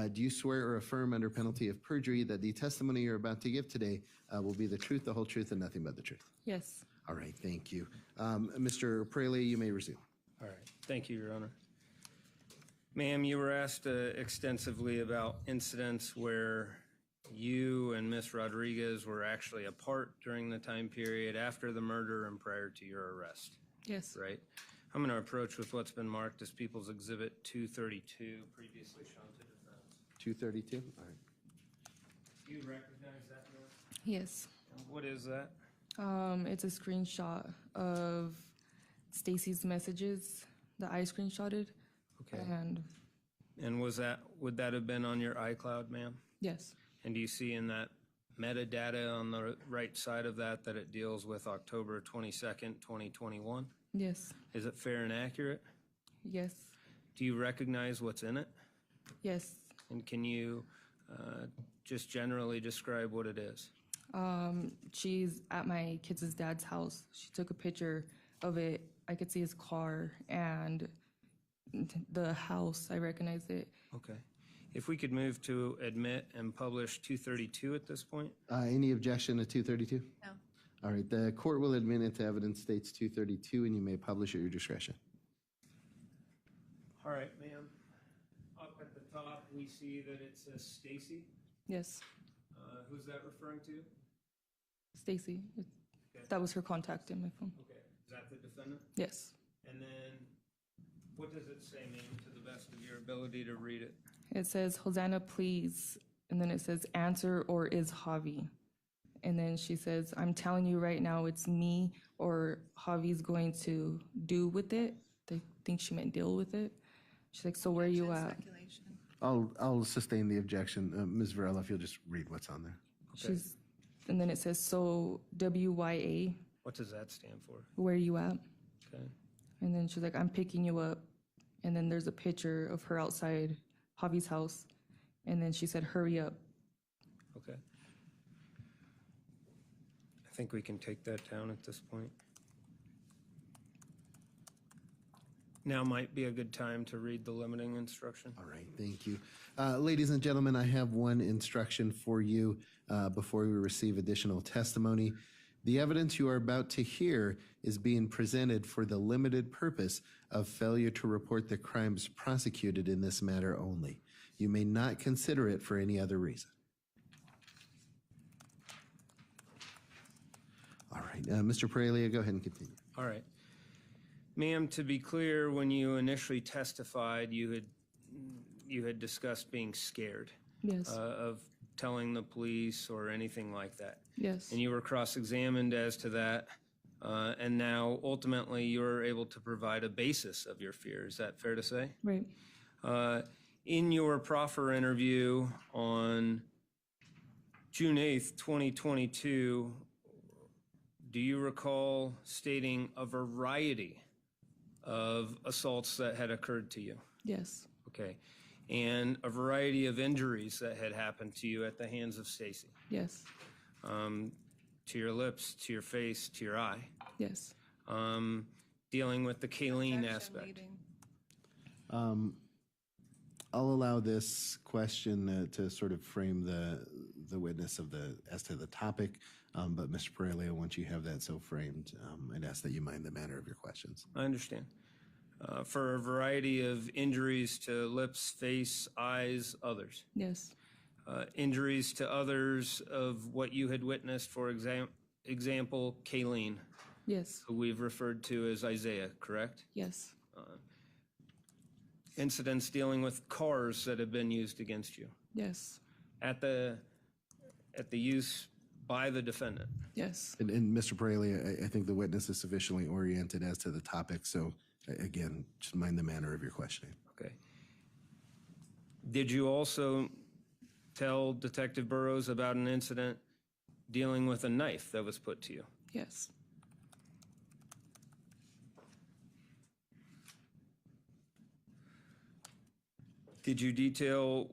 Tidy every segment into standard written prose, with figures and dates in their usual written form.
Do you swear or affirm under penalty of perjury that the testimony you're about to give today will be the truth, the whole truth, and nothing but the truth? Yes. All right, thank you. Mr. Praley, you may resume. All right. Thank you, Your Honor. Ma'am, you were asked extensively about incidents where you and Miss Rodriguez were actually apart during the time period after the murder and prior to your arrest, Yes. right? I'm going to approach with what's been marked as People's Exhibit 232, previously shown to defense. 232? All right. Do you recognize that, ma'am? Yes. And what is that? It's a screenshot of Stacy's messages that I screenshotted. Okay. And would that have been on your iCloud, ma'am? yes. And do you see in that metadata on the right side of that it deals with October 22nd, 2021? Yes. Is it fair and accurate? Yes. Do you recognize what's in it? Yes. And can you just generally describe what it is? She's at my kids' dad's house. She took a picture of it. I could see his car and the house. I recognized it. Okay. If we could move to admit and publish 232 at this point? Any objection to 232? No. All right, the court will admit into evidence states 232, and you may publish at your discretion. All right, ma'am. Up at the top, we see that it says Stacy. Yes. Who's that referring to? Stacy. Okay. That was her contact in my phone. Okay. Is that the defendant? Yes. And then what does it say, ma'am, to the best of your ability to read it? It says, Hosanna, please. And then it says, answer or is Javi. And then she says, I'm telling you right now, it's me or Javi's going to do with it. I think she meant deal with it. She's like, so where are you at? Speculation. I'll sustain the objection. Ms. Varela, if you'll just read what's on there. Okay. And then it says, so WYA, What does that stand for? where are you at? Okay. And then she's like, I'm picking you up. And then there's a picture of her outside Javi's house. And then she said, hurry up. Okay. I think we can take that down at this point. Now might be a good time to read the limiting instruction. All right, thank you. Ladies and gentlemen, I have one instruction for you before we receive additional testimony. The evidence you are about to hear is being presented for the limited purpose of failure to report the crimes prosecuted in this matter only. You may not consider it for any other reason. All right, Mr. Perelia, go ahead and continue. All right. Ma'am, to be clear, when you initially testified, you had discussed being scared Yes. of telling the police or anything like that. Yes. And you were cross-examined as to that. And now, ultimately, you're able to provide a basis of your fear. Is that fair to say? Right. In your proffer interview on June 8th, 2022, do you recall stating a variety of assaults that had occurred to you? Yes. Okay. And a variety of injuries that had happened to you at the hands of Stacy? Yes. To your lips, to your face, to your eye? Yes. Dealing with the Kayleen Objection aspect? leading. I'll allow this question to sort of frame the witness as to the topic, but Mr. Perelia, once you have that so framed, I'd ask that you mind the manner of your questions. I understand. For a variety of injuries to lips, face, eyes, others. Yes. Injuries to others of what you had witnessed, for example, Kayleen, Yes. who we've referred to as Isaiah, correct? Yes. Incidents dealing with cars that have been used against you Yes. at the use by the defendant. Yes. And Mr. Perelia, I think the witness is sufficiently oriented as to the topic, so again, just mind the manner of your questioning. Okay. Did you also tell Detective Burrows about an incident dealing with a knife that was put to you? Yes. Did you detail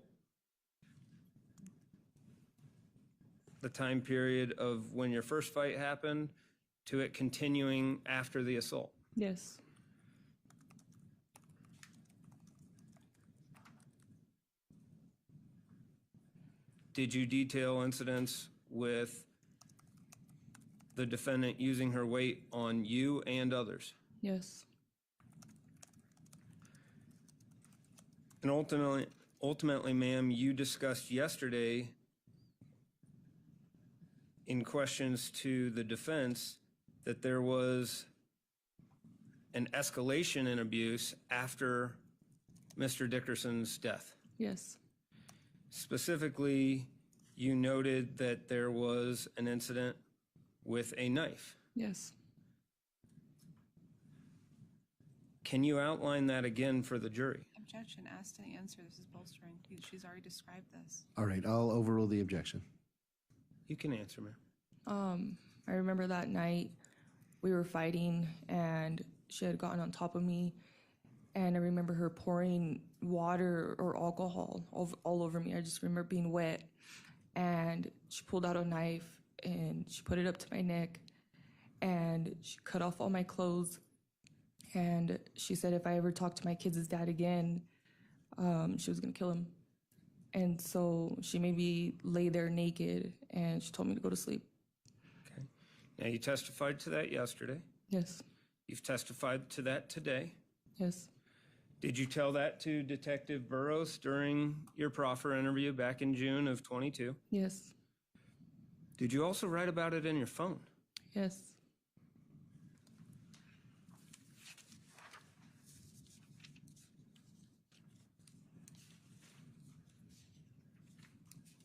the time period of when your first fight happened to it continuing after the assault? Yes. Did you detail incidents with the defendant using her weight on you and others? Yes. And ultimately, ma'am, you discussed yesterday in questions to the defense that there was an escalation in abuse after Mr. Dickerson's death. Yes. Specifically, you noted that there was an incident with a knife. Yes. Can you outline that again for the jury? Objection, asked to answer. This is bolstering. She's already described this. All right, I'll overrule the objection. You can answer, ma'am. I remember that night we were fighting and she had gotten on top of me, and I remember her pouring water or alcohol all over me. I just remember being wet, and she pulled out a knife and she put it up to my neck and she cut off all my clothes, and she said if I ever talked to my kids' dad again, she was gonna kill him. And so she made me lay there naked and she told me to go to sleep. Okay. Now, you testified to that yesterday. Yes. You've testified to that today. Yes. Did you tell that to Detective Burrows during your proffer interview back in June of 22? Yes. Did you also write about it in your phone? Yes.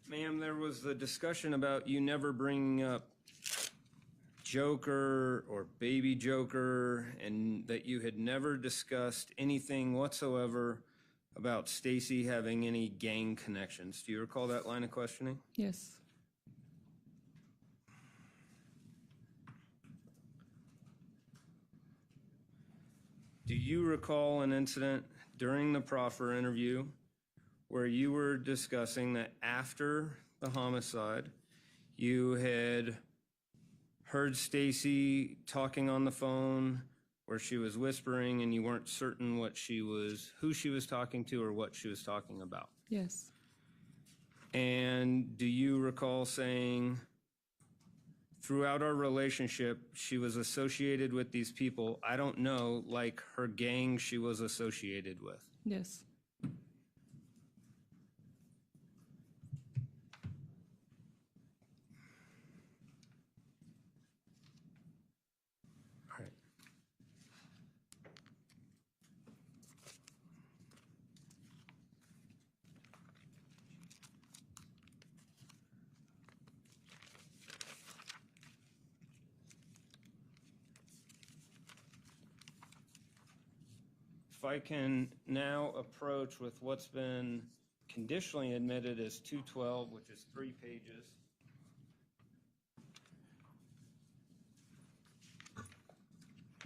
Ma'am, there was the discussion about you never bringing up Joker or Baby Joker, and that you had never discussed anything whatsoever about Stacy having any gang connections. Do you recall that line of questioning? Yes. Do you recall an incident during the proffer interview where you were discussing that after the homicide, you had heard Stacy talking on the phone where she was whispering and you weren't certain who she was talking to or what she was talking about? Yes. And do you recall saying, throughout our relationship, she was associated with these people, I don't know, like her gang she was associated with? Yes. All right. If I can now approach with what's been conditionally admitted as 212, which is 3 pages.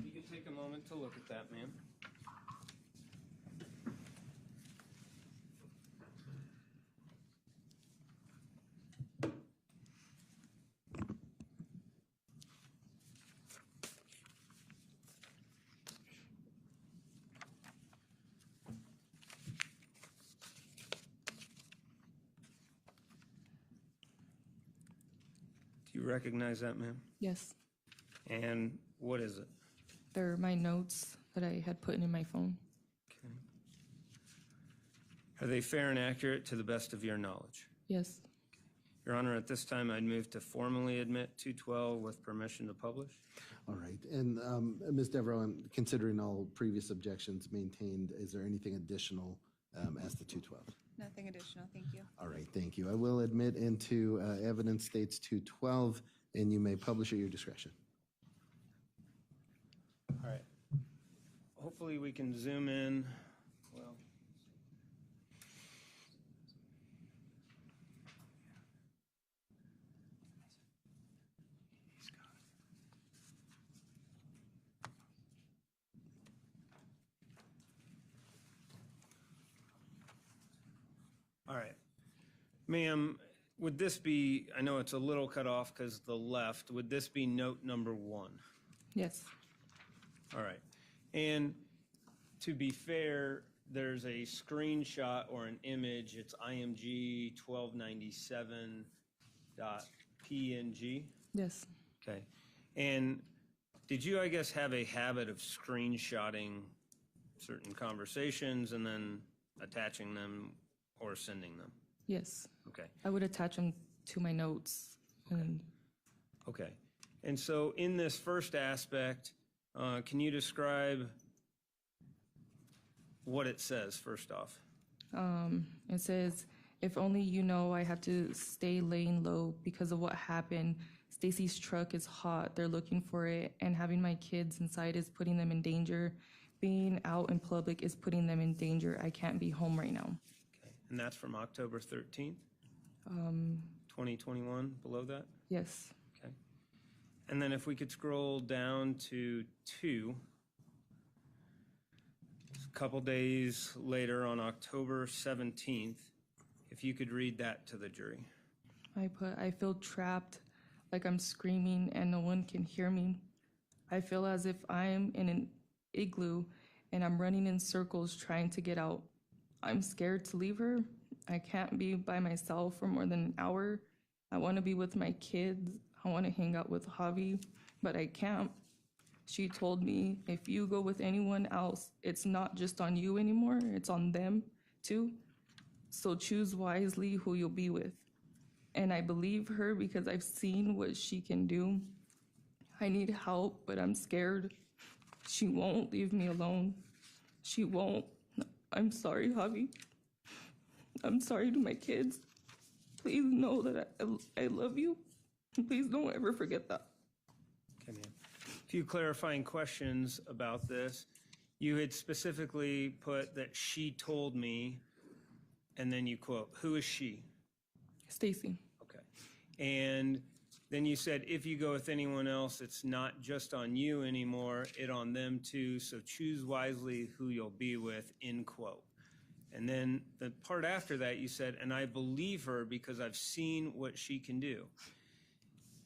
You can take a moment to look at that, ma'am. Do you recognize that, ma'am? Yes. And what is it? They're my notes that I had put in my phone. Okay. Are they fair and accurate to the best of your knowledge? Yes. Your Honor, at this time, I'd move to formally admit 212 with permission to publish. All right, and Ms. Devereaux, considering all previous objections maintained, is there anything additional as to 212? Nothing additional, thank you. All right, thank you. I will admit into evidence states 212, and you may publish at your discretion. All right. Hopefully we can zoom in. Well, all right. Ma'am, would this be, I know it's a little cut off because the left, would this be note number 1? Yes. All right. And to be fair, there's a screenshot or an image. It's IMG 1297.png. Yes. Okay. And did you, I guess, have a habit of screenshotting certain conversations and then attaching them or sending them? Yes. Okay. I would attach them to my notes. And Okay. And so in this first aspect, can you describe what it says first off? it says, if only you know I have to stay laying low because of what happened. Stacy's truck is hot. They're looking for it. And having my kids inside is putting them in danger. Being out in public is putting them in danger. I can't be home right now. Okay. And that's from October 13th, 2021, below that? Yes. Okay. And then if we could scroll down to 2, a couple days later on October 17th, if you could read that to the jury. I feel trapped, like I'm screaming and no one can hear me. I feel as if I'm in an igloo and I'm running in circles trying to get out. I'm scared to leave her. I can't be by myself for more than an hour. I want to be with my kids. I want to hang out with Javi, but I can't. She told me, if you go with anyone else, it's not just on you anymore, it's on them too. So choose wisely who you'll be with. And I believe her because I've seen what she can do. I need help, but I'm scared. She won't leave me alone. She won't. I'm sorry, Javi. I'm sorry to my kids. Please know that I love you. Please don't ever forget that. Okay, ma'am. A few clarifying questions about this. You had specifically put that she told me, and then you quote, who is she? Stacy. Okay. And then you said, if you go with anyone else, it's not just on you anymore, it on them too, so choose wisely who you'll be with, end quote. And then the part after that, you said, and I believe her because I've seen what she can do.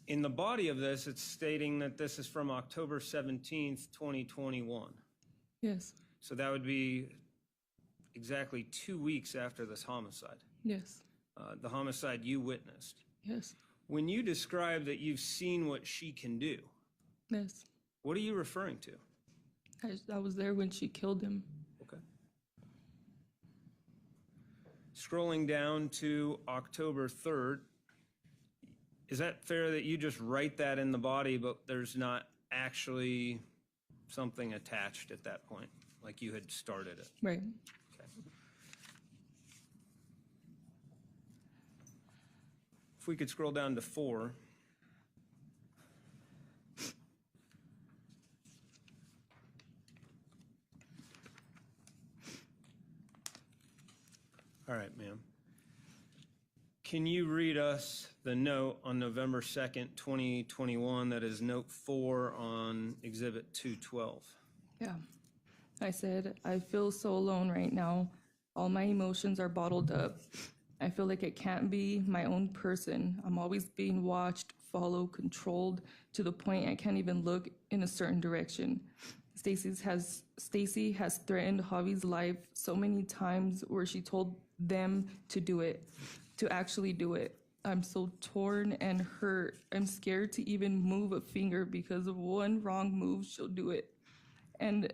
In the body of this, it's stating that this is from October 17th, 2021. Yes. So that would be exactly 2 weeks after this homicide. Yes. The homicide you witnessed. Yes. When you describe that you've seen what she can do, Yes. what are you referring to? I was there when she killed him. Okay. Scrolling down to October 3rd, is that fair that you just write that in the body, but there's not actually something attached at that point, like you had started it? Right. Okay. If we could scroll down to 4. All right, ma'am. Can you read us the note on November 2nd, 2021, that is note 4 on Exhibit 212? Yeah. I said, I feel so alone right now. All my emotions are bottled up. I feel like I can't be my own person. I'm always being watched, followed, controlled, to the point I can't even look in a certain direction. Stacy has threatened Javi's life so many times where she told them to do it, to actually do it. I'm so torn and hurt. I'm scared to even move a finger because of one wrong move, she'll do it. And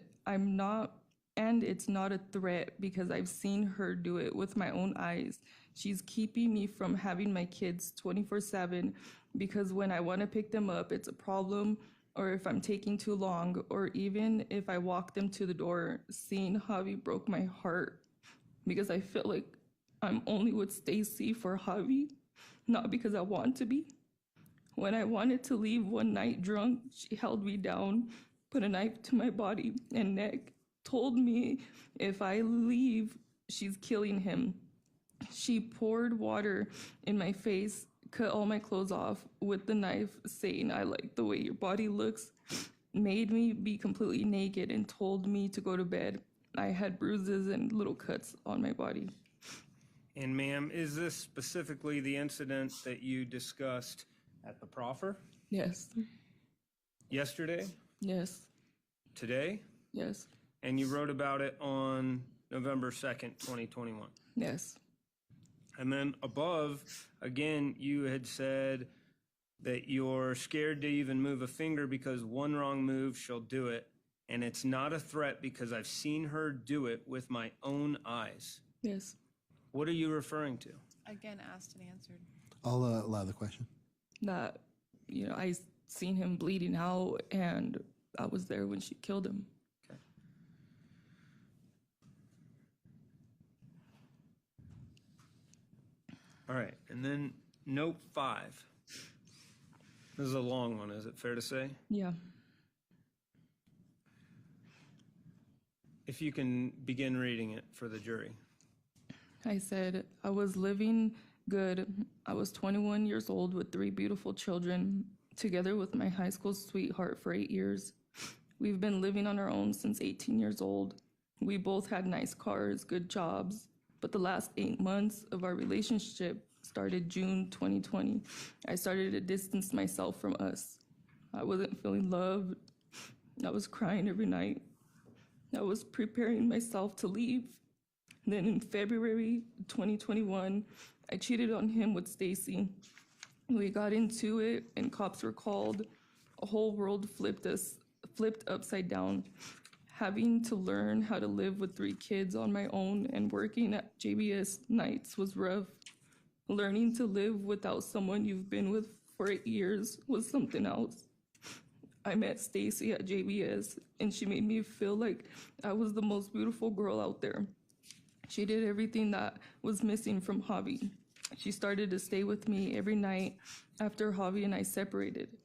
it's not a threat because I've seen her do it with my own eyes. She's keeping me from having my kids 24/7 because when I want to pick them up, it's a problem, or if I'm taking too long, or even if I walk them to the door. Seeing Javi broke my heart because I feel like I'm only with Stacy for Javi, not because I want to be. When I wanted to leave one night drunk, she held me down, put a knife to my body and neck, told me if I leave, she's killing him. She poured water in my face, cut all my clothes off with the knife, saying, I like the way your body looks, made me be completely naked and told me to go to bed. I had bruises and little cuts on my body. And ma'am, is this specifically the incident that you discussed at the proffer? Yes. Yesterday? Yes. Today? Yes. And you wrote about it on November 2nd, 2021. Yes. And then above, again, you had said that you're scared to even move a finger because one wrong move shall do it. And it's not a threat because I've seen her do it with my own eyes. Yes. What are you referring to? Again, asked and answered. I'll allow the question. That, I seen him bleeding out, and I was there when she killed him. Okay. All right. And then note 5. This is a long one, is it fair to say? Yeah. If you can begin reading it for the jury. I said, I was living good. I was 21 years old with 3 beautiful children, together with my high school sweetheart for 8 years. We've been living on our own since 18 years old. We both had nice cars, good jobs, but the last 8 months of our relationship started June 2020. I started to distance myself from us. I wasn't feeling loved. I was crying every night. I was preparing myself to leave. Then in February 2021, I cheated on him with Stacy. We got into it and cops were called. A whole world flipped upside down. Having to learn how to live with 3 kids on my own and working at JBS nights was rough. Learning to live without someone you've been with for 8 years was something else. I met Stacy at JBS, and she made me feel like I was the most beautiful girl out there. She did everything that was missing from Javi. She started to stay with me every night after Javi and I separated.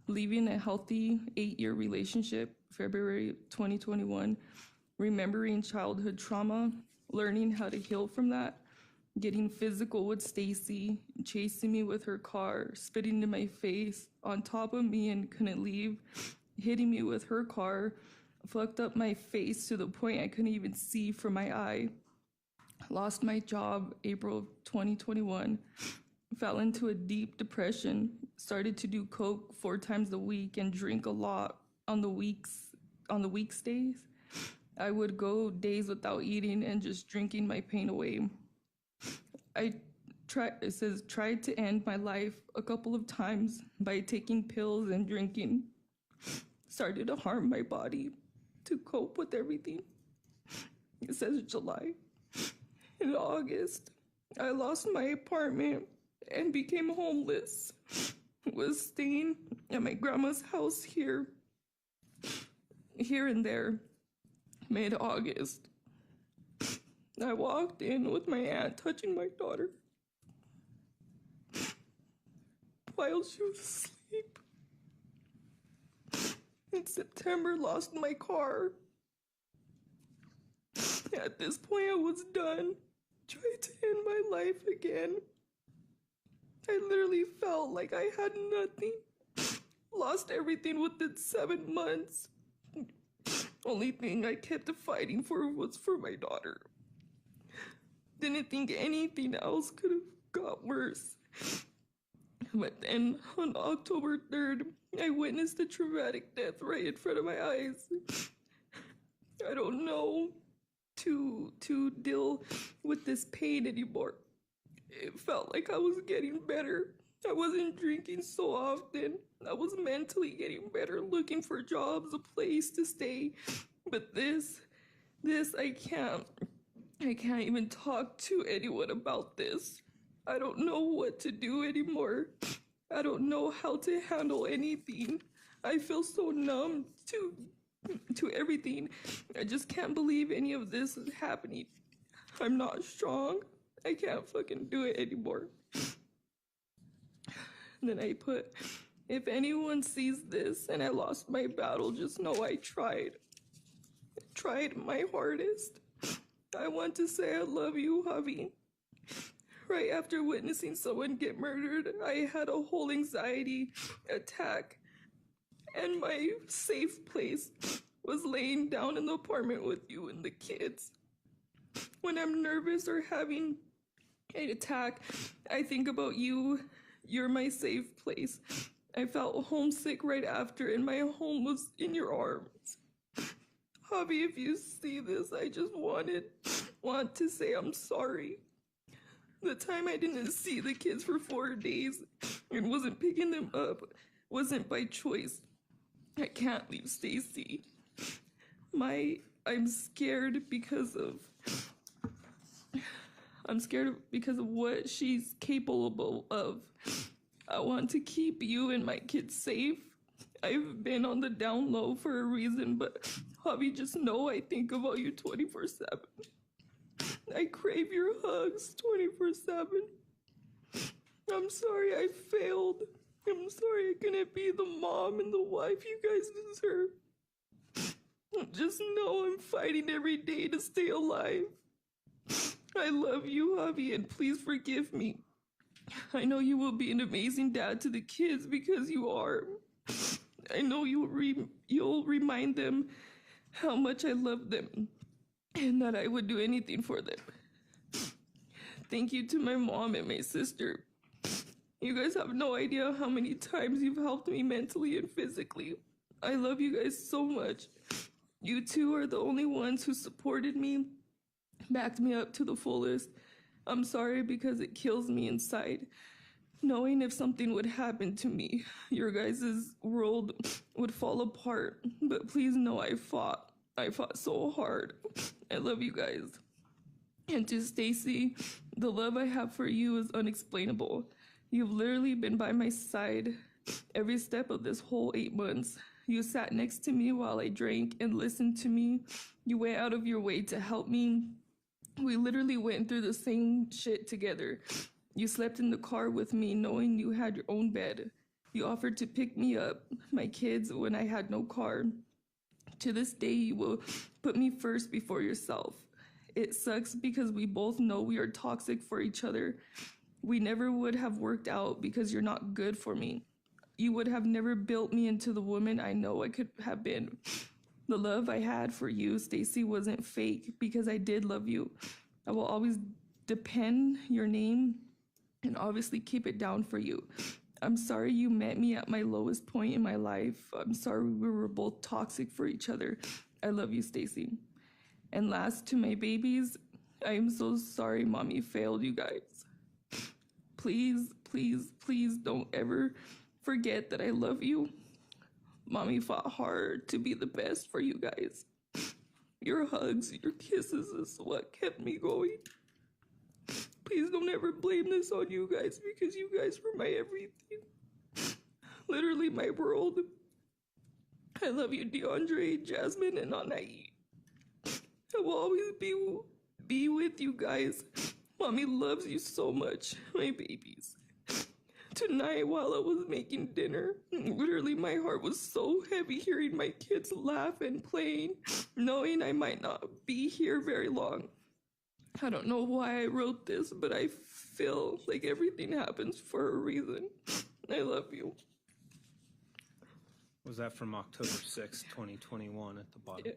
Leaving a healthy 8-year relationship, February 2021, remembering childhood trauma, learning how to heal from that, getting physical with Stacy, chasing me with her car, spitting in my face, on top of me and couldn't leave, hitting me with her car, fucked up my face to the point I couldn't even see from my eye. Lost my job April of 2021, fell into a deep depression, started to do coke 4 times a week and drink a lot on the weekdays. I would go days without eating and just drinking my pain away. Tried to end my life a couple of times by taking pills and drinking. Started to harm my body to cope with everything. It says July. In August, I lost my apartment and became homeless. Was staying at my grandma's house here and there. Mid-August, I walked in with my aunt touching my daughter while she was asleep. In September, lost my car. At this point, I was done. Tried to end my life again. I literally felt like I had nothing. Lost everything within 7 months. Only thing I kept fighting for was for my daughter. Didn't think anything else could have got worse. But then on October 3rd, I witnessed a traumatic death right in front of my eyes. I don't know to deal with this pain anymore. It felt like I was getting better. I wasn't drinking so often. I was mentally getting better, looking for jobs, a place to stay. But this, I can't even talk to anyone about this. I don't know what to do anymore. I don't know how to handle anything. I feel so numb to everything. I just can't believe any of this is happening. I'm not strong. I can't fucking do it anymore. And then I put, if anyone sees this and I lost my battle, just know I tried. I tried my hardest. I want to say I love you, Javi. Right after witnessing someone get murdered, I had a whole anxiety attack. And my safe place was laying down in the apartment with you and the kids. When I'm nervous or having an attack, I think about you. You're my safe place. I felt homesick right after, and my home was in your arms. Javi, if you see this, I just want to say I'm sorry. The time I didn't see the kids for 4 days and wasn't picking them up wasn't by choice. I can't leave Stacy. I'm scared because of what she's capable of. I want to keep you and my kids safe. I've been on the down low for a reason, but Javi, just know I think about you 24/7. I crave your hugs 24/7. I'm sorry I failed. I'm sorry I couldn't be the mom and the wife you guys deserve. Just know I'm fighting every day to stay alive. I love you, Javi, and please forgive me. I know you will be an amazing dad to the kids because you are. I know you'll remind them how much I love them and that I would do anything for them. Thank you to my mom and my sister. You guys have no idea how many times you've helped me mentally and physically. I love you guys so much. You two are the only ones who supported me, backed me up to the fullest. I'm sorry because it kills me inside. Knowing if something would happen to me, your guys' world would fall apart. But please know I fought. I fought so hard. I love you guys. And to Stacy, the love I have for you is unexplainable. You've literally been by my side every step of this whole 8 months. You sat next to me while I drank and listened to me. You went out of your way to help me. We literally went through the same shit together. You slept in the car with me knowing you had your own bed. You offered to pick me up, my kids, when I had no car. To this day, you will put me first before yourself. It sucks because we both know we are toxic for each other. We never would have worked out because you're not good for me. You would have never built me into the woman I know I could have been. The love I had for you, Stacy, wasn't fake because I did love you. I will always depend your name and obviously keep it down for you. I'm sorry you met me at my lowest point in my life. I'm sorry we were both toxic for each other. I love you, Stacy. And last, to my babies, I am so sorry mommy failed you guys. Please, please, please don't ever forget that I love you. Mommy fought hard to be the best for you guys. Your hugs, your kisses is what kept me going. Please don't ever blame this on you guys because you guys were my everything. Literally my world. I love you, DeAndre, Jasmine, and Anai. I will always be with you guys. Mommy loves you so much, my babies. Tonight, while I was making dinner, literally my heart was so heavy hearing my kids laugh and playing, knowing I might not be here very long. I don't know why I wrote this, but I feel like everything happens for a reason. I love you. Was that from October 6th, 2021 at the bottom? Yeah.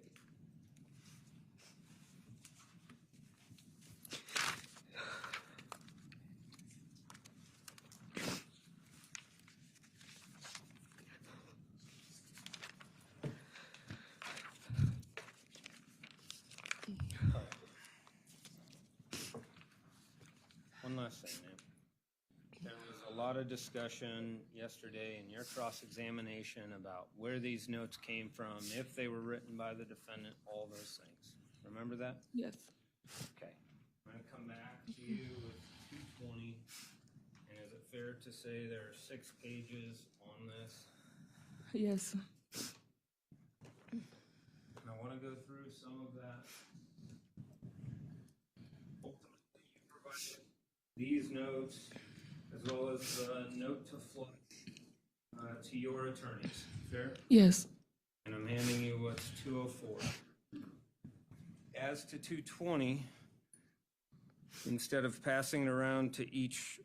One last thing, ma'am. There was a lot of discussion yesterday in your cross-examination about where these notes came from, if they were written by the defendant, all those things. Remember that? Yes. Okay. I'm going to come back to you with 220. And is it fair to say there are 6 pages on this? Yes. And I want to go through some of that. Ultimately, you provided these notes as well as the note to Flood to your attorneys. Fair? Yes. And I'm handing you what's 204. As to 220, instead of passing it around to each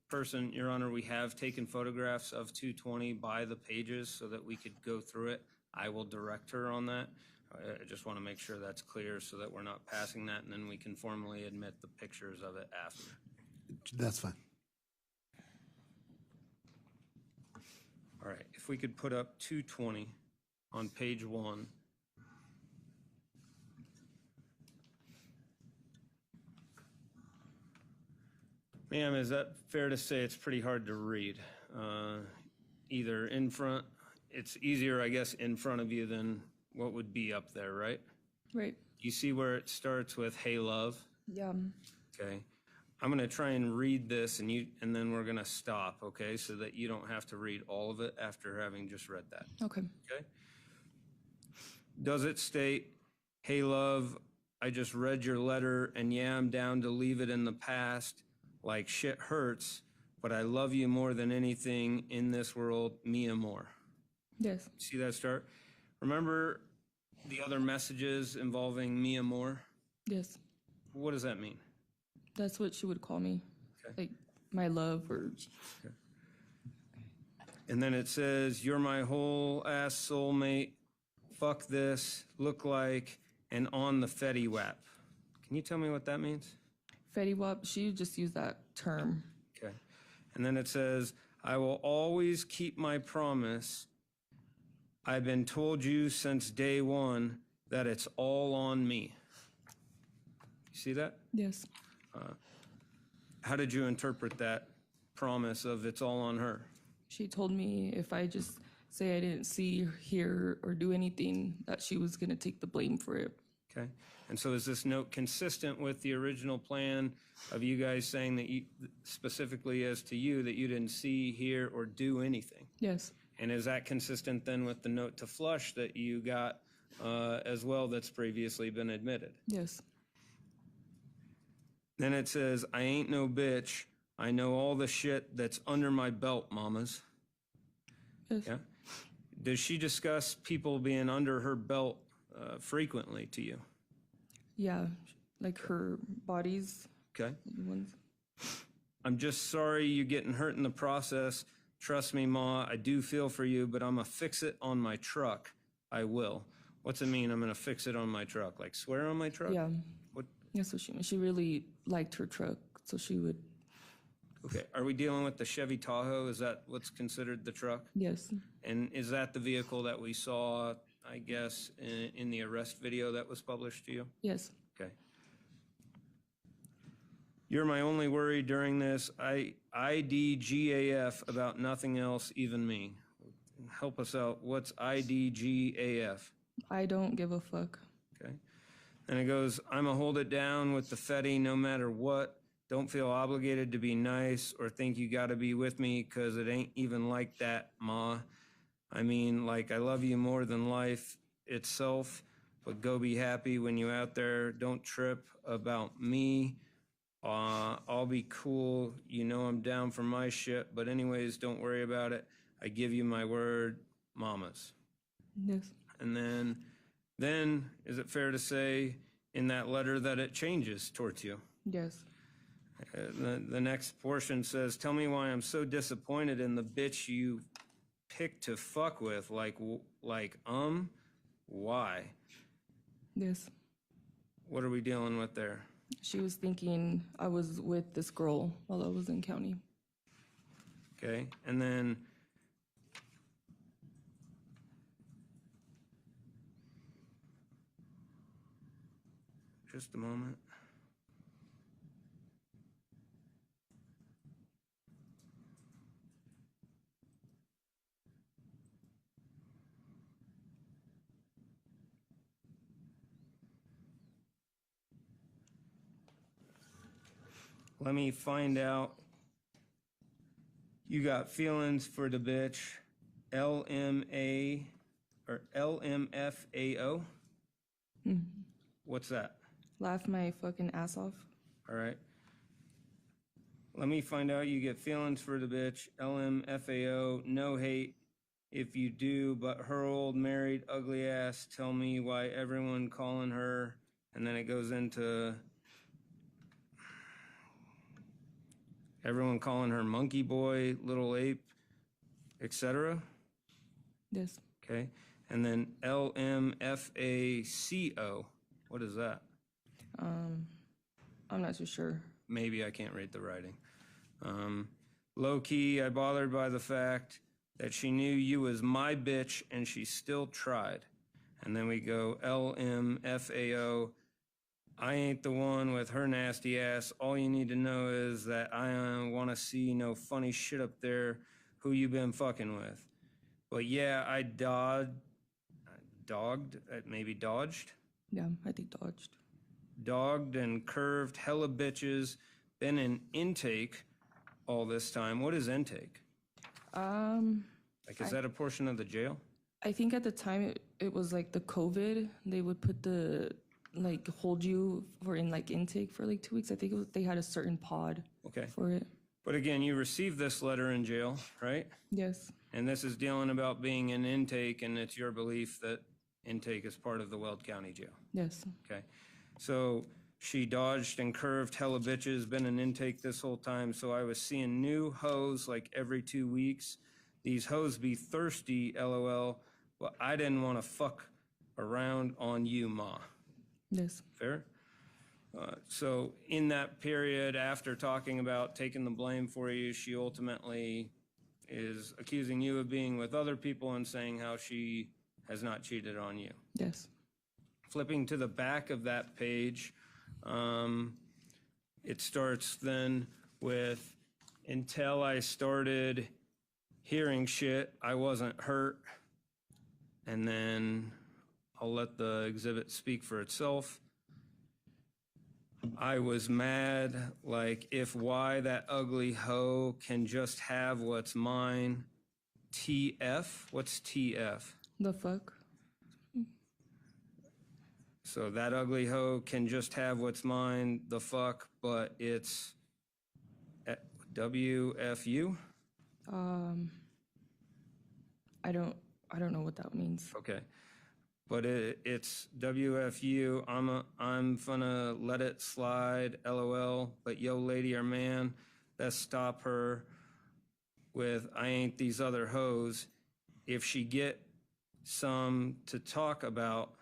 person, Your Honor, we have taken photographs of 220 by the pages so that we could go through it. I will direct her on that. I just want to make sure that's clear so that we're not passing that, and then we can formally admit the pictures of it after. That's fine. All right, if we could put up 220 on page 1. Ma'am, is that fair to say it's pretty hard to read? Either in front, it's easier, I guess, in front of you than what would be up there, right? Right. You see where it starts with, hey, love? Yeah. Okay. I'm going to try and read this, and then we're going to stop, okay, so that you don't have to read all of it after having just read that. Okay. Okay? Does it state, hey, love, I just read your letter, and yeah, I'm down to leave it in the past, like shit hurts, but I love you more than anything in this world, Mia Moore. Yes. See that start? Remember the other messages involving Mia Moore? Yes. What does that mean? That's what she would call me. Okay. Like my love or And then it says, you're my whole ass soulmate, fuck this, look like, and on the Fetty Wap. Can you tell me what that means? Fetty Wap. She just used that term. Okay. And then it says, I will always keep my promise. I've been told you since day one that it's all on me. You see that? Yes. How did you interpret that promise of it's all on her? She told me if I just say I didn't see, hear, or do anything, that she was going to take the blame for it. Okay. And so is this note consistent with the original plan of you guys saying that you, specifically as to you, that you didn't see, hear, or do anything? Yes. And is that consistent then with the note to Flush that you got as well that's previously been admitted? Yes. Then it says, I ain't no bitch. I know all the shit that's under my belt, mamas. Yes. Yeah. Does she discuss people being under her belt frequently to you? Yeah. Like her bodies. Okay. Ones. I'm just sorry you're getting hurt in the process. Trust me, Ma, I do feel for you, but I'm going to fix it on my truck. I will. What's it mean, I'm going to fix it on my truck? Like swear on my truck? Yeah. What? That's what she really liked her truck, so she would. Okay. Are we dealing with the Chevy Tahoe? Is that what's considered the truck? Yes. And is that the vehicle that we saw, I guess, in the arrest video that was published to you? Yes. Okay. You're my only worry during this. IDGAF about nothing else, even me. Help us out. What's IDGAF? I don't give a fuck. Okay. And it goes, I'ma hold it down with the Fetty no matter what. Don't feel obligated to be nice or think you gotta be with me because it ain't even like that, Ma. I mean, like, I love you more than life itself, but go be happy when you out there. Don't trip about me. I'll be cool. You know I'm down for my shit, but anyways, don't worry about it. I give you my word, mamas. Yes. And then is it fair to say in that letter that it changes towards you? Yes. The next portion says, tell me why I'm so disappointed in the bitch you picked to fuck with. Why? Yes. What are we dealing with there? She was thinking I was with this girl while I was in county. Okay, and then just a moment. Let me find out. You got feelings for the bitch, LMA or LMFAO? What's that? Laugh my fucking ass off. All right. Let me find out you get feelings for the bitch, LMFAO, no hate if you do, but her old married ugly ass, tell me why everyone calling her, and then it goes into everyone calling her monkey boy, little ape, etc. Yes. Okay. And then LMFACO. What is that? I'm not too sure. Maybe I can't read the writing. Low key, I bothered by the fact that she knew you was my bitch and she still tried. And then we go LMFAO. I ain't the one with her nasty ass. All you need to know is that I want to see no funny shit up there who you been fucking with. But yeah, I maybe dodged, Yeah, I think dodged. dogged and curved hella bitches, been in intake all this time. What is intake? Like, is that a portion of the jail? I think at the time it was like the COVID. They would put hold you for in like intake for like 2 weeks. I think they had a certain pod Okay. for it. But again, you received this letter in jail, right? Yes. And this is dealing about being in intake, and it's your belief that intake is part of the Weld County Jail. Yes. Okay. So she dodged and curved hella bitches, been in intake this whole time. So I was seeing new hoes like every 2 weeks. These hoes be thirsty, LOL. But I didn't want to fuck around on you, Ma. Yes. Fair? So in that period, after talking about taking the blame for you, she ultimately is accusing you of being with other people and saying how she has not cheated on you. Yes. Flipping to the back of that page, it starts then with, until I started hearing shit, I wasn't hurt. And then I'll let the exhibit speak for itself. I was mad, like, if why that ugly hoe can just have what's mine. TF? What's TF? The fuck? So that ugly hoe can just have what's mine, the fuck, but it's WFU? I don't know what that means. Okay. But it's WFU. I'm gonna let it slide, LOL. But yo, lady or man, let's stop her with I ain't these other hoes. If she get some to talk about,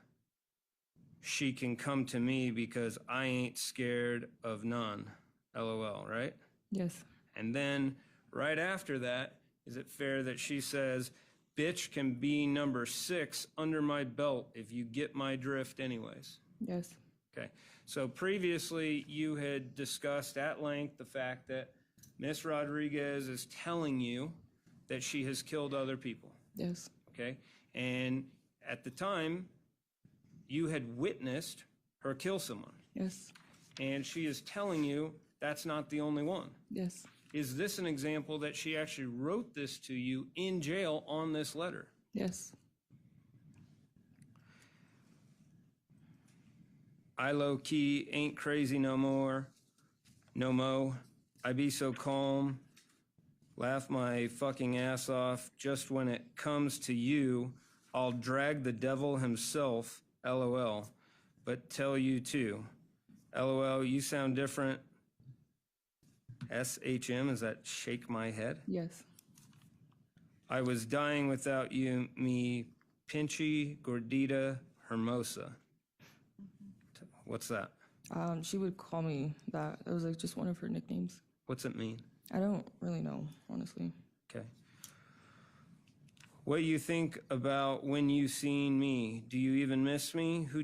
she can come to me because I ain't scared of none, LOL, right? Yes. And then right after that, is it fair that she says, bitch can be number 6 under my belt if you get my drift anyways? Yes. Okay. So previously you had discussed at length the fact that Miss Rodriguez is telling you that she has killed other people. Yes. Okay. And at the time, you had witnessed her kill someone. Yes. And she is telling you that's not the only one. Yes. Is this an example that she actually wrote this to you in jail on this letter? Yes. I low key ain't crazy no more. No mo. I be so calm. Laugh my fucking ass off. Just when it comes to you, I'll drag the devil himself. LOL. But tell you too. LOL, you sound different. SHM, is that shake my head? Yes. I was dying without you, me pinchy gordita hermosa. What's that? She would call me that. It was like just one of her nicknames. What's it mean? I don't really know, honestly. Okay. What you think about when you seen me? Do you even miss me? Who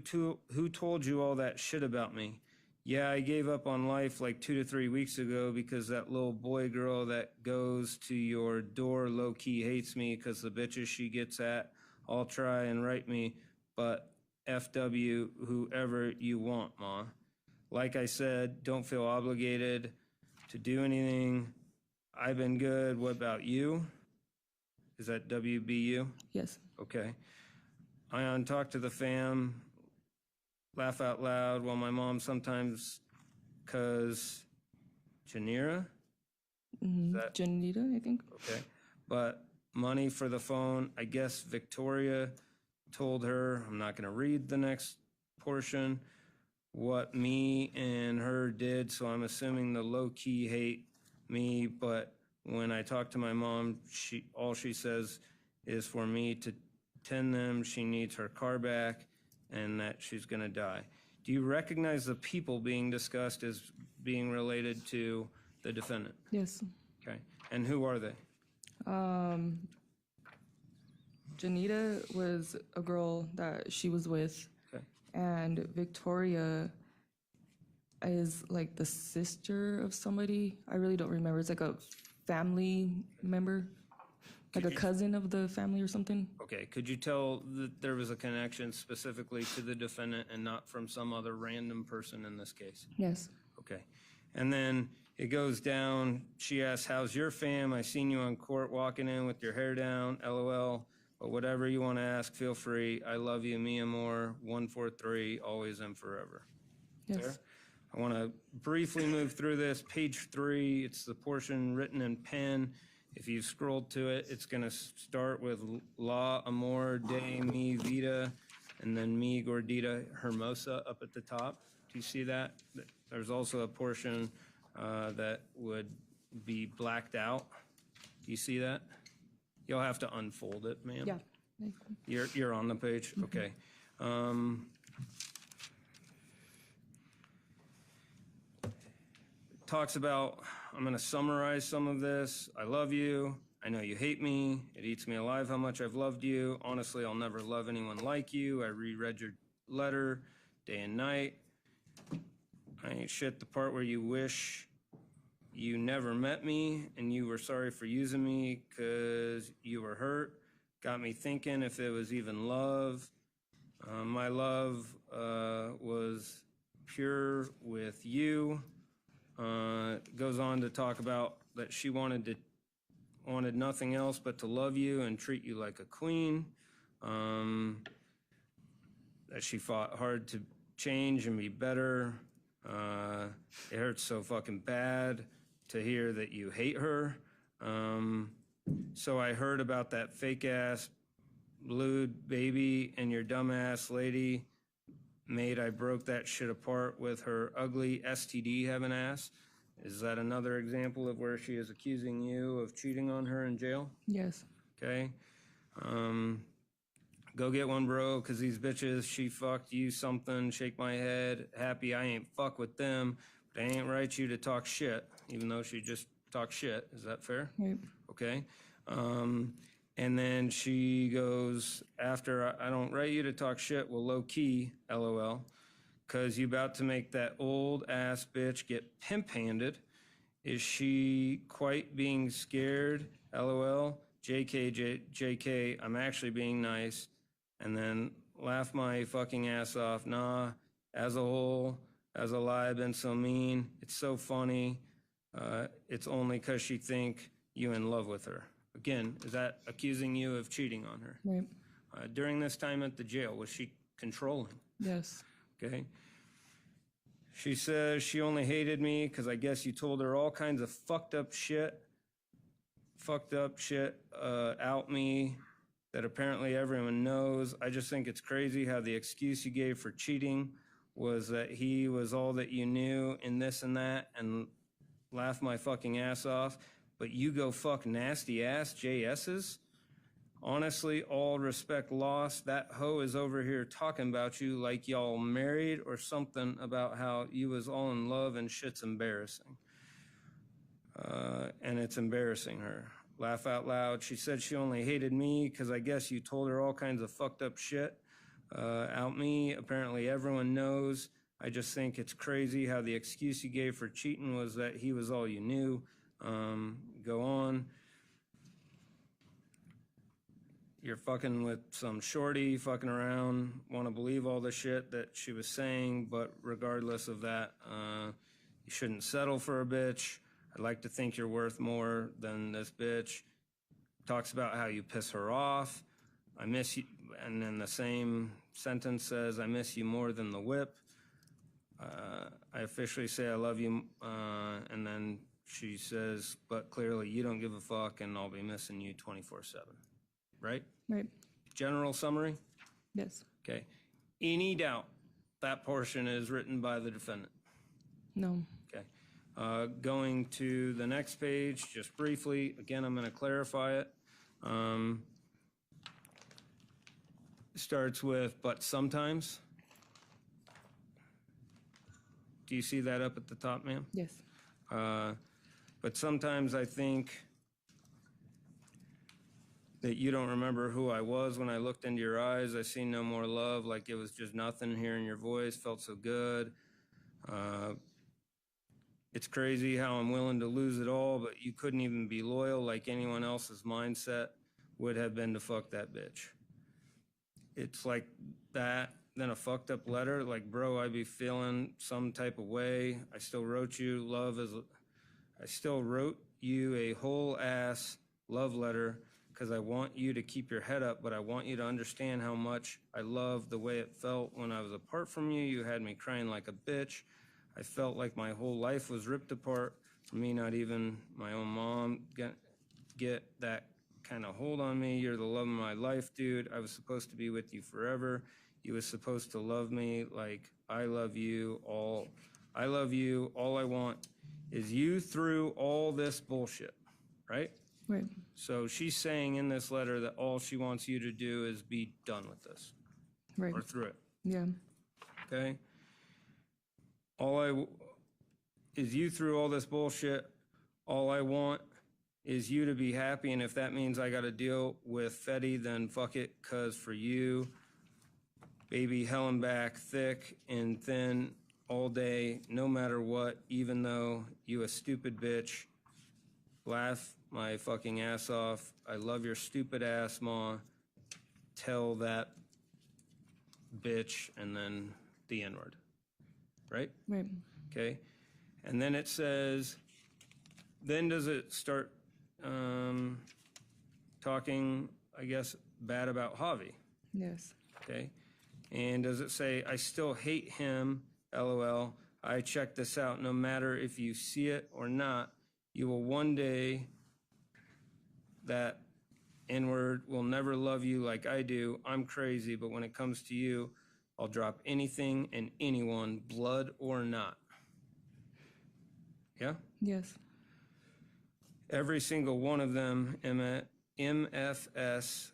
told you all that shit about me? Yeah, I gave up on life like 2 to 3 weeks ago because that little boy girl that goes to your door low-key hates me because the bitches she gets at all try and write me, but FW whoever you want, Ma. Like I said, don't feel obligated to do anything. I've been good. What about you? Is that WBU? Yes. Okay. Ion, talk to the fam. Laugh out loud while my mom sometimes, cause Janira? Mm-hmm. That- Janita, I think. Okay. But money for the phone, I guess Victoria told her, I'm not going to read the next portion, what me and her did. So I'm assuming the low key hate me. But when I talk to my mom, all she says is for me to tend them. She needs her car back and that she's going to die. Do you recognize the people being discussed as being related to the defendant? Yes. Okay. And who are they? Janita was a girl that she was with, Okay. and Victoria is like the sister of somebody. I really don't remember. It's like a family member, like a cousin of the family or something. Okay, could you tell that there was a connection specifically to the defendant and not from some other random person in this case? Yes. Okay. And then it goes down. She asks, how's your fam? I seen you on court walking in with your hair down, LOL. But whatever you want to ask, feel free. I love you, mi amor, 143, always and forever. Yes. Fair? I want to briefly move through this. Page 3, it's the portion written in pen. If you've scrolled to it, it's going to start with La Amor de mi vida, and then mi gordita hermosa up at the top. Do you see that? There's also a portion that would be blacked out. Do you see that? You'll have to unfold it, ma'am. Yeah. You're on the page? Okay. Talks about, I'm going to summarize some of this. I love you. I know you hate me. It eats me alive how much I've loved you. Honestly, I'll never love anyone like you. I reread your letter day and night. I ain't shit the part where you wish you never met me and you were sorry for using me because you were hurt. Got me thinking if it was even love. My love was pure with you. Goes on to talk about that she wanted nothing else but to love you and treat you like a queen. That she fought hard to change and be better. It hurts so fucking bad to hear that you hate her. So I heard about that fake ass lewd baby and your dumb ass lady maid. I broke that shit apart with her ugly STD having ass. Is that another example of where she is accusing you of cheating on her in jail? Yes. Okay. Go get one, bro, because these bitches, she fucked you something, shake my head, happy I ain't fuck with them, but I ain't write you to talk shit, even though she just talked shit. Is that fair? Right. Okay. And then she goes, after I don't write you to talk shit, well, low key, LOL, because you about to make that old ass bitch get pimp handed. Is she quite being scared? LOL. JK, I'm actually being nice. And then laugh my fucking ass off. Nah, as a whole, as a lie, I've been so mean. It's so funny. It's only because she think you in love with her. Again, is that accusing you of cheating on her? Right. During this time at the jail, was she controlling? Yes. Okay. She says she only hated me because I guess you told her all kinds of fucked up shit out me that apparently everyone knows. I just think it's crazy how the excuse you gave for cheating was that he was all that you knew in this and that, and laugh my fucking ass off. But you go fuck nasty ass JS's? Honestly, all respect lost. That hoe is over here talking about you like y'all married or something about how you was all in love and shit's embarrassing. And it's embarrassing her. Laugh out loud. She said she only hated me because I guess you told her all kinds of fucked up shit out me. Apparently everyone knows. I just think it's crazy how the excuse you gave for cheating was that he was all you knew. Go on. You're fucking with some shorty, fucking around, want to believe all the shit that she was saying, but regardless of that, you shouldn't settle for a bitch. I'd like to think you're worth more than this bitch. Talks about how you piss her off. I miss you, and then the same sentence says, I miss you more than the whip. I officially say I love you, and then she says, but clearly you don't give a fuck, and I'll be missing you 24/7. Right? Right. General summary? Yes. Okay. Any doubt that portion is written by the defendant? No. Okay. Going to the next page, just briefly, again, I'm going to clarify it. Starts with, but sometimes. Do you see that up at the top, ma'am? Yes. But sometimes I think that you don't remember who I was when I looked into your eyes. I seen no more love, like it was just nothing. Hearing your voice felt so good. It's crazy how I'm willing to lose it all, but you couldn't even be loyal like anyone else's mindset would have been to fuck that bitch. It's like that, then a fucked up letter. Like, bro, I be feeling some type of way. I still wrote you I still wrote you a whole ass love letter because I want you to keep your head up, but I want you to understand how much I love the way it felt when I was apart from you. You had me crying like a bitch. I felt like my whole life was ripped apart from me, not even my own mom get that kind of hold on me. You're the love of my life, dude. I was supposed to be with you forever. You was supposed to love me like I love you. All I want is you through all this bullshit, right? Right. So she's saying in this letter that all she wants you to do is be done with this Right. or through it, Yeah. okay? Is you through all this bullshit. All I want is you to be happy, and if that means I got to deal with Fetty, then fuck it, because for you, baby, hell and back, thick and thin, all day, no matter what, even though you a stupid bitch, laugh my fucking ass off. I love your stupid ass, ma. Tell that bitch, and then the N-word, right? Right. Okay. And then it says, then does it start talking, I guess, bad about Javi? Yes. Okay. And does it say, I still hate him, LOL. I checked this out. No matter if you see it or not, you will one day, that N-word will never love you like I do. I'm crazy, but when it comes to you, I'll drop anything and anyone, blood or not. Yeah? Yes. Every single one of them, MFS,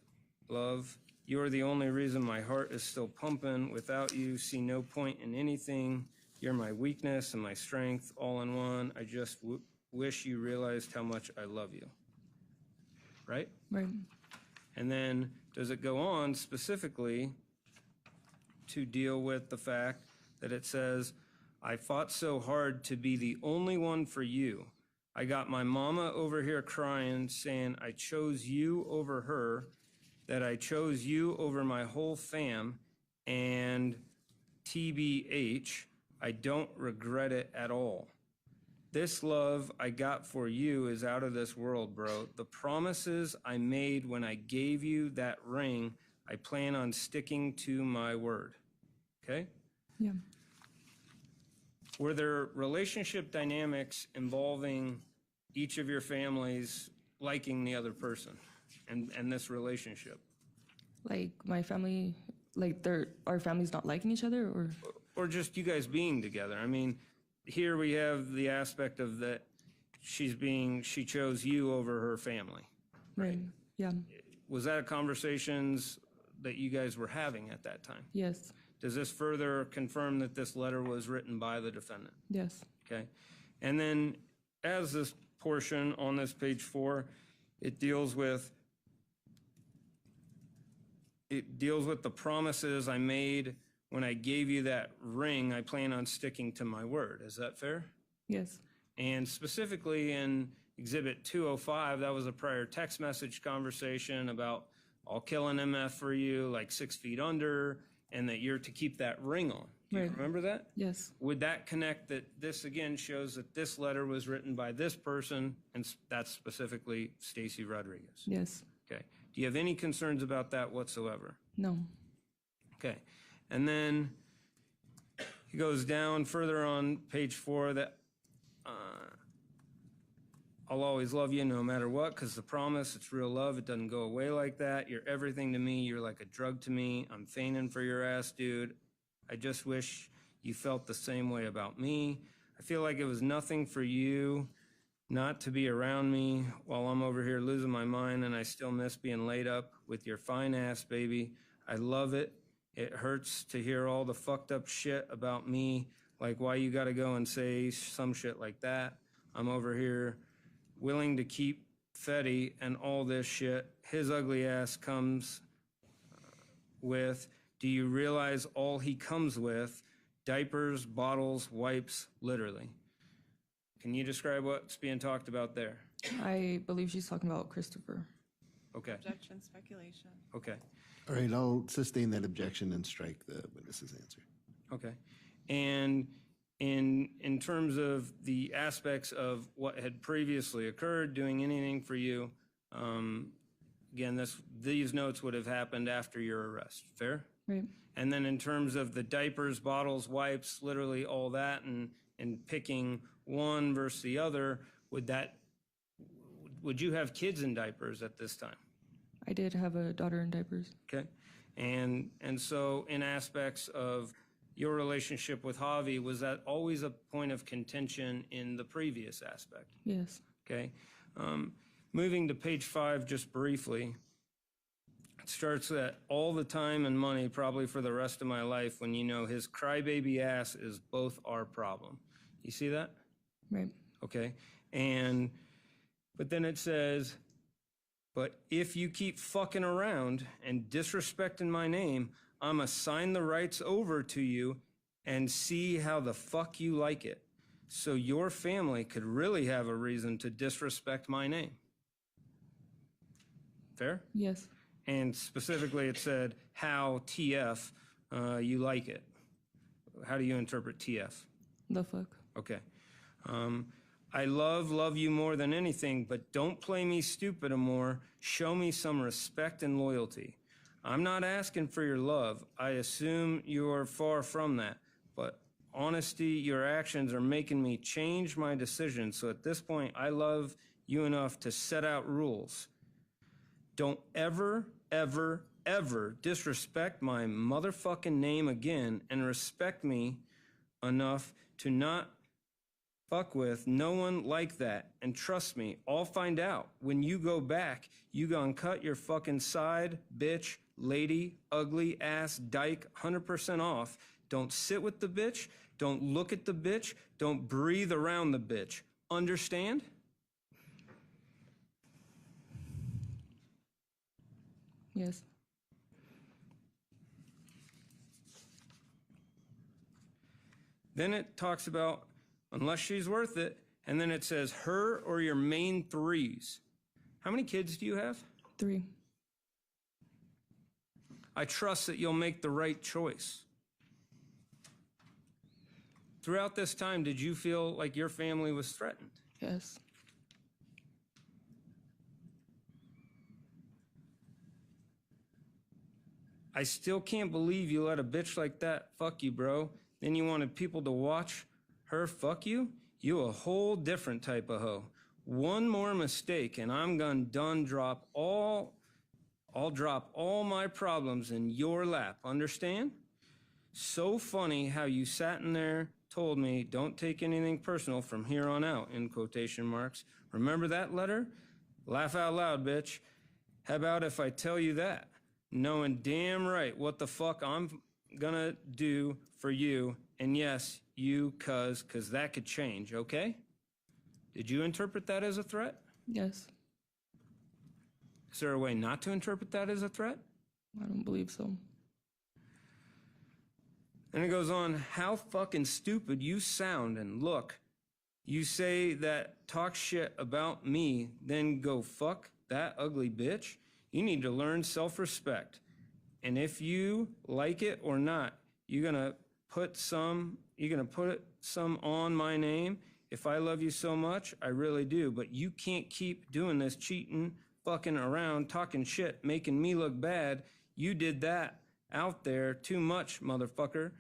love. You're the only reason my heart is still pumping. Without you, see no point in anything. You're my weakness and my strength all in one. I just wish you realized how much I love you. Right? Right. And then does it go on specifically to deal with the fact that it says, I fought so hard to be the only one for you. I got my mama over here crying, saying I chose you over her, that I chose you over my whole fam, and TBH, I don't regret it at all. This love I got for you is out of this world, bro. The promises I made when I gave you that ring, I plan on sticking to my word. Okay? Yeah. Were there relationship dynamics involving each of your families liking the other person and this relationship? Like my family, like our families not liking each other, Or just you guys being together? I mean, here we have the aspect of that she chose you over her family. right. Yeah. Was that conversations that you guys were having at that time? Yes. Does this further confirm that this letter was written by the defendant? Yes. Okay. And then as this portion on this page 4, it deals with the promises I made when I gave you that ring. I plan on sticking to my word. Is that fair? Yes. And specifically in Exhibit 205, that was a prior text message conversation about I'll kill an MF for you, like 6 feet under, and that you're to keep that ring on. Do you Right. remember that? Yes. Would that connect that this again shows that this letter was written by this person, and that's specifically Stacy Rodriguez? Yes. Okay. Do you have any concerns about that whatsoever? No. Okay. And then he goes down further on page 4 that I'll always love you no matter what, because the promise, it's real love. It doesn't go away like that. You're everything to me. You're like a drug to me. I'm fainting for your ass, dude. I just wish you felt the same way about me. I feel like it was nothing for you not to be around me while I'm over here losing my mind, and I still miss being laid up with your fine ass, baby. I love it. It hurts to hear all the fucked up shit about me, like why you gotta go and say some shit like that. I'm over here willing to keep Fetty and all this shit his ugly ass comes with. Do you realize all he comes with? Diapers, bottles, wipes, literally. Can you describe what's being talked about there? I believe she's talking about Christopher. Okay, Objection, speculation. okay, All right, I'll sustain that objection and strike the witness's answer. okay. And in terms of the aspects of what had previously occurred, doing anything for you, again, these notes would have happened after your arrest, fair? Right. And then in terms of the diapers, bottles, wipes, literally all that, and picking one versus the other, would you have kids in diapers at this time? I did have a daughter in diapers. Okay. And so in aspects of your relationship with Javi, was that always a point of contention in the previous aspect? Yes. Okay. Moving to page 5 just briefly, it starts that all the time and money probably for the rest of my life when you know his crybaby ass is both our problem. You see that? Right. Okay. But then it says, but if you keep fucking around and disrespecting my name, I'm assign the rights over to you and see how the fuck you like it. So your family could really have a reason to disrespect my name. Fair? Yes. And specifically it said how TF you like it. How do you interpret TF? The fuck. Okay. I love you more than anything, but don't play me stupid anymore. Show me some respect and loyalty. I'm not asking for your love. I assume you're far from that. But honesty, your actions are making me change my decision. So at this point, I love you enough to set out rules. Don't ever, ever, ever disrespect my motherfucking name again, and respect me enough to not fuck with no one like that. And trust me, I'll find out. When you go back, you gonna cut your fucking side, bitch, lady, ugly ass, dyke, 100% off. Don't sit with the bitch. Don't look at the bitch. Don't breathe around the bitch. Understand? Yes. Then it talks about unless she's worth it, and then it says her or your main threes. How many kids do you have? 3. I trust that you'll make the right choice. Throughout this time, did you feel like your family was threatened? Yes. I still can't believe you let a bitch like that fuck you, bro. Then you wanted people to watch her fuck you? You a whole different type of hoe. One more mistake and I'm gonna I'll drop all my problems in your lap, understand? So funny how you sat in there, told me, don't take anything personal from here on out, in quotation marks. Remember that letter? Laugh out loud, bitch. How about if I tell you that? Knowing damn right what the fuck I'm gonna do for you, and yes, you, cuz that could change, okay? Did you interpret that as a threat? Yes. Is there a way not to interpret that as a threat? I don't believe so. And it goes on, how fucking stupid you sound and look. You say that talk shit about me, then go fuck that ugly bitch? You need to learn self-respect. And if you like it or not, you're gonna put some on my name. If I love you so much, I really do. But you can't keep doing this cheating, fucking around, talking shit, making me look bad. You did that out there too much, motherfucker.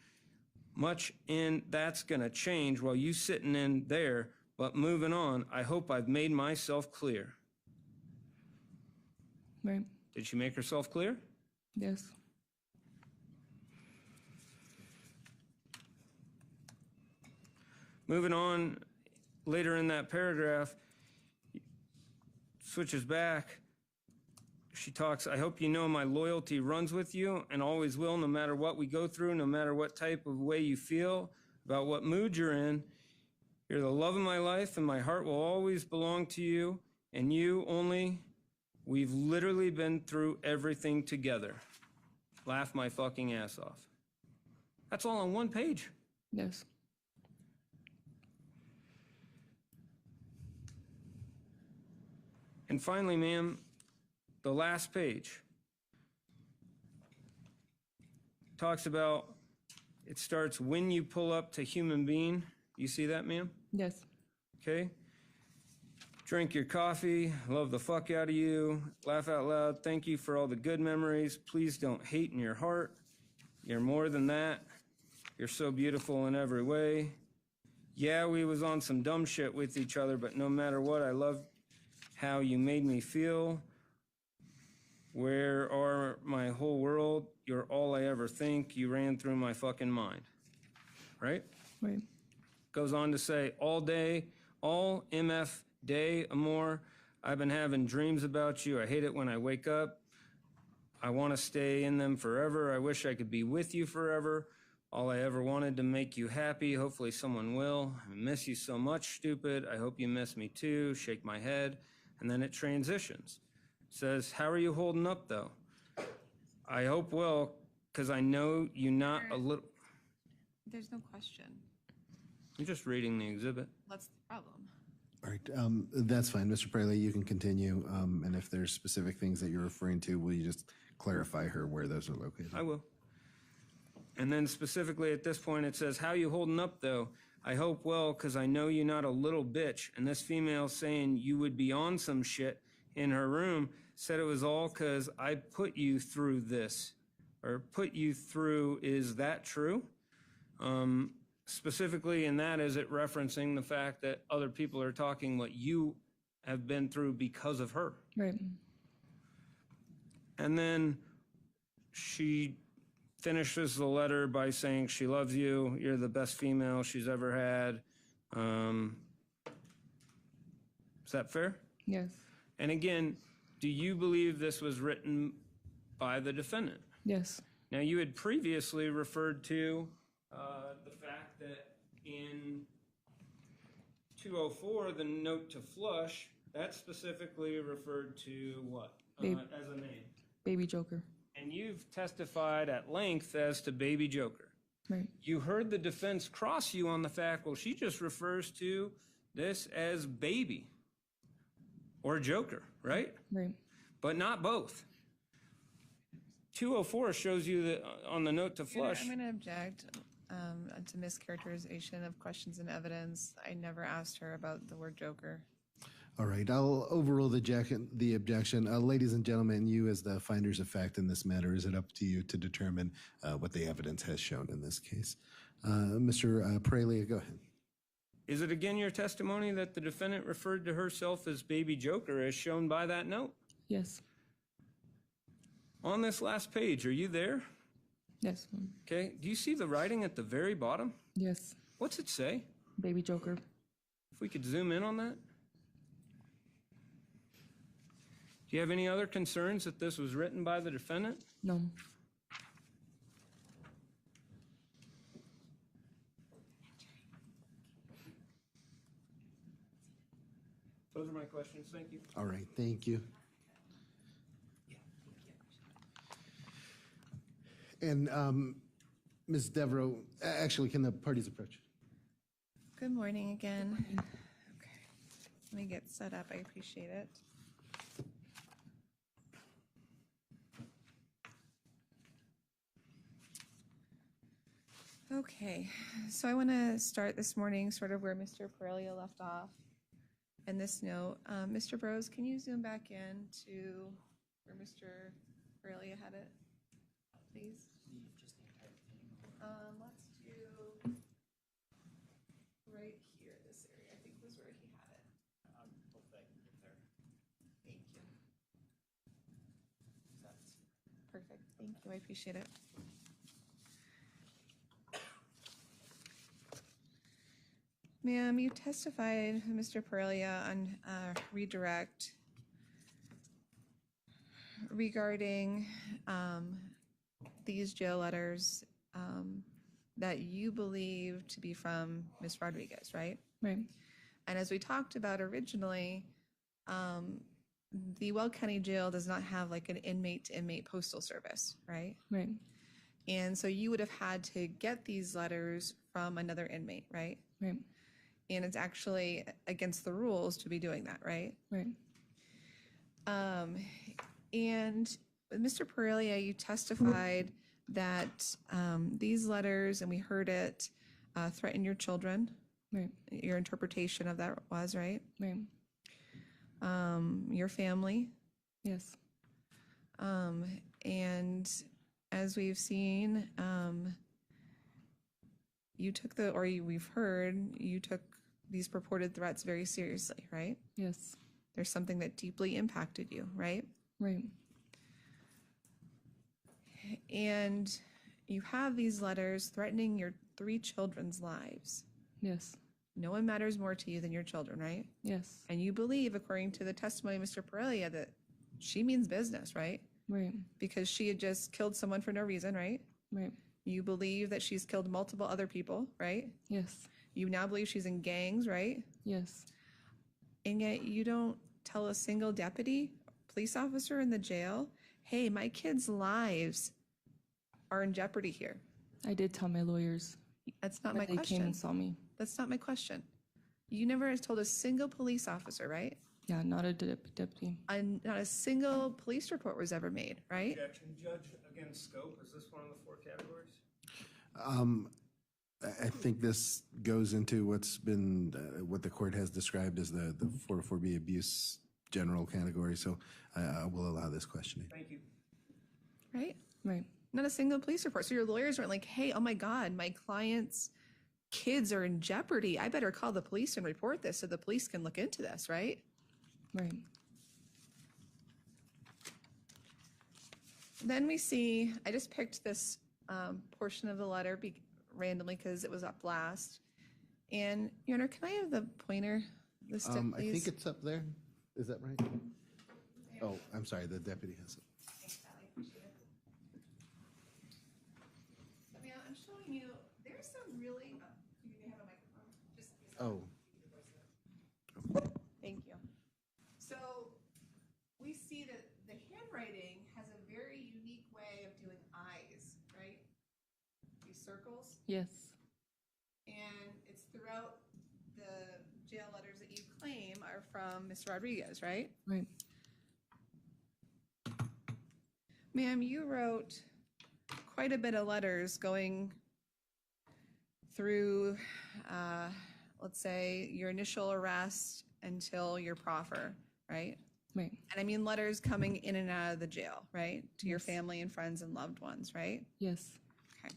Much in that's gonna change while you sitting in there. But moving on, I hope I've made myself clear. Right. Did she make herself clear? Yes. Moving on, later in that paragraph, switches back. She talks, I hope you know my loyalty runs with you and always will, no matter what we go through, no matter what type of way you feel, about what mood you're in. You're the love of my life and my heart will always belong to you and you only. We've literally been through everything together. Laugh my fucking ass off. That's all on one page. Yes. And finally, ma'am, the last page talks about, it starts, when you pull up to human being. You see that, ma'am? Yes. Okay. Drink your coffee, love the fuck out of you, laugh out loud, thank you for all the good memories. Please don't hate in your heart. You're more than that. You're so beautiful in every way. Yeah, we was on some dumb shit with each other, but no matter what, I love how you made me feel. Where are my whole world? You're all I ever think. You ran through my fucking mind. Right? Right. Goes on to say, all day, all MF day, amor. I've been having dreams about you. I hate it when I wake up. I want to stay in them forever. I wish I could be with you forever. All I ever wanted to make you happy. Hopefully someone will. I miss you so much, stupid. I hope you miss me too. Shake my head. And then it transitions. Says, how are you holding up though? I hope well, because I know you not a little. There's no question. I'm just reading the exhibit. That's the problem. All right, that's fine. Mr. Praley, you can continue. And if there's specific things that you're referring to, will you just clarify her where those are located? I will. And then specifically at this point, it says, how you holding up though? I hope well, because I know you not a little bitch. And this female saying you would be on some shit in her room said it was all because I put you through this, or put you through. Is that true? Specifically in that, is it referencing the fact that other people are talking what you have been through because of her? Right. And then she finishes the letter by saying she loves you. You're the best female she's ever had. Is that fair? Yes. And again, do you believe this was written by the defendant? Yes. Now, you had previously referred to the fact that in 204, the note to flush, that specifically referred to what as a name? Baby Joker. And you've testified at length as to Baby Joker. Right. You heard the defense cross you on the fact, well, she just refers to this as Baby or Joker, right? Right. But not both. 204 shows you that on the note to flush. I'm going to object to mischaracterization of questions and evidence. I never asked her about the word Joker. All right, I'll overrule the objection. Ladies and gentlemen, you as the finders of fact in this matter, is it up to you to determine what the evidence has shown in this case? Mr. Praley, go ahead. Is it again your testimony that the defendant referred to herself as Baby Joker as shown by that note? Yes. On this last page, are you there? Yes. Okay, do you see the writing at the very bottom? Yes. What's it say? Baby Joker. If we could zoom in on that. Do you have any other concerns that this was written by the defendant? No. Those are my questions. Thank you. All right, thank you. And Ms. Devereaux, actually, can the parties approach? Good morning again. Okay. Let me get set up. I appreciate it. Okay, so I want to start this morning sort of where Mr. Perelia left off. And this note, Mr. Bros, can you zoom back in to where Mr. Perelia had it, please? Let's do right here, this area, I think was where he had it. Thank you. Perfect, thank you, I appreciate it. Ma'am, you testified, Mr. Perelia, on redirect regarding these jail letters that you believe to be from Ms. Rodriguez, right? Right. And as we talked about originally, the Weld County Jail does not have like an inmate-to-inmate postal service, right? Right. And so you would have had to get these letters from another inmate, right? Right. And it's actually against the rules to be doing that, right? Right. And with Mr. Perelia, you testified that these letters, and we heard it, threaten your children. Right. Your interpretation of that was, right? Right. Your family. Yes. And as we've seen, we've heard you took these purported threats very seriously, right? Yes. There's something that deeply impacted you, right? Right. And you have these letters threatening your 3 children's lives. Yes. No one matters more to you than your children, right? Yes. And you believe, according to the testimony of Mr. Perelia, that she means business, right? Right. Because she had just killed someone for no reason, right? Right. You believe that she's killed multiple other people, right? Yes. You now believe she's in gangs, right? Yes. And yet you don't tell a single deputy, police officer in the jail, hey, my kids' lives are in jeopardy here. I did tell my lawyers. That's not when my they came question. and saw me. That's not my question. You never told a single police officer, right? Yeah, not a deputy. And not a single police report was ever made, right? Objection, Judge, against scope, is this one of the 4 categories? I think this goes into what's been, what the court has described as the 404B abuse general category. So I will allow this questioning. Thank you. Right? Right. Not a single police report. So your lawyers weren't like, hey, oh my God, my client's kids are in jeopardy. I better call the police and report this so the police can look into this, right? Right. Then we see, I just picked this portion of the letter randomly because it was up last. And, Your Honor, can I have the pointer listed, I please? think it's up there. Is that right? Oh, I'm sorry, the deputy has it. Thanks, Sally. Appreciate it. So, ma'am, I'm showing you, there's some really, you may have a microphone. Just Oh, Thank you. So we see that the handwriting has a very unique way of doing eyes, right? These circles. Yes. And it's throughout the jail letters that you claim are from Mr. Rodriguez, right? Right. Ma'am, you wrote quite a bit of letters going through, let's say, your initial arrest until your proffer, right? Right. And I mean letters coming in and out of the jail, right? To your Yes. family and friends and loved ones, right? Yes. Okay.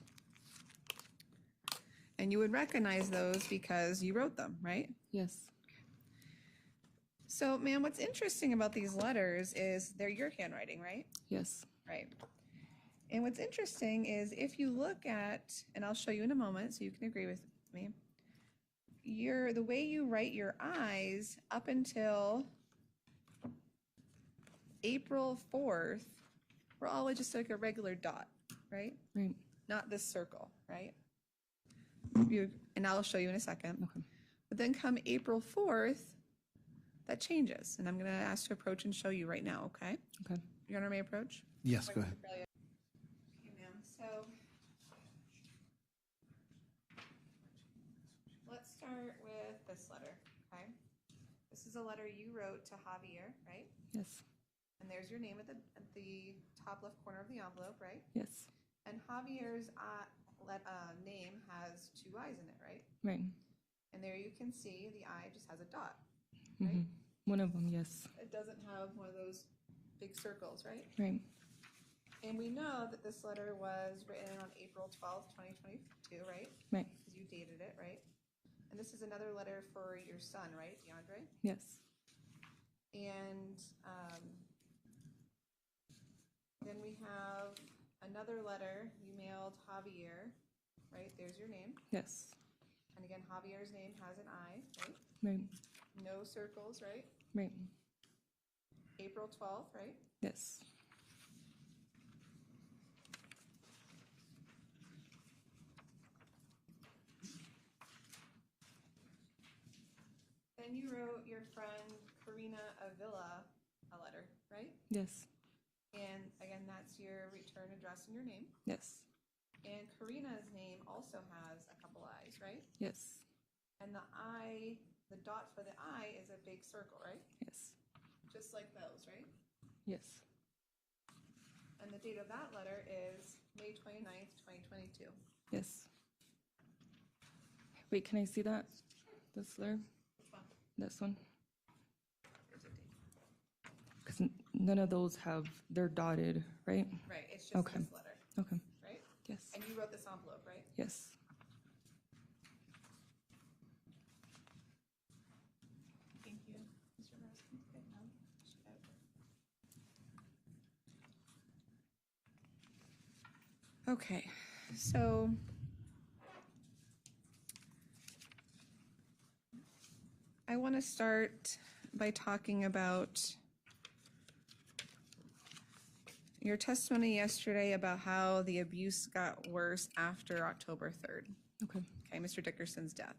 And you would recognize those because you wrote them, right? Yes. So, ma'am, what's interesting about these letters is they're your handwriting, right? Yes. Right. And what's interesting is if you look at, and I'll show you in a moment so you can agree with me, the way you write your eyes up until April 4th were always just like a regular dot, right? Right. Not this circle, right? And I'll show you in a second. Okay. But then come April 4th, that changes. And I'm going to ask to approach and show you right now, okay? Okay. Your Honor, may I approach? yes, go ahead. Okay, ma'am. So let's start with this letter, okay? This is a letter you wrote to Javier, right? Yes. And there's your name at the top left corner of the envelope, right? Yes. And Javier's name has 2 eyes in it, right? Right. And there you can see the eye just has a dot. Mm-hmm. One of them. Yes. It doesn't have one of those big circles, right? Right. And we know that this letter was written on April 12th, 2022, right? Right. Because you dated it, right? And this is another letter for your son, right, DeAndre? Yes. And then we have another letter you mailed Javier, right? There's your name. Yes. And again, Javier's name has an I, right? Right. No circles, right? Right. April 12th, right? Yes. Then you wrote your friend Karina Avila a letter, right? Yes. And again, that's your return address and your name. Yes. And Karina's name also has a couple eyes, right? Yes. And the dot for the eye is a big circle, right? Yes. just like those, right? Yes. And the date of that letter is May 29th, 2022. Yes. Wait, can I see that? The slur? Which one? This one? Here's the date. Because none of those have, they're dotted, right? Right, it's just Okay. this letter, Okay. right? Yes. And you wrote this envelope, right? Yes. Thank you. Mr. Rose, can you take it now? Okay, so I want to start by talking about your testimony yesterday about how the abuse got worse after October 3rd. Okay. Okay, Mr. Dickerson's death.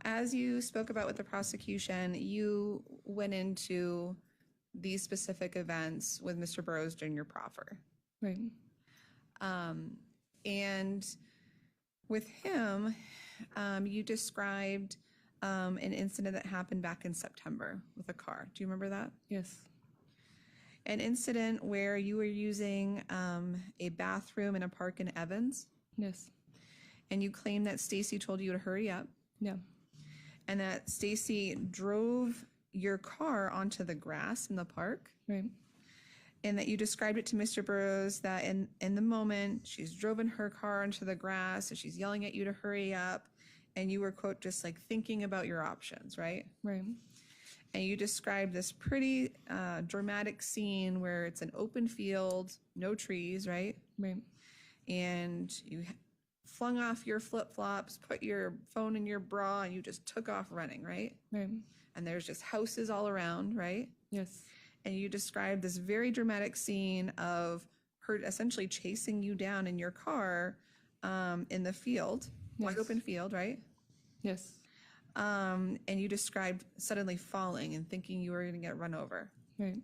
As you spoke about with the prosecution, you went into these specific events with Mr. Burrows during your proffer. Right. And with him, you described an incident that happened back in September with a car. Do you remember that? Yes. An incident where you were using a bathroom in a park in Evans, Yes. and you claimed that Stacy told you to hurry up, Yeah. and that Stacy drove your car onto the grass in the park, Right. and that you described it to Mr. Burrows that in the moment she's driven her car onto the grass and she's yelling at you to hurry up, and you were, quote, just like thinking about your options, right? Right. And you described this pretty dramatic scene where it's an open field, no trees, right? Right. And you flung off your flip-flops, put your phone in your bra, and you just took off running, right? Right. And there's just houses all around, right? Yes. And you described this very dramatic scene of her essentially chasing you down in your car in the field, wide Yes. open field, right? Yes. And you described suddenly falling and thinking you were going to get run over. Right.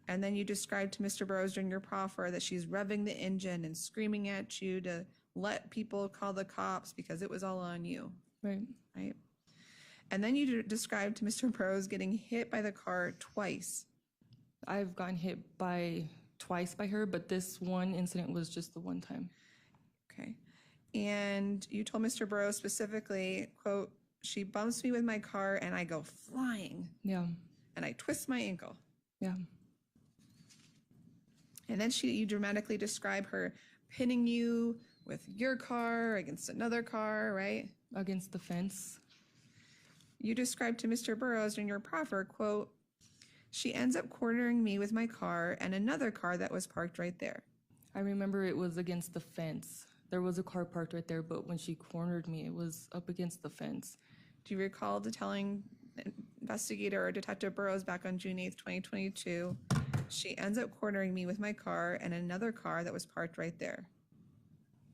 And then you described to Mr. Burrows during your proffer that she's revving the engine and screaming at you to let people call the cops because it was all on you, Right. right? And then you described to Mr. Burrows getting hit by the car twice. I've gotten hit twice by her, but this one incident was just the one time. Okay. And you told Mr. Burrows specifically, quote, she bumps me with my car and I go flying Yeah. and I twist my ankle. Yeah. And then you dramatically describe her pinning you with your car against another car, right? Against the fence. You described to Mr. Burrows in your proffer, quote, she ends up cornering me with my car and another car that was parked right there. I remember it was against the fence. There was a car parked right there, but when she cornered me, it was up against the fence. Do you recall telling investigator or Detective Burrows back on June 8th, 2022, she ends up cornering me with my car and another car that was parked right there?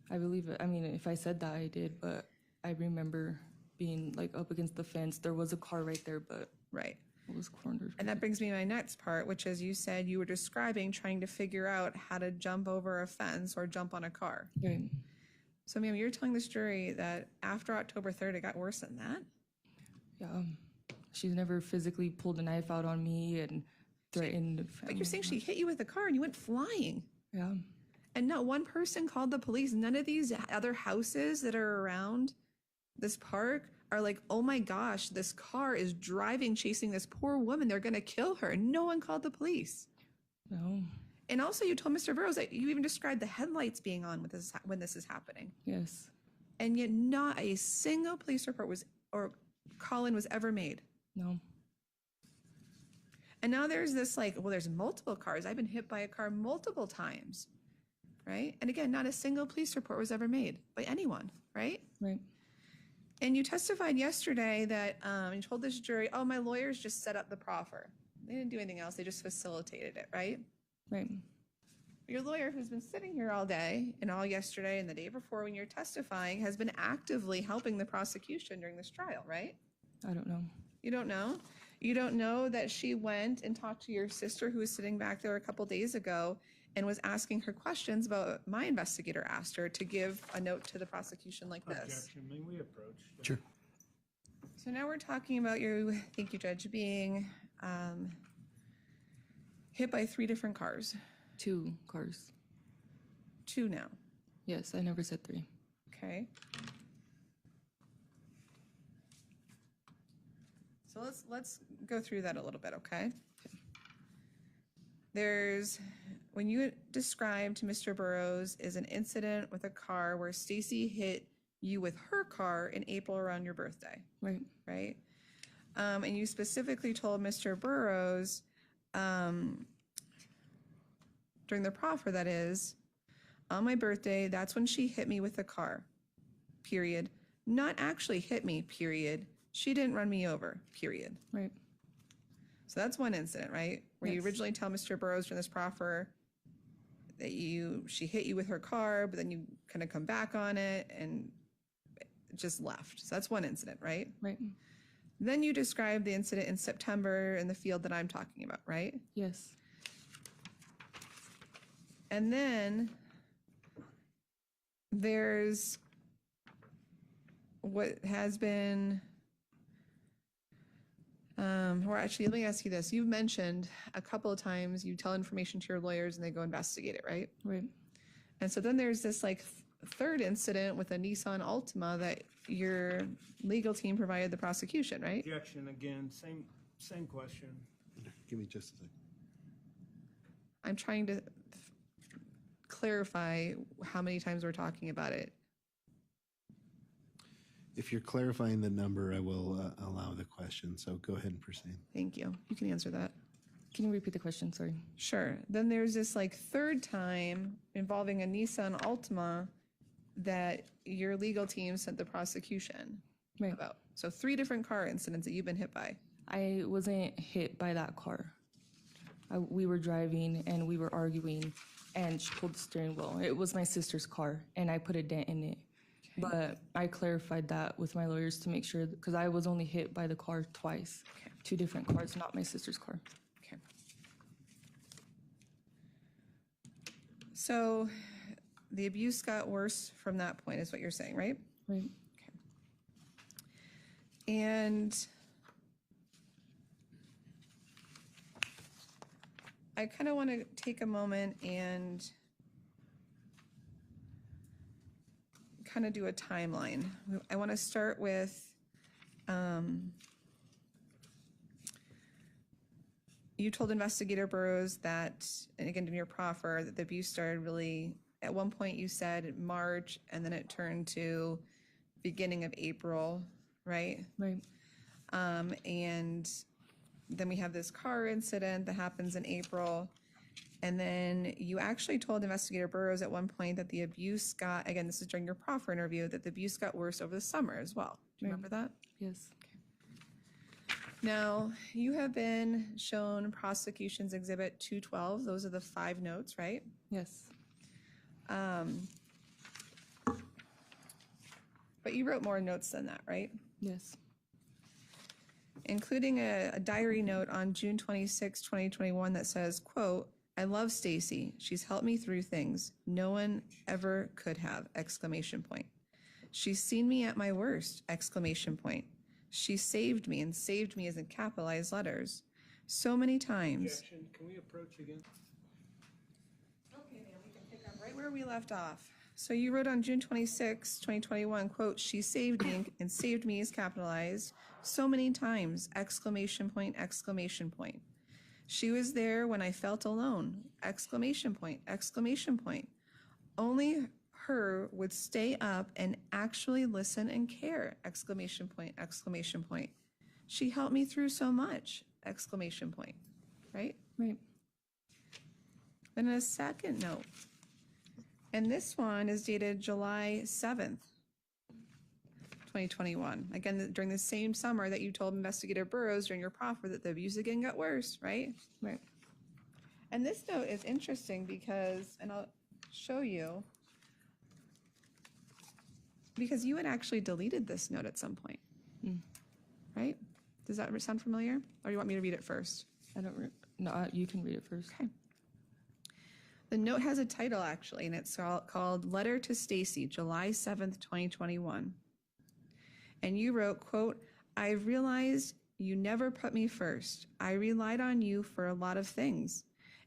I believe it. I mean, if I said that, I did, but I remember being like up against the fence. There was a car right there, but Right. it was cornered. And that brings me to my next part, which is you said you were describing trying to figure out how to jump over a fence or jump on a car. Right. So, ma'am, you're telling this jury that after October 3rd, it got worse than that? Yeah. She's never physically pulled a knife out on me and threatened. But you're saying she hit you with a car and you went flying. Yeah. And not one person called the police. None of these other houses that are around this park are like, oh my gosh, this car is driving, chasing this poor woman. They're going to kill her. No one called the police. No. And also you told Mr. Burrows that you even described the headlights being on when this is happening. Yes. And yet not a single police report or call-in was ever made. No. And now there's this like, well, there's multiple cars. I've been hit by a car multiple times, right? And again, not a single police report was ever made by anyone, right? Right. And you testified yesterday that you told this jury, oh, my lawyers just set up the proffer. They didn't do anything else. They just facilitated it, right? Right. Your lawyer, who's been sitting here all day and all yesterday and the day before when you're testifying, has been actively helping the prosecution during this trial, right? I don't know. You don't know? You don't know that she went and talked to your sister who was sitting back there a couple days ago and was asking her questions about what my investigator asked her to give a note to the prosecution like this. Objection, may we approach? Sure. So now we're talking about you, thank you, Judge, being hit by 3 different cars. 2 cars. 2 now. Yes, I never said 3. Okay. So let's go through that a little bit, okay? When you described to Mr. Burrows is an incident with a car where Stacy hit you with her car in April around your birthday, Right. right? And you specifically told Mr. Burrows during the proffer, that is, on my birthday, that's when she hit me with the car, period. Not actually hit me, period. She didn't run me over, period. Right. So that's one incident, right? Where you Yes. originally tell Mr. Burrows during this proffer that she hit you with her car, but then you kind of come back on it and just left. So that's one incident, right? Right. Then you describe the incident in September in the field that I'm talking about, right? Yes. And then there's what has been, or actually, let me ask you this. You've mentioned a couple of times you tell information to your lawyers and they go investigate it, right? Right. And so then there's this like third incident with a Nissan Altima that your legal team provided the prosecution, right? Objection again, same question. Give me just a second. I'm trying to clarify how many times we're talking about it. If you're clarifying the number, I will allow the question. So go ahead and proceed. Thank you. You can answer that. Can you repeat the question? Sorry. Sure. Then there's this like third time involving a Nissan Altima that your legal team sent the prosecution Right. about. So 3 different car incidents that you've been hit by. I wasn't hit by that car. We were driving and we were arguing and she pulled the steering wheel. It was my sister's car and I put a dent in it. But I clarified that with my lawyers to make sure, because I was only hit by the car twice. Okay. 2 different cars, not my sister's car. Okay. So the abuse got worse from that point is what you're saying, right? Right. And I kind of want to take a moment and kind of do a timeline. I want to start with you told Investigator Burrows that, and again in your proffer, that the abuse started really, at one point you said March, and then it turned to beginning of April, right? Right. And then we have this car incident that happens in April. And then you actually told Investigator Burrows at one point that the abuse got, again, this is during your proffer interview, that the abuse got worse over the summer as well. Do you Right. remember that? Yes. Now, you have been shown Prosecution's Exhibit 212. Those are the 5 notes, right? Yes. But you wrote more notes than that, right? Yes. Including a diary note on June 26, 2021 that says, quote, I love Stacy. She's helped me through things no one ever could have, exclamation point. She's seen me at my worst, exclamation point. She saved me, and saved me is in capitalized letters. So many times. Objection, can we approach again? Okay, then we can pick up right where we left off. So you wrote on June 26, 2021, quote, she saved me, and saved me is capitalized so many times, exclamation point, exclamation point. She was there when I felt alone, exclamation point, exclamation point. Only her would stay up and actually listen and care, exclamation point, exclamation point. She helped me through so much, exclamation point, right? Right. Then a second note, and this one is dated July 7th, 2021. Again, during the same summer that you told Investigator Burrows during your proffer that the abuse again got worse, right? Right. And this note is interesting because, and I'll show you, because you had actually deleted this note at some point, right? Does that sound familiar? Or you want me to read it first? I don't. No, you can read it first. Okay. The note has a title actually, and it's called Letter to Stacy, July 7th, 2021. And you wrote, quote, I realized you never put me first. I relied on you for a lot of things.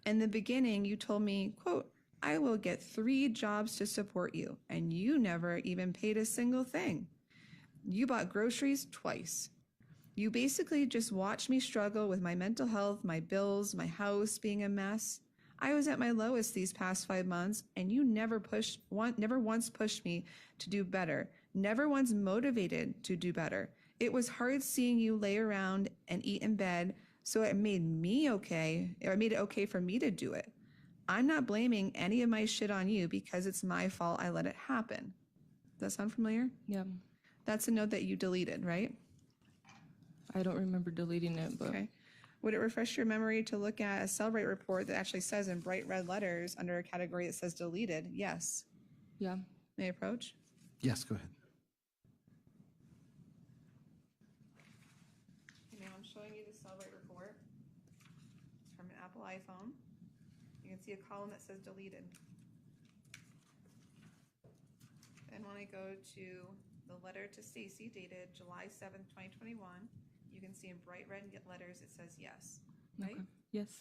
In the beginning, you told me, quote, I will get 3 jobs to support you, and you never even paid a single thing. You bought groceries twice. You basically just watched me struggle with my mental health, my bills, my house being a mess. I was at my lowest these past 5 months, and you never once pushed me to do better, never once motivated to do better. It was hard seeing you lay around and eat in bed, so it made it okay for me to do it. I'm not blaming any of my shit on you because it's my fault I let it happen. Does that sound familiar? Yeah. That's a note that you deleted, right? I don't remember deleting it, but Okay. Would it refresh your memory to look at a Cellbrite report that actually says in bright red letters under a category that says deleted? Yes. yeah. May I approach? Yes, go ahead. Okay, now I'm showing you the Cellbrite report. It's from an Apple iPhone. You can see a column that says deleted. And when I go to the letter to Stacy dated July 7th, 2021, you can see in bright red letters it says yes, right? Okay. Yes.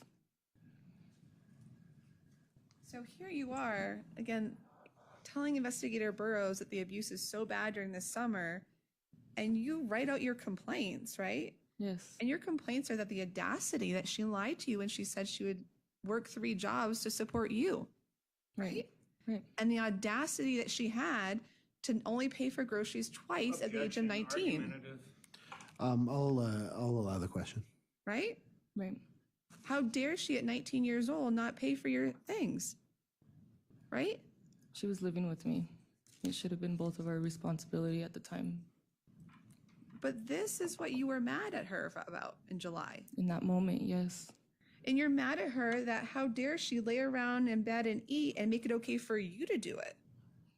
So here you are, again, telling Investigator Burrows that the abuse is so bad during the summer, and you write out your complaints, right? Yes. And your complaints are that the audacity that she lied to you when she said she would work 3 jobs to support you, right? Right. And the audacity that she had to only pay for groceries twice at the age of 19, I'll allow the question. right? Right. How dare she at 19 years old not pay for your things, right? She was living with me. It should have been both of our responsibility at the time. But this is what you were mad at her about in July. In that moment, yes. And you're mad at her that how dare she lay around in bed and eat and make it okay for you to do it.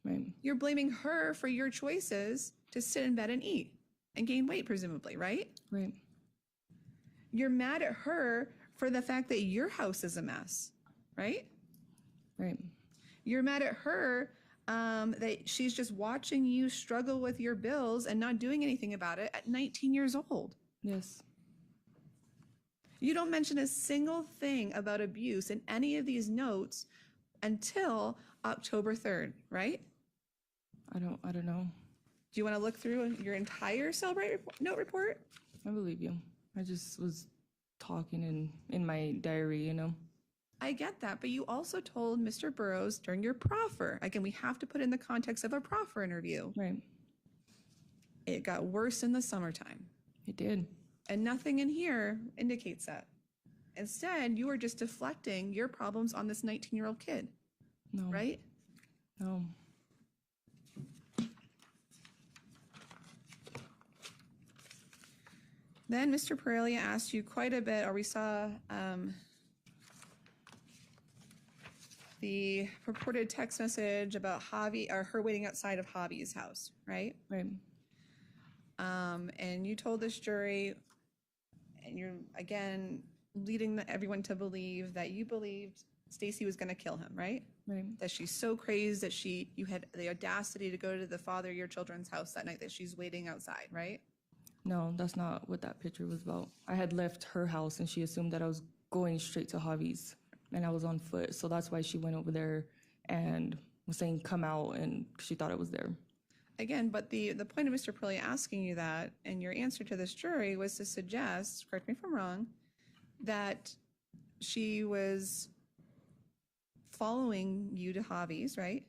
Right. You're blaming her for your choices to sit in bed and eat and gain weight, presumably, right? Right. You're mad at her for the fact that your house is a mess, right? Right. You're mad at her that she's just watching you struggle with your bills and not doing anything about it at 19 years old. Yes. You don't mention a single thing about abuse in any of these notes until October 3rd, right? I don't know. Do you want to look through your entire Cellbrite note report? I believe you. I just was talking in my diary, you know. I get that, but you also told Mr. Burrows during your proffer, again, we have to put in the context of a proffer interview, Right. it got worse in the summertime. It did. And nothing in here indicates that. Instead, you were just deflecting your problems on this 19-year-old kid, No. right? No. Then Mr. Perelia asked you quite a bit, or we saw the purported text message about Javi, or her waiting outside of Javi's house, right? Right. And you told this jury, and you're again leading everyone to believe that you believed Stacy was going to kill him, right? Right. That she's so crazed that you had the audacity to go to the father of your children's house that night, that she's waiting outside, right? No, that's not what that picture was about. I had left her house and she assumed that I was going straight to Javi's and I was on foot. So that's why she went over there and was saying, come out, and she thought I was there. Again, but the point of Mr. Perelia asking you that, and your answer to this jury was to suggest, correct me if I'm wrong, that she was following you to Javi's, right?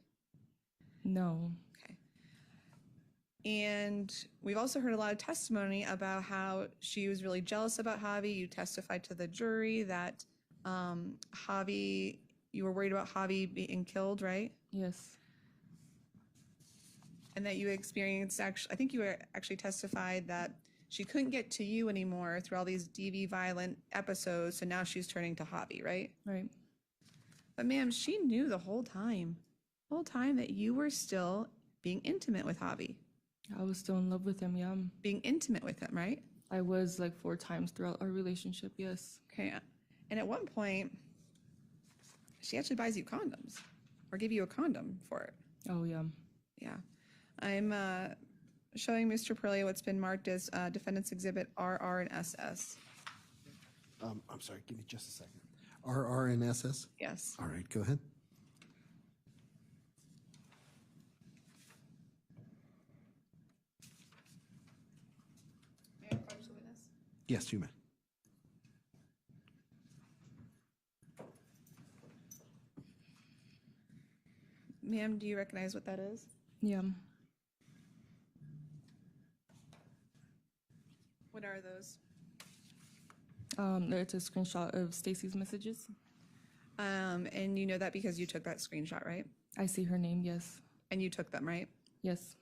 No. Okay. And we've also heard a lot of testimony about how she was really jealous about Javi. You testified to the jury that Javi, you were worried about Javi being killed, right? Yes. And that you experienced, I think you actually testified that she couldn't get to you anymore through all these DV violent episodes, so now she's turning to Javi, right? Right. But ma'am, she knew the whole time that you were still being intimate with Javi. I was still in love with him, yeah. Being intimate with him, right? I was like 4 times throughout our relationship, yes. Okay. And at one point, she actually buys you condoms or give you a condom for it. Oh, yeah. Yeah. I'm showing Mr. Perelia what's been marked as Defendant's Exhibit RR and SS. I'm sorry, give me just a second. RR and SS? Yes. All right, go ahead. May I approach the witness? Yes, you may. Ma'am, do you recognize what that is? Yeah. What are those? It's a screenshot of Stacy's messages. And you know that because you took that screenshot, right? I see her name, yes. And you took them, right? Yes.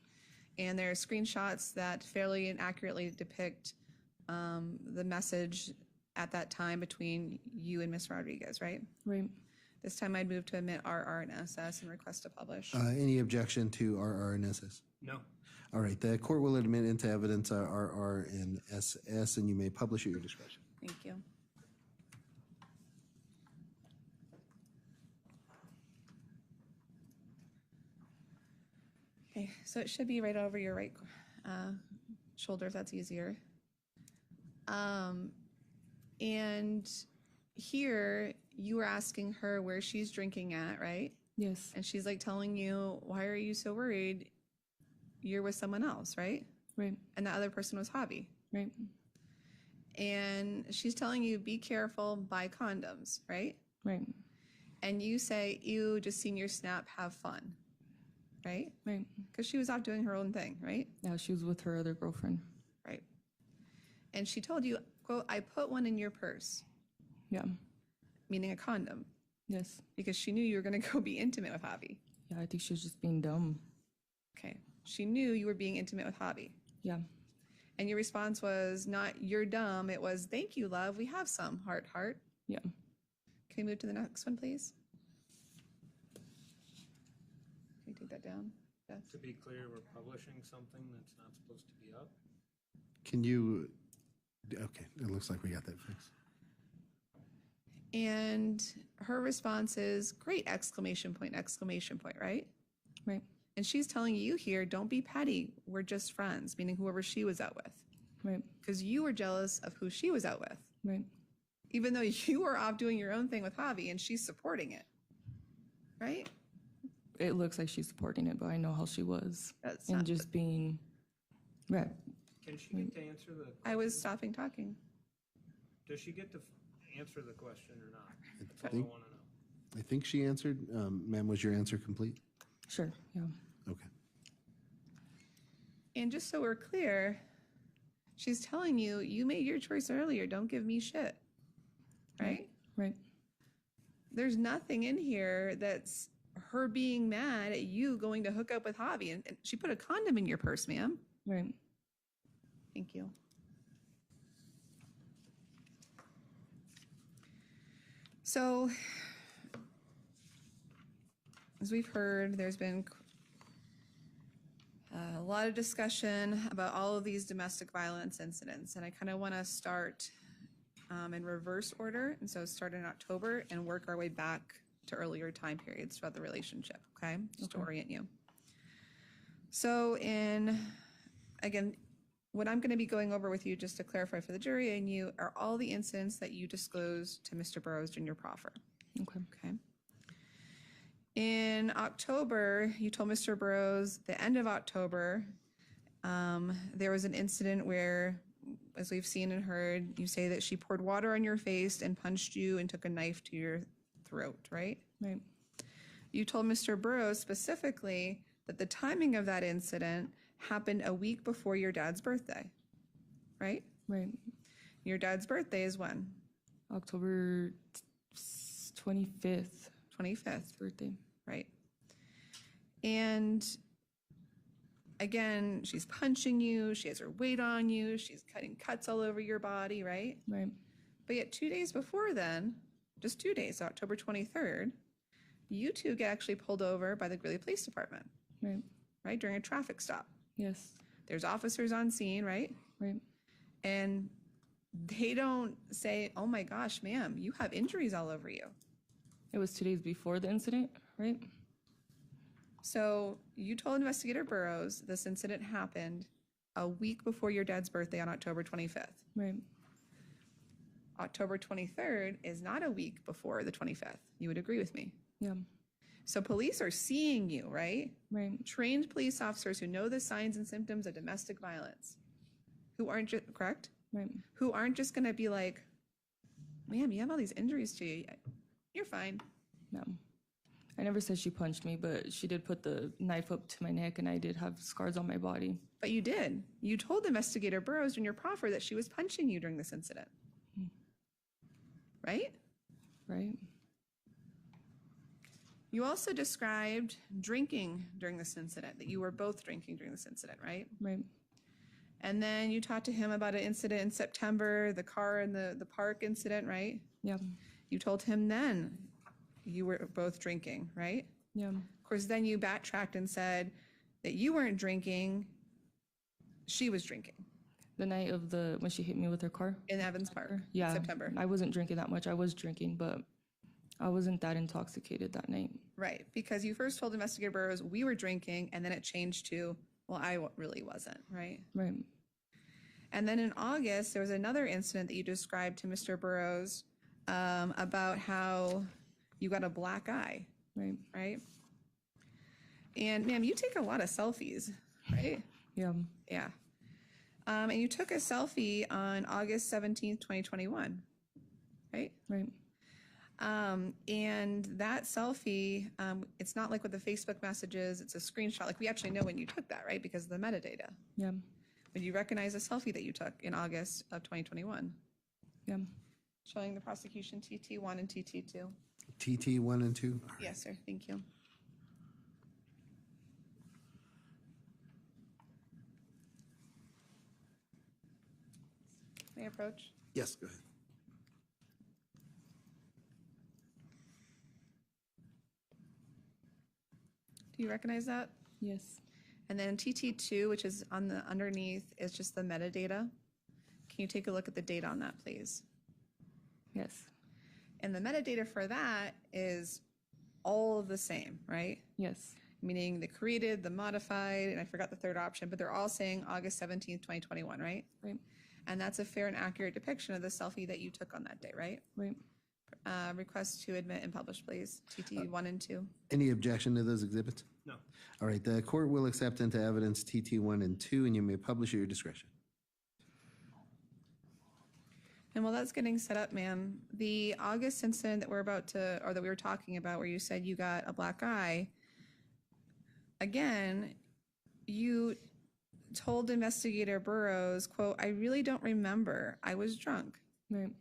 And there are screenshots that fairly and accurately depict the message at that time between you and Ms. Rodriguez, right? Right. This time I'd move to omit RR and SS and request to publish. Any objection to RR and SS? No. All right, the court will admit into evidence RR and SS, and you may publish at your discretion. Thank you. Okay, so it should be right over your right shoulder if that's easier. And here you were asking her where she's drinking at, right? Yes. And she's like telling you, why are you so worried? You're with someone else, right? Right. And the other person was Javi. Right. And she's telling you, be careful, buy condoms, right? Right. And you say, ew, just seen your snap, have fun, right? Right. Because she was off doing her own thing, right? Yeah, she was with her other girlfriend. Right. And she told you, quote, I put one in your purse, Yeah. meaning a condom, Yes. because she knew you were going to go be intimate with Javi. Yeah, I think she was just being dumb. Okay. She knew you were being intimate with Javi. Yeah. And your response was not, you're dumb. It was, thank you, love. We have some, heart, heart. Yeah. Can we move to the next one, please? Can you take that down? Yes. To be clear, we're publishing something that's not supposed to be up. Can you, okay, it looks like we got that fixed. And her response is, great, exclamation point, right? Right. And she's telling you here, don't be petty. We're just friends, meaning whoever she was out with. Right. Because you were jealous of who she was out with. Right. Even though you were off doing your own thing with Javi and she's supporting it. Right? It looks like she's supporting it, but I know how she was. That's And not- just being, right. Can she get to answer the question? I was stopping talking. Does she get to answer the question or not? That's I all I think- want to know. I think she answered. Ma'am, was your answer complete? Sure. Yeah. Okay. And just so we're clear, she's telling you, you made your choice earlier. Don't give me shit. Right? Right. There's nothing in here that's her being mad at you going to hook up with Javi. And she put a condom in your purse, ma'am. Right. Thank you. So, as we've heard, there's been a lot of discussion about all of these domestic violence incidents, and I kind of want to start in reverse order, and so start in October and work our way back to earlier time periods throughout the relationship, okay? Just to orient you. So again, what I'm going to be going over with you, just to clarify for the jury and you, are all the incidents that you disclosed to Mr. Burrows during your proffer. Okay. Okay. In October, you told Mr. Burrows, the end of October, there was an incident where, as we've seen and heard, you say that she poured water on your face and punched you and took a knife to your throat, right? Right. You told Mr. Burrows specifically that the timing of that incident happened a week before your dad's birthday, right? Right. Your dad's birthday is when? October 25th. 25th, Birthday. right? And again, she's punching you, she has her weight on you, she's cutting cuts all over your body, right? Right. But yet 2 days before then, just 2 days, October 23rd, you two get actually pulled over by the Greeley Police Department, Right. right? During a traffic stop. Yes. There's officers on scene, right? Right. And they don't say, oh my gosh, ma'am, you have injuries all over you. It was 2 days before the incident, right? So you told Investigator Burrows this incident happened a week before your dad's birthday on October 25th. Right. October 23rd is not a week before the 25th. You would agree with me. Yeah. So police are seeing you, right? Right. Trained police officers who know the signs and symptoms of domestic violence, who aren't just, correct? Right. Who aren't just going to be like, ma'am, you have all these injuries to you. You're fine. No. I never said she punched me, but she did put the knife up to my neck, and I did have scars on my body. But you did. You told Investigator Burrows during your proffer that she was punching you during this incident. Right? Right. You also described drinking during this incident, that you were both drinking during this incident, right? Right. And then you talked to him about an incident in September, the car in the park incident, right? Yeah. You told him then you were both drinking, right? Yeah. Of course, then you backtracked and said that you weren't drinking, she was drinking The night of when she hit me with her car. in Evans Park Yeah. in September. I wasn't drinking that much. I was drinking, but I wasn't that intoxicated that night. Right, because you first told Investigator Burrows we were drinking, and then it changed to, well, really wasn't, right? Right. And then in August, there was another incident that you described to Mr. Burrows about how you got a black eye, Right. right? And ma'am, you take a lot of selfies, right? Yeah. Yeah. And you took a selfie on August 17th, 2021, right? Right. And that selfie, it's not like with the Facebook messages, it's a screenshot. Like we actually know when you took that, right? Because of the metadata. Yeah. Would you recognize the selfie that you took in August of 2021? Yeah. Showing the prosecution TT1 and TT2. TT 1 and 2? All right. Yes, sir. Thank you. May I approach? Yes, go ahead. Do you recognize that? Yes. And then TT2, which is on the underneath, is just the metadata. Can you take a look at the data on that, please? Yes. And the metadata for that is all the same, right? Yes. Meaning the created, the modified, and I forgot the third option, but they're all saying August 17th, 2021, right? Right. And that's a fair and accurate depiction of the selfie that you took on that day, right? Right. Request to admit and publish, please. TT1 and 2. Any objection to those exhibits? No. All right, the court will accept into evidence TT 1 and 2, and you may publish at your discretion. And while that's getting set up, ma'am, the August incident that that we were talking about, where you said you got a black eye, again, you told Investigator Burrows, quote, "I really don't remember. I was drunk." Right.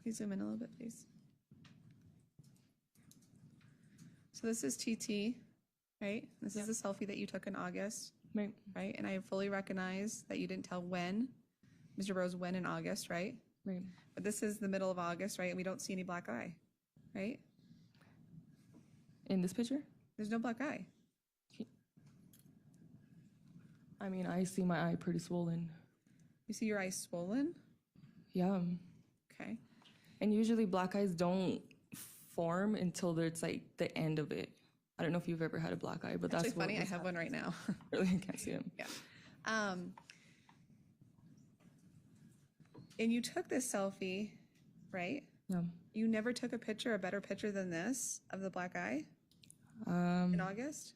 Please zoom in a little bit, please. So this is TT, right? This is the selfie that you took in August, Right. right? And I fully recognize that you didn't tell Mr. Burrows when in August, right? Right. But this is the middle of August, right? And we don't see any black eye, right? In this picture? There's no black eye. I mean, I see my eye pretty swollen. You see your eye swollen? Yeah. Okay. And usually black eyes don't form until it's like the end of it. I don't know if you've ever had a black eye, but Actually that's what funny, I was have one right now. really, I can't see him. Yeah. And you took this selfie, right? Yeah. You never took a better picture than this of the black eye in August?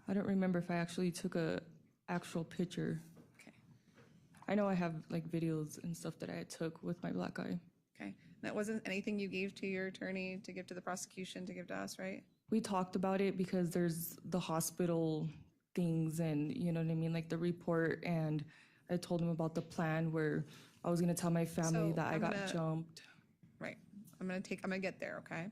I don't remember if I actually took a actual picture. Okay. I know I have like videos and stuff that I took with my black eye. Okay. That wasn't anything you gave to your attorney to give to the prosecution to give to us, right? We talked about it because there's the hospital things and you know what I mean, like the report, and I told him about the plan where I was gonna tell my family So that I I'm got gonna- jumped. Right. I'm gonna get there, okay?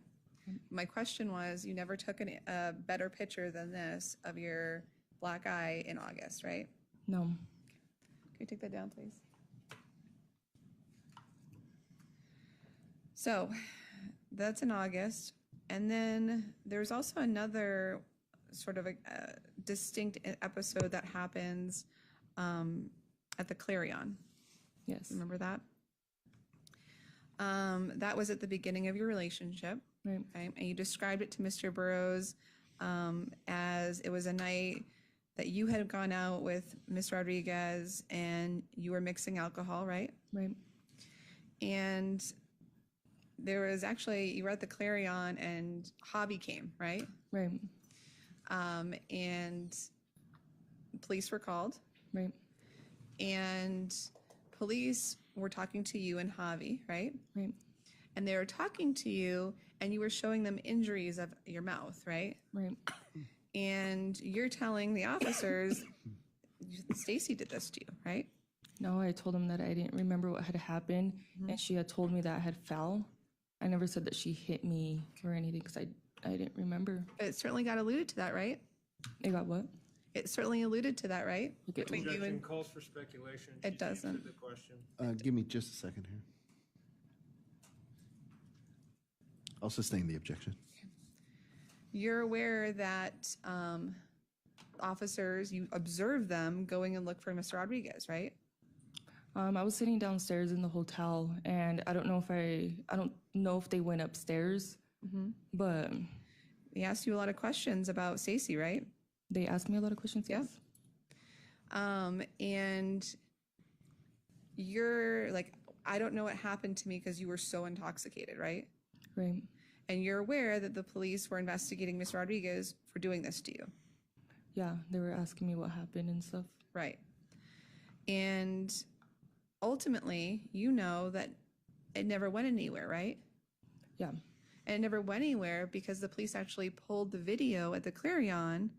My question was, you never took a better picture than this of your black eye in August, right? No. Can you take that down, please? So that's in August. And then there's also another sort of a distinct episode that happens at the Clarion. Yes. Remember that? That was at the beginning of your relationship. Right. Okay? And you described it to Mr. Burrows as it was a night that you had gone out with Miss Rodriguez and you were mixing alcohol, right? Right. And there was actually, you were at the Clarion and Hobby came, right? Right. And police were called, Right. and police were talking to you and Javi, right? Right. And they were talking to you, and you were showing them injuries of your mouth, right? Right. And you're telling the officers, Stacy did this to you, right? No, I told him that I didn't remember what had happened, and she had told me that I had fell. I never said that she hit me or anything because I didn't remember. But it certainly got alluded to that, right? It got what? It certainly alluded to that, right? Okay. Between you Objection and calls for speculation. It She's answered doesn't. the question. Give me just a second here. I'll sustain the objection. you're aware that officers, you observed them going and look for Mr. Rodriguez, right? I was sitting downstairs in the hotel, and I don't know if they went upstairs, but They asked you a lot of questions about Stacy, right? they asked me a lot of questions. Yeah. Yes. And you're like, I don't know what happened to me because you were so intoxicated, right? Right. And you're aware that the police were investigating Ms. Rodriguez for doing this to you, Yeah, they were asking me what happened and stuff. right? And ultimately, you know that it never went anywhere, right? Yeah. And it never went anywhere because the police actually pulled the video at the Clarion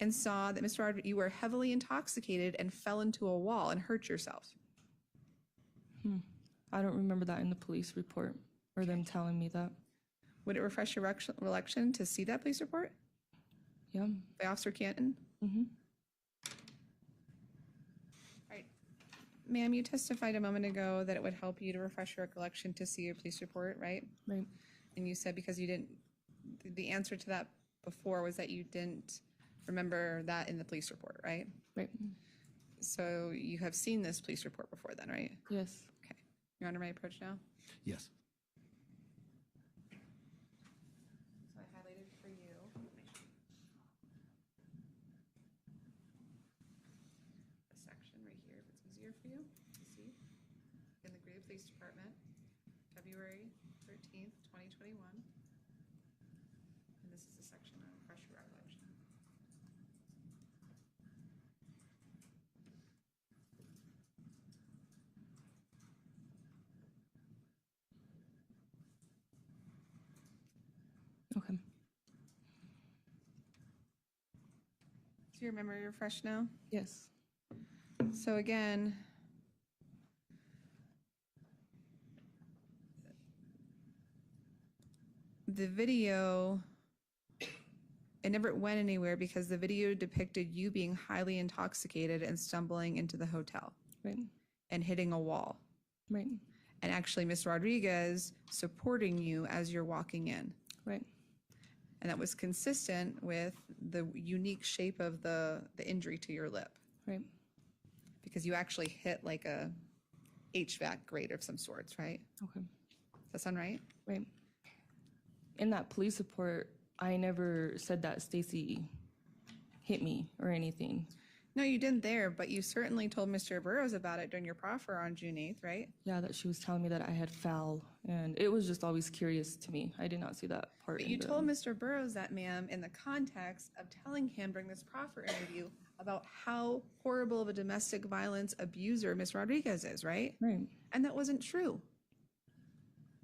and saw that Mr. Rodriguez, you were heavily intoxicated and fell into a wall and hurt yourself. I don't remember that in the police report or them telling me that. Would it refresh your recollection to see that police report Yeah. by Officer Canton? Mm-hmm. All right. Ma'am, you testified a moment ago that it would help you to refresh your recollection to see your police report, right? Right. And you said because you didn't, the answer to that before was that you didn't remember that in the police report, right? Right. So you have seen this police report before then, right? Yes. Okay. You're under my approach now? Yes. So I highlighted for you. A section right here, if it's easier for you to see. In the Greeley Police Department, February 13th, 2021. And this is the section on fresh recollection. Okay. So your memory refreshed now? Yes. So again, the video, it never went anywhere because the video depicted you being highly intoxicated and stumbling into the hotel Right. and hitting a wall. Right. And actually, Ms. Rodriguez supporting you as you're walking in. Right. And that was consistent with the unique shape of the injury to your lip, Right. because you actually hit like a HVAC grate of some sorts, right? Okay. Does that sound right? Right. In that police report, I never said that Stacy hit me or anything. No, you didn't there, but you certainly told Mr. Burrows about it during your proffer on June 8th, right? Yeah, that she was telling me that I had foul, and it was just always curious to me. I did not see that part. But in you the- told Mr. Burrows that, ma'am, in the context of telling him during this proffer interview about how horrible of a domestic violence abuser Ms. Rodriguez is, right? Right. And that wasn't true.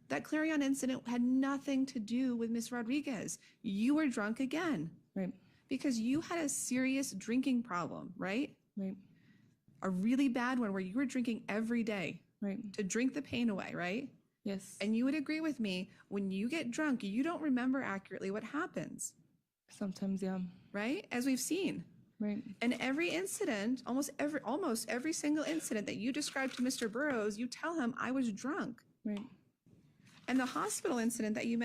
That Clarion incident had nothing to do with Ms. Rodriguez. You were drunk again Right. because you had a serious drinking problem, right? Right. A really bad one where you were drinking every day Right. to drink the pain away, right? Yes. And you would agree with me, when you get drunk, you don't remember accurately what happens, Sometimes, yeah. right? As we've seen. Right. And every incident, almost every single incident that you described to Mr. Burrows, you tell him, I was drunk. Right. And the hospital incident that you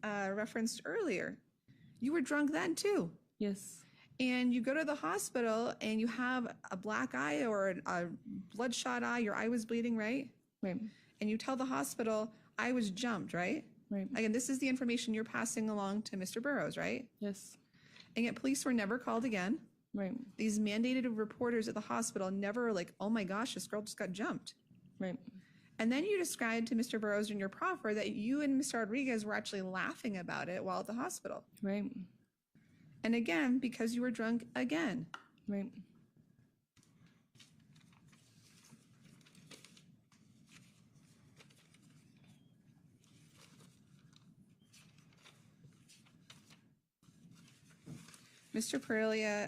referenced earlier, you were drunk then too. Yes. And you go to the hospital and you have a black eye or a bloodshot eye, your eye was bleeding, right? Right. And you tell the hospital, I was jumped, right? Right. Again, this is the information you're passing along to Mr. Burrows, right? Yes. And yet police were never called again. Right. These mandated reporters at the hospital never like, oh my gosh, this girl just got jumped. Right. And then you described to Mr. Burrows in your proffer that you and Mr. Rodriguez were actually laughing about it while at the hospital. Right. And again, because you were drunk again. Right. Mr. Perelia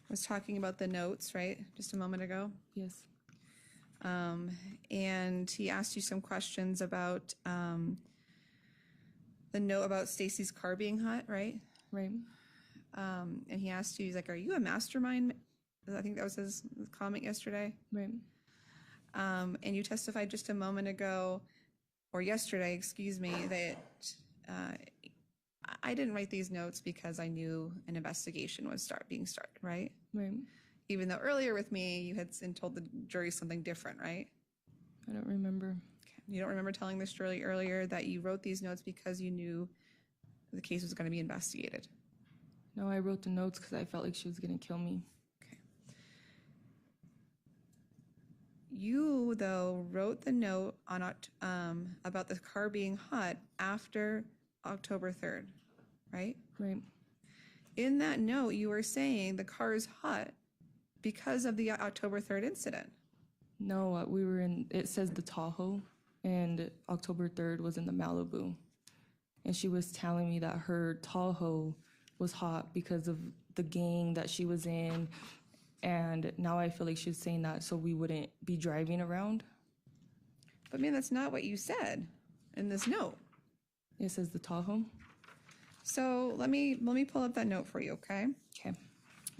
was talking about the notes, right? Just a moment ago. Yes. And he asked you some questions about the note about Stacy's car being hot, right? Right. And he asked you, he's like, are you a mastermind? I think that was his comment yesterday. Right. And you testified just a moment ago, or yesterday, excuse me, that I didn't write these notes because I knew an investigation was being started, right? Right. Even though earlier with me, you had told the jury something different, right? I don't remember. Okay. You don't remember telling this jury earlier that you wrote these notes because you knew the case was going to be investigated? No, I wrote the notes because I felt like she was going to kill me. Okay. You, though, wrote the note on about the car being hot after October 3rd, right? Right. In that note, you were saying the car is hot because of the October 3rd incident. No, we were in, it says the Tahoe, and October 3rd was in the Malibu. And she was telling me that her Tahoe was hot because of the gang that she was in. And now I feel like she's saying that so we wouldn't be driving around. But man, that's not what you said in this note. It says the Tahoe. So let me pull up that note for you, okay? Okay.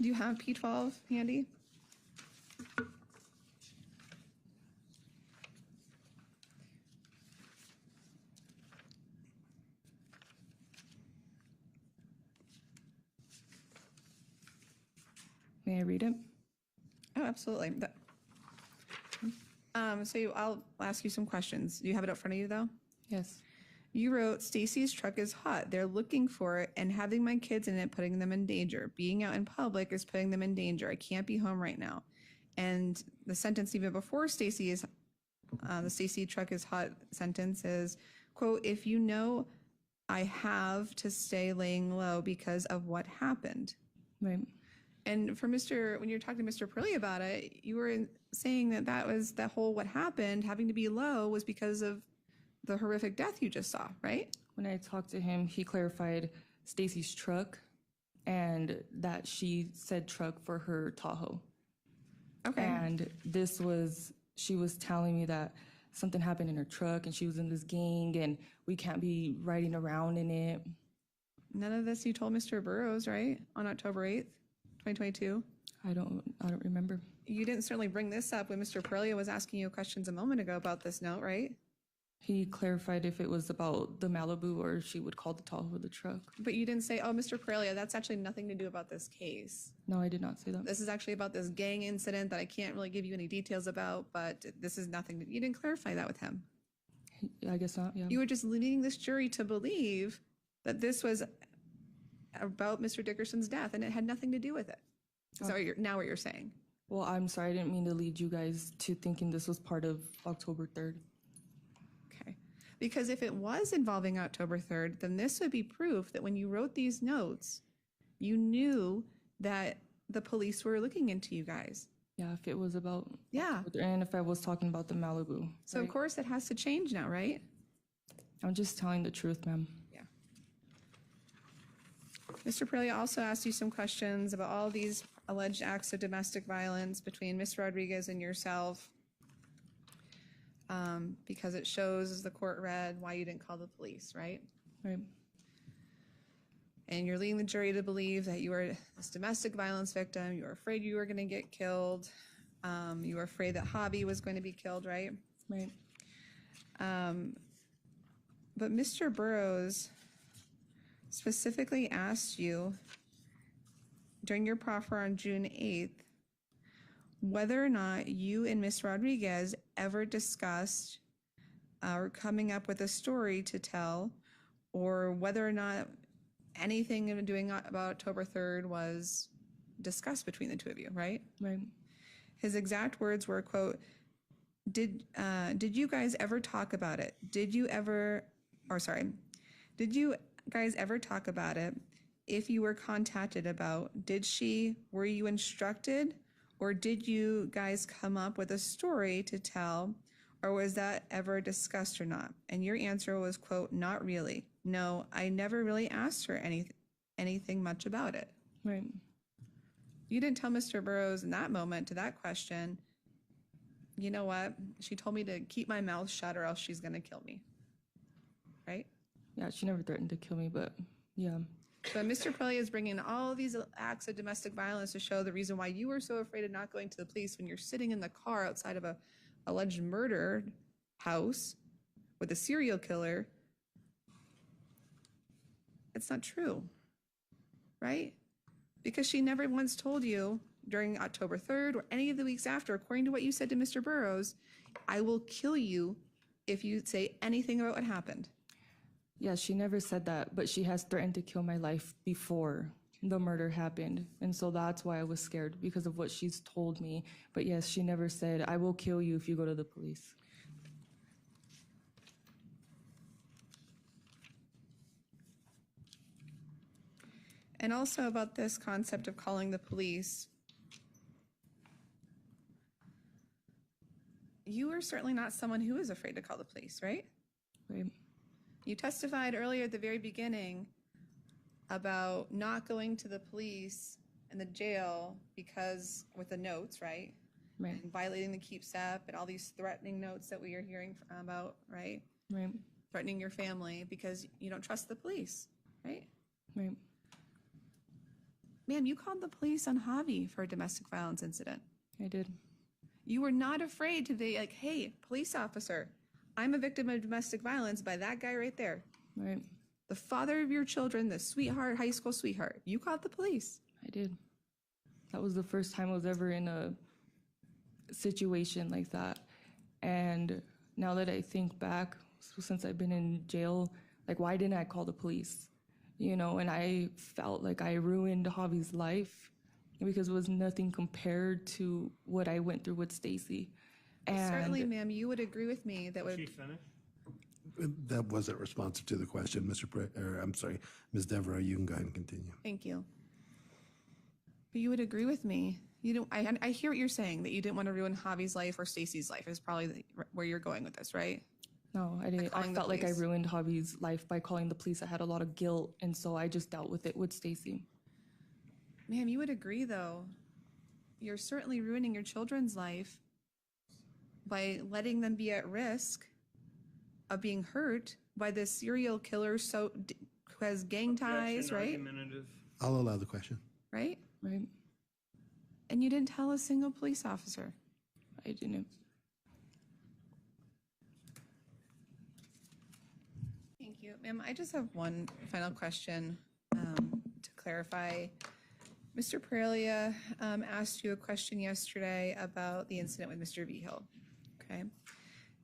Do you have P12 handy? May I read it? Oh, absolutely. I'll ask you some questions. Do you have it up front of you, though? Yes. You wrote, Stacy's truck is hot. They're looking for it, and having my kids in it, putting them in danger. Being out in public is putting them in danger. I can't be home right now. And the sentence even before Stacy is, the Stacy truck is hot sentence is, quote, if you know I have to stay laying low because of what happened. Right. And for when you're talking to Mr. Perelia about it, you were saying that whole what happened having to be low was because of the horrific death you just saw, right? When I talked to him, he clarified Stacy's truck and that she said truck for her Tahoe. Okay. And she was telling me that something happened in her truck and she was in this gang and we can't be riding around in it. None of this you told Mr. Burrows, right? On October 8th, 2022? I don't remember. You didn't certainly bring this up when Mr. Perelia was asking you questions a moment ago about this note, right? He clarified if it was about the Malibu or she would call the Tahoe the truck. But you didn't say, oh, Mr. Perelia, that's actually nothing to do about this case. No, I did not say that. This is actually about this gang incident that I can't really give you any details about, but this is nothing. You didn't clarify that with him. I guess not, yeah. You were just leading this jury to believe that this was about Mr. Dickerson's death and it had nothing to do with it. Is that what you're saying? Well, I'm sorry, I didn't mean to lead you guys to thinking this was part of October 3rd. Okay. Because if it was involving October 3rd, then this would be proof that when you wrote these notes, you knew that the police were looking into you guys. Yeah, if it was about... Yeah. And if I was talking about the Malibu. So, right? of course, it has to change now, right? I'm just telling the truth, ma'am. Yeah. Mr. Perelia also asked you some questions about all these alleged acts of domestic violence between Ms. Rodriguez and yourself, because it shows, as the court read, why you didn't call the police, right? Right. And you're leading the jury to believe that you were this domestic violence victim. You were afraid you were going to get killed. You were afraid that Hobby was going to be killed, right? Right. But Mr. Burrows specifically asked you during your proffer on June 8th whether or not you and Miss Rodriguez ever discussed or coming up with a story to tell, or whether or not anything doing about October 3rd was discussed between the two of you, right? Right. His exact words were, quote, did you guys ever talk about it? Did you guys ever talk about it? If you were contacted about, were you instructed, or did you guys come up with a story to tell, or was that ever discussed or not? And your answer was, quote, not really. No, I never really asked her anything much about it. Right. You didn't tell Mr. Burrows in that moment to that question, you know what? She told me to keep my mouth shut or else she's going to kill me. Right? Yeah, she never threatened to kill me, but yeah. But Mr. Purley is bringing all these acts of domestic violence to show the reason why you were so afraid of not going to the police when you're sitting in the car outside of a alleged murder house with a serial killer. It's not true, right? Because she never once told you during October 3rd or any of the weeks after, according to what you said to Mr. Burrows, I will kill you if you say anything about what happened. Yeah, she never said that, but she has threatened to kill my life before the murder happened. And so that's why I was scared, because of what she's told me. But yes, she never said, I will kill you if you go to the police. And also about this concept of calling the police. You are certainly not someone who is afraid to call the police, right? Right. You testified earlier at the very beginning about not going to the police and the jail because with the notes, right? Right. And violating the keep step and all these threatening notes that we are hearing about, right? Right. Threatening your family because you don't trust the police, right? Right. Ma'am, you called the police on Javi for a domestic violence incident. I did. You were not afraid to be like, hey, police officer, I'm a victim of domestic violence by that guy right there. Right. The father of your children, the sweetheart, high school sweetheart. You called the police. I did. That was the first time I was ever in a situation like that. And now that I think back, since I've been in jail, like, why didn't I call the police? You know, and I felt like I ruined Javi's life because it was nothing compared to what I went through with Stacy. And Certainly, ma'am, you would agree with me that would. She finished? That wasn't responsive to the question, I'm sorry, Ms. Devereaux, you can go ahead and continue. Thank you. But you would agree with me. You don't. I hear what you're saying, that you didn't want to ruin Javi's life or Stacy's life is probably where you're going with this, right? no, I didn't. I calling the felt like I police. ruined Javi's life by calling the police. I had a lot of guilt, and so I just dealt with it with Stacy. Ma'am, you would agree, though. You're certainly ruining your children's life by letting them be at risk of being hurt by this serial killer who has gang ties, Objection, right? argumentative. I'll allow the question. Right? Right. And you didn't tell a single police officer. I didn't. Thank you. Ma'am, I just have one final question to clarify. Mr. Perelia asked you a question yesterday about the incident with Mr. Vigil, okay?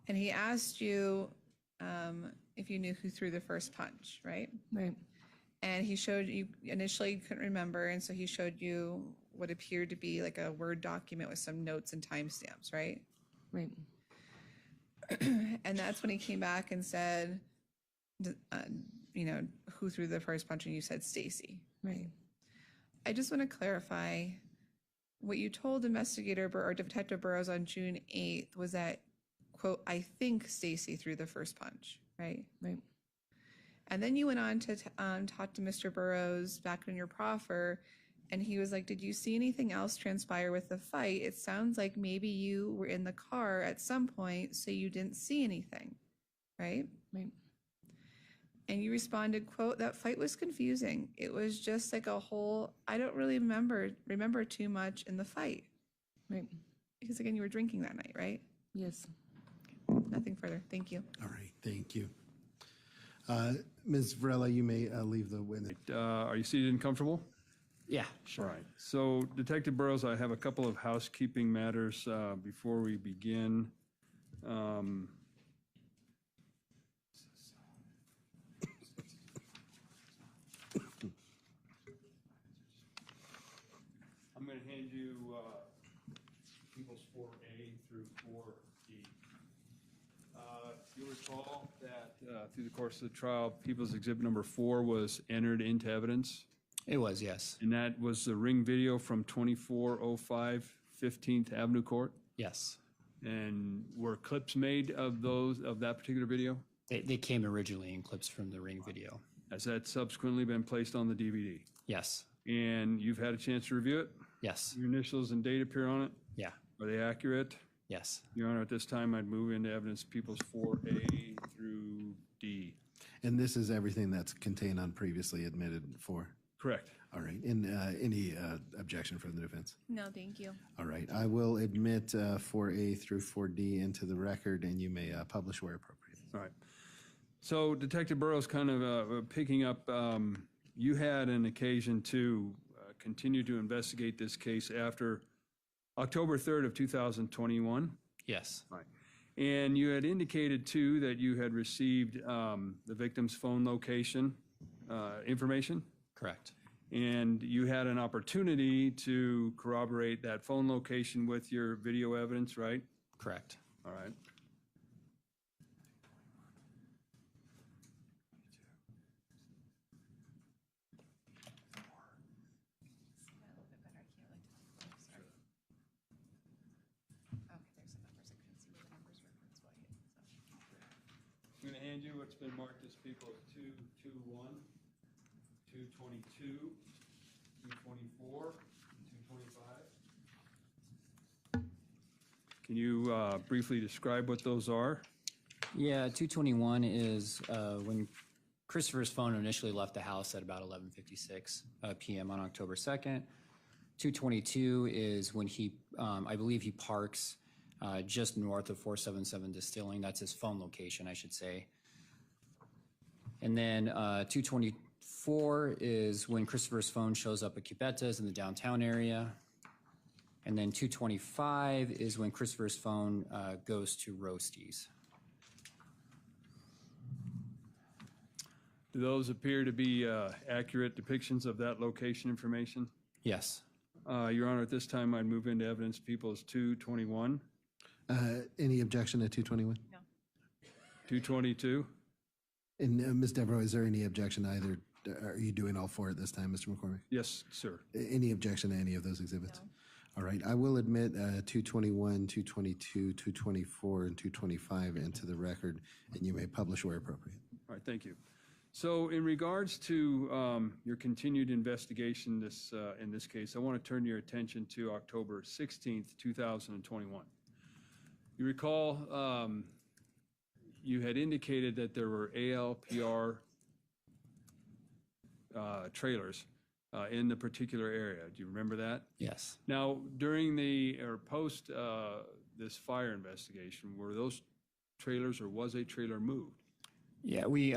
And he asked you if you knew who threw the first punch, right? Right. And he showed you, initially you couldn't remember, and so he showed you what appeared to be like a Word document with some notes and timestamps, right? Right. And that's when he came back and said, who threw the first punch, and you said Stacy. Right. I just want to clarify what you told investigator or Detective Burrows on June 8th was that, quote, I think Stacy threw the first punch, right? Right. And then you went on to talk to Mr. Burrows back in your proffer, and he was like, did you see anything else transpire with the fight? It sounds like maybe you were in the car at some point, so you didn't see anything, right? Right. And you responded, quote, that fight was confusing. It was just like a whole, I don't really remember too much in the fight. Right. Because again, you were drinking that night, right? Yes. Nothing further. Thank you. All right, thank you. Ms. Varela, you may leave the witness. Are you seated and comfortable? Yeah, All sure. right. So Detective Burrows, I have a couple of housekeeping matters before we begin. I'm going to hand you People's 4A through 4D. You'll recall that through the course of the trial, People's Exhibit Number 4 was entered into evidence. It was, yes. And that was the ring video from 2405 15th Avenue Court. Yes. And were clips made of that particular video? They came originally in clips from the Ring video. Has that subsequently been placed on the DVD? Yes. And you've had a chance to review it? Yes. Your initials and date appear on it? Yeah. Are they accurate? Yes. Your Honor, at this time, I'd move into evidence People's 4A through D. And this is everything that's contained on previously admitted for? Correct. All right. And any objection from the defense? No, thank you. All right. I will admit 4A through 4D into the record, and you may publish where appropriate. All right. So Detective Burrows, kind of picking up, you had an occasion to continue to investigate this case after October 3rd of 2021. Yes. Right. And you had indicated, too, that you had received the victim's phone location information. Correct. And you had an opportunity to corroborate that phone location with your video evidence, right? Correct. All right. I'm going to hand you what's been marked as people 221, 222, 224, 225. Can you briefly describe what those are? Yeah, 221 is when Christopher's phone initially left the house at about 11:56 p.m. on October 2nd. 222 is when he, I believe he parks just north of 477 Distilling. That's his phone location, I should say. And then 224 is when Christopher's phone shows up at Cubetta's in the downtown area. And then 225 is when Christopher's phone goes to Roasties. Do those appear to be accurate depictions of that location information? Yes. Your Honor, at this time, I'd move into evidence People's 221, Any objection to 221? No. 222. And Ms. Devereaux, is there any objection either? Are you doing all four at this time, Mr. McCormick? Yes, sir. Any objection to any of those exhibits? No. All right. I will admit 221, 222, 224, and 225 into the record, and you may publish where appropriate. All right, thank you. So in regards to your continued investigation in this case, I want to turn your attention to October 16th, 2021. You recall you had indicated that there were ALPR trailers in the particular area. Do you remember that? Yes. Now, during the or post this fire investigation, were those trailers or was a trailer moved? Yeah, we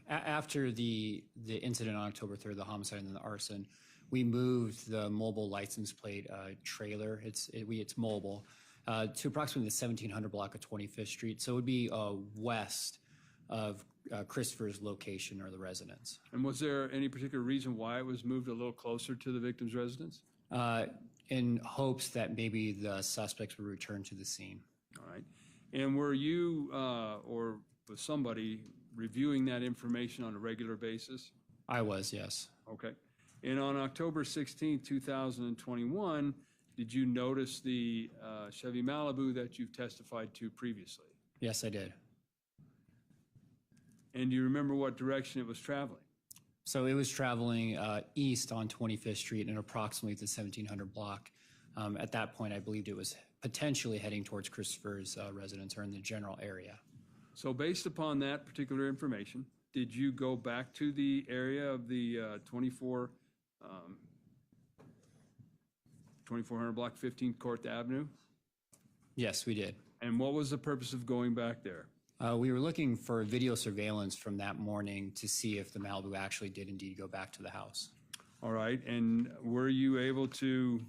after the incident on October 3rd, the homicide and the arson, we moved the mobile license plate trailer. It's mobile to approximately the 1700 block of 25th Street. So it would be west of Christopher's location or the residence. And was there any particular reason why it was moved a little closer to the victim's residence? In hopes that maybe the suspects would return to the scene. All right. And were you or was somebody reviewing that information on a regular basis? I was, yes. Okay. And on October 16th, 2021, did you notice the Chevy Malibu that you've testified to previously? Yes, I did. And do you remember what direction it was traveling? So it was traveling east on 25th Street and approximately the 1700 block. At that point, I believed it was potentially heading towards Christopher's residence or in the general area. So based upon that particular information, did you go back to the area of the 2400 block 15th Court Avenue? Yes, we did. And what was the purpose of going back there? We were looking for video surveillance from that morning to see if the Malibu actually did indeed go back to the house. All right, and were you able to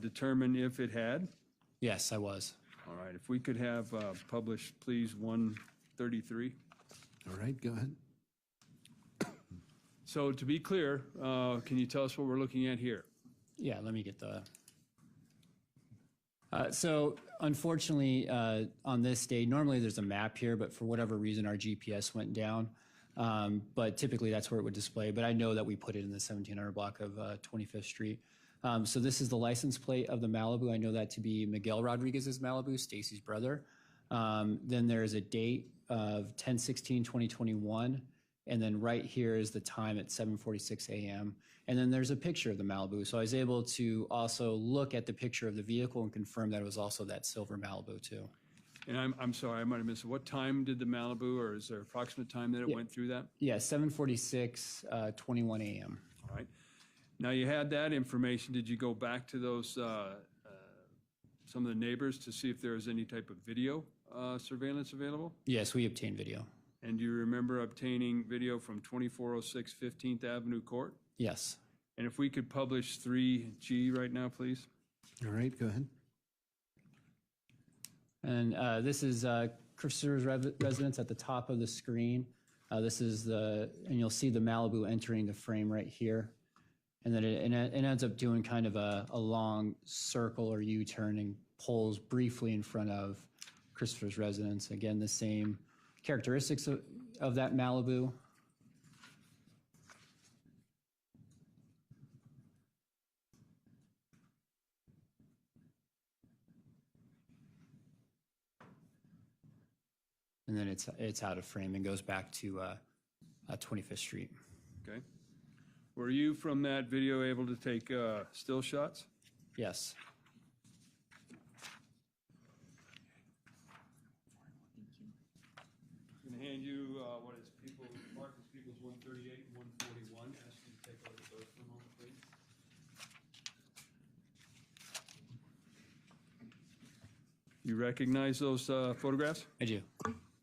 determine if it had? Yes, I was. All right, if we could have published, please, 133. All right, go ahead. So to be clear, can you tell us what we're looking at here? Yeah, let me get the. So unfortunately, on this day, normally there's a map here, but for whatever reason, our GPS went down. But typically that's where it would display. But I know that we put it in the 1700 block of 25th Street. So this is the license plate of the Malibu. I know that to be Miguel Rodriguez's Malibu, Stacy's brother. Then there's a date of 10/16/2021. And then right here is the time at 7:46 a.m. And then there's a picture of the Malibu. So I was able to also look at the picture of the vehicle and confirm that it was also that silver Malibu too. And I'm sorry, I might have missed it. What time did the Malibu, or is there an approximate time that it went through that? Yeah, 7:46, 21 a.m. All right. Now you had that information. Did you go back to those, some of the neighbors to see if there was any type of video surveillance available? Yes, we obtained video. And do you remember obtaining video from 2406 15th Avenue Court? Yes. And if we could publish 3G right now, please. All right, go ahead. And this is Christopher's residence at the top of the screen. This is and you'll see the Malibu entering the frame right here. And then it ends up doing kind of a long circle or U-turn and pulls briefly in front of Christopher's residence. Again, the same characteristics of that Malibu. And then it's out of frame and goes back to 25th Street. Okay. Were you from that video able to take still shots? Yes. I'm going to hand you what is Marcus Peoples 138 and 141. Ask you to take a look at those for a moment, please. You recognize those photographs? I do.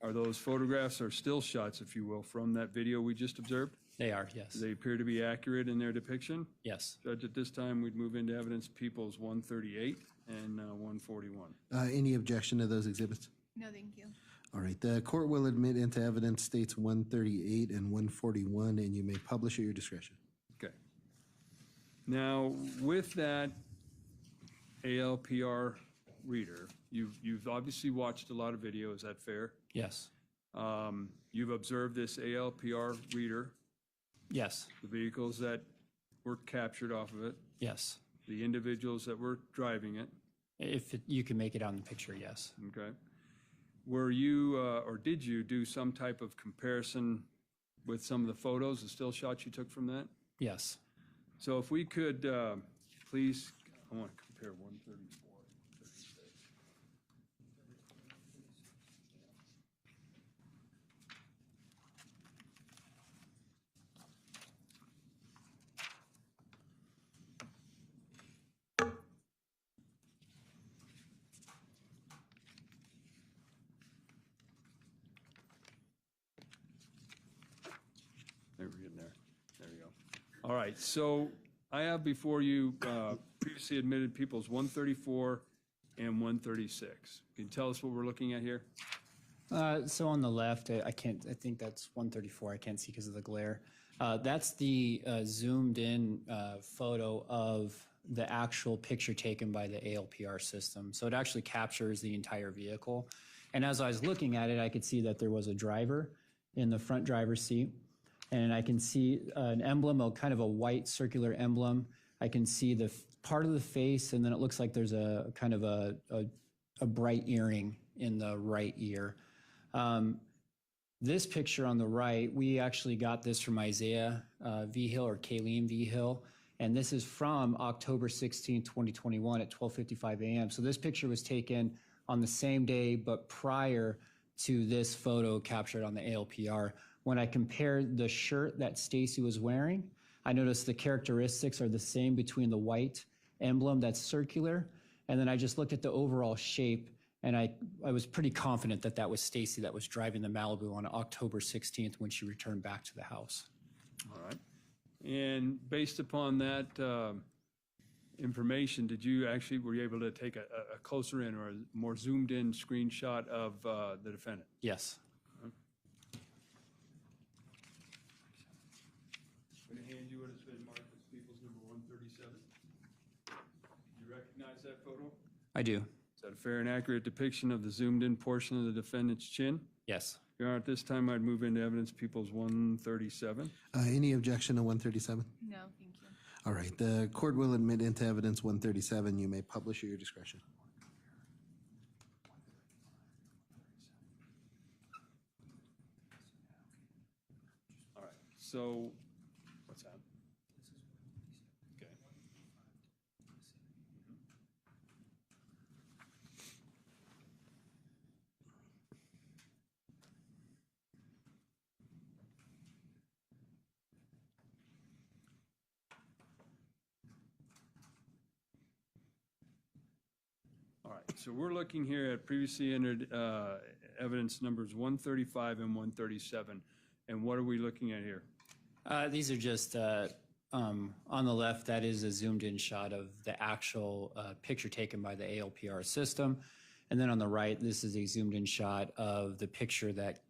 Are those photographs or still shots, if you will, from that video we just observed? They are, yes. Do they appear to be accurate in their depiction? Yes. Judge, at this time, we'd move into evidence Peoples 138 and 141. Any objection to those exhibits? No, thank you. All right, the court will admit into evidence states 138 and 141, and you may publish at your discretion. Okay. Now, with that ALPR reader, you've obviously watched a lot of video, is that fair? Yes. You've observed this ALPR reader, Yes. the vehicles that were captured off of it, Yes. the individuals that were driving it, If you can make it out in the picture, yes. okay? Were you, or did you do some type of comparison with some of the photos, the still shots you took from that? Yes. So if we could, please, I want to compare 134 and 36. There, we're getting there. There you go. All right, so I have before you previously admitted Peoples 134 and 136. Can you tell us what we're looking at here? So on the left, I think that's 134. I can't see because of the glare. That's the zoomed in photo of the actual picture taken by the ALPR system. So it actually captures the entire vehicle. And as I was looking at it, I could see that there was a driver in the front driver's seat. And I can see an emblem, kind of a white circular emblem. I can see the part of the face, and then it looks like there's a kind of a bright earring in the right ear. This picture on the right, we actually got this from Isaiah Vigil or Kayleen Vigil, and this is from October 16, 2021 at 12:55 a.m. So this picture was taken on the same day, but prior to this photo captured on the ALPR. When I compared the shirt that Stacy was wearing, I noticed the characteristics are the same between the white emblem that's circular, and then I just looked at the overall shape, And I was pretty confident that that was Stacy that was driving the Malibu on October 16th when she returned back to the house. All right. And based upon that information, were you able to take a closer in or a more zoomed in screenshot of the defendant? Yes. I'm going to hand you what has been marked as People's number 137. Do you recognize that photo? I do. Is that a fair and accurate depiction of the zoomed in portion of the defendant's chin? Yes. Your Honor, at this time, I'd move into evidence People's 137. Any objection to 137? No, thank you. All right, the court will admit into evidence 137. You may publish at your discretion. All right, so, what's that? Okay. All right, so we're looking here at previously entered evidence numbers 135 and 137. And what are we looking at here? These are just on the left, that is a zoomed in shot of the actual picture taken by the ALPR system. And then on the right, this is a zoomed in shot of the picture that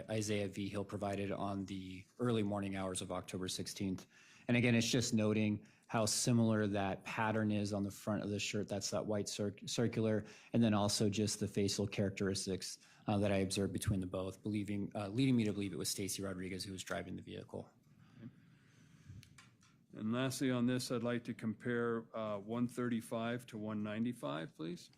Isaiah V. Hill provided on the early morning hours of October 16th. And again, it's just noting how similar that pattern is on the front of the shirt. That's that white circular. And then also just the facial characteristics that I observed between the both, leading me to believe it was Stacy Rodriguez who was driving the vehicle. And lastly on this, I'd like to compare 135 to 195, please.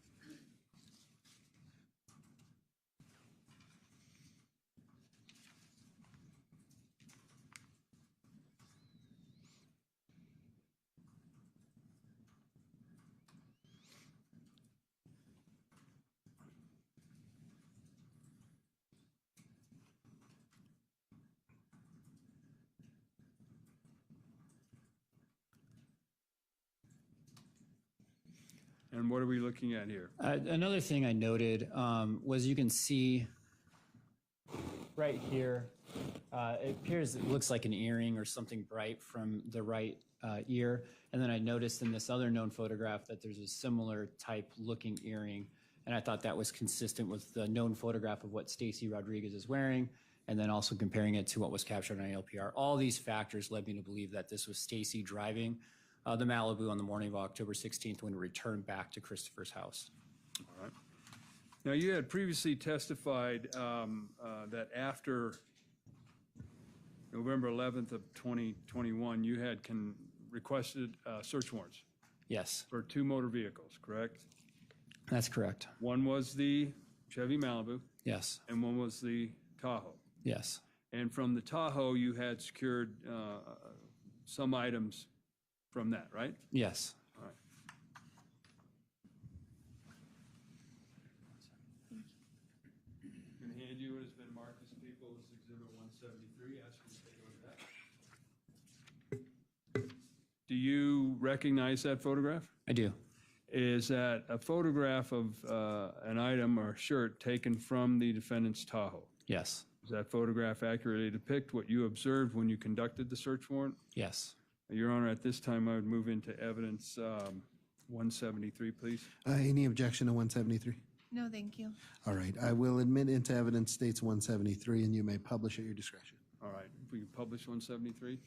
And what are we looking at here? Another thing I noted was you can see right here, it looks like an earring or something bright from the right ear. And then I noticed in this other known photograph that there's a similar type looking earring. And I thought that was consistent with the known photograph of what Stacy Rodriguez is wearing, and then also comparing it to what was captured on ALPR. All these factors led me to believe that this was Stacy driving the Malibu on the morning of October 16th when it returned back to Christopher's house. All right. Now, you had previously testified that after November 11th of 2021, you had requested search warrants Yes, for 2 motor vehicles, correct? that's correct. One was the Chevy Malibu, Yes, and one was the Tahoe. yes, And from the Tahoe, you had secured some items from that, right? yes. All right. I'm going to hand you what has been marked as People's Exhibit 173. Ask you to take a look at that. Do you recognize that photograph? I do. Is that a photograph of an item or shirt taken from the defendant's Tahoe? Yes, Does that photograph accurately depict what you observed when you conducted the search warrant? yes. Your Honor, at this time, I would move into evidence 173, please. Any objection to 173? No, thank you. All right, I will admit into evidence states 173, and you may publish at your discretion. All right, if we can publish 173.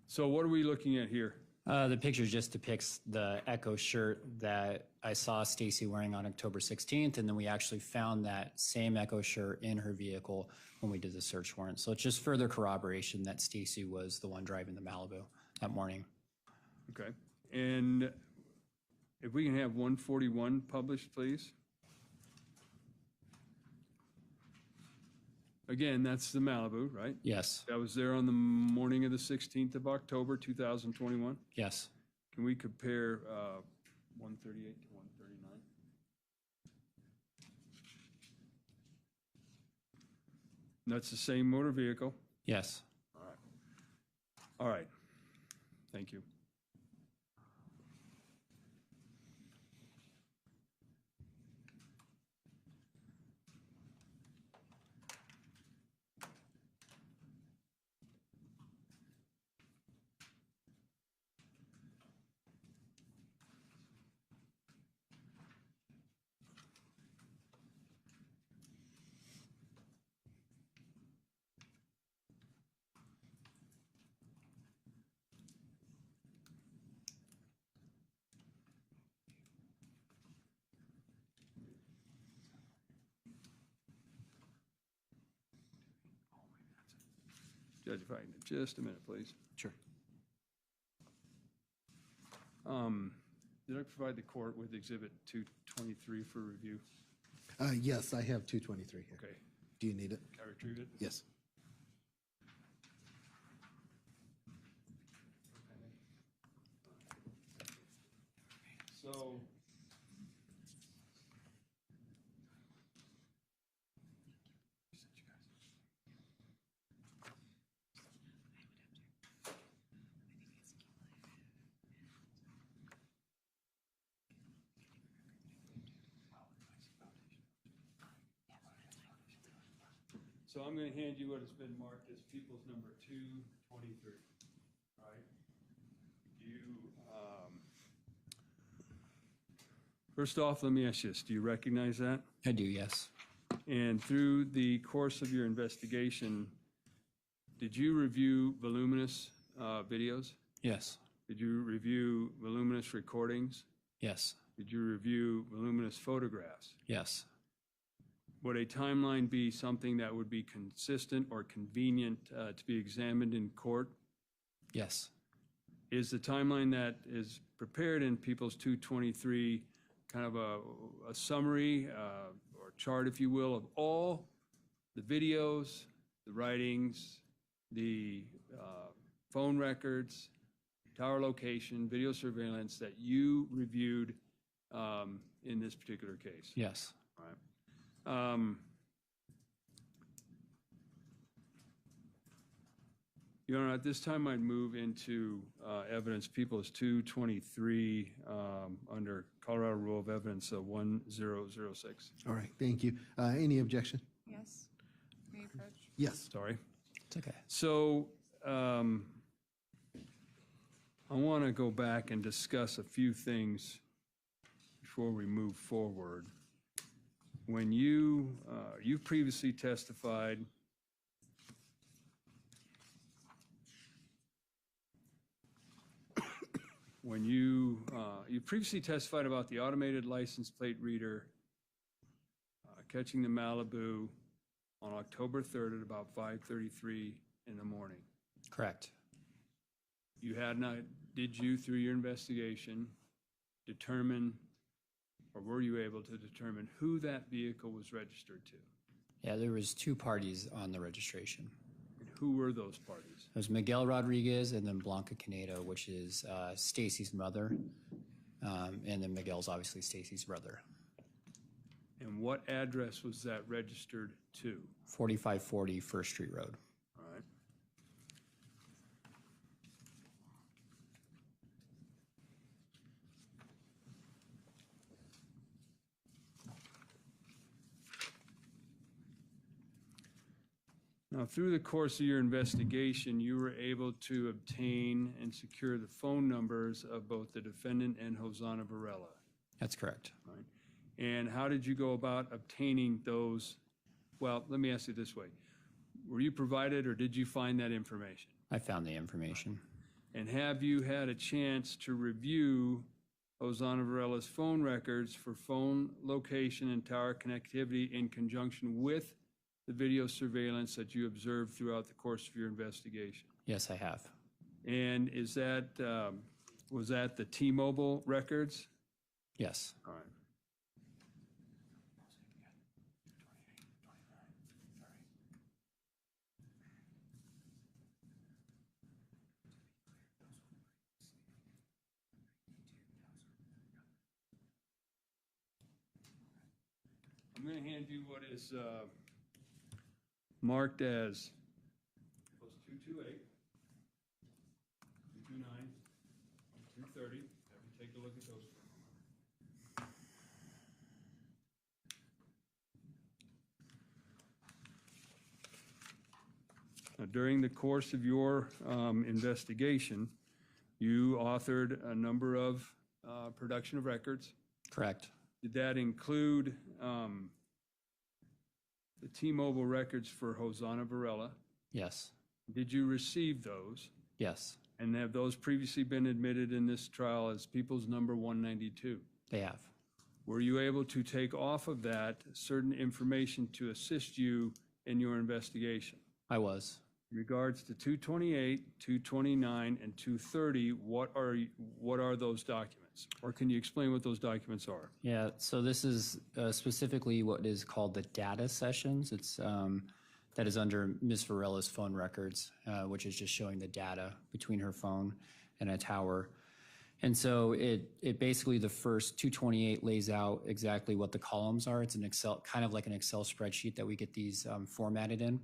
So what are we looking at here? The picture just depicts the Echo shirt that I saw Stacy wearing on October 16th, and then we actually found that same Echo shirt in her vehicle when we did the search warrant. So it's just further corroboration that Stacy was the one driving the Malibu that morning. Okay, and if we can have 141 published, please. Again, that's the Malibu, right? Yes, That was there on the morning of the 16th of October, 2021. yes, Can we compare 138 to 139? That's the same motor vehicle. yes. All right. Thank you. Judge, if I can, just a minute, please. Sure. Did I provide the court with Exhibit 223 for review? Yes, I have 223 here. Okay, Do you need it? can I retrieve it? Yes. So, so I'm going to hand you what has been marked as People's Number 223, right? First off, let me ask you this, do you recognize that? I do, yes. And through the course of your investigation, did you review voluminous videos? Yes. Did you review voluminous recordings? Yes. Did you review voluminous photographs? Yes. Would a timeline be something that would be consistent or convenient to be examined in court? Yes. Is the timeline that is prepared in People's 223 kind of a summary or chart, if you will, of all the videos, the writings, the phone records, tower location, video surveillance that you reviewed in this particular case? Yes. All right. Your Honor, at this time, I'd move into evidence People's 223 under Colorado Rule of Evidence 1006. All right, thank you. Any objection? Yes. May I approach? Yes. Sorry. It's okay. So I want to go back and discuss a few things before we move forward. When you've previously testified when you previously testified about the automated license plate reader catching the Malibu on October 3rd at about 5:33 in the morning. Correct. You had not, did you, through your investigation, determine, or were you able to determine who that vehicle was registered to? Yeah, there was two parties on the registration. And who were those parties? It was Miguel Rodriguez and then Blanca Canedo, which is Stacy's mother. And then Miguel's obviously Stacy's brother. And what address was that registered to? 4540 First Street Road. All right. Now, through the course of your investigation, you were able to obtain and secure the phone numbers of both the defendant and Hosanna Varela. That's correct. Right. And how did you go about obtaining those? Well, let me ask you this way. Were you provided or did you find that information? I found the information. And have you had a chance to review Hosanna Varela's phone records for phone location and tower connectivity in conjunction with the video surveillance that you observed throughout the course of your investigation? Yes, I have. And is that, was that the T-Mobile records? Yes. All right. I'm going to hand you what is marked as post 228, 229, 230. Have you take a look at those for a moment. Now, during the course of your investigation, you authored a number of production of records. Correct. Did that include the T-Mobile records for Hosanna Varela? Yes. Did you receive those? Yes, And have those previously been admitted in this trial as People's Number 192? they have. Were you able to take off of that certain information to assist you in your investigation? I was. In regards to 228, 229, and 230, what are those documents? Or can you explain what those documents are? Yeah, so this is specifically what is called the data sessions. It's that is under Ms. Varela's phone records, which is just showing the data between her phone and a tower. And so it basically, the first 228 lays out exactly what the columns are. It's an Excel, kind of like an Excel spreadsheet that we get these formatted in.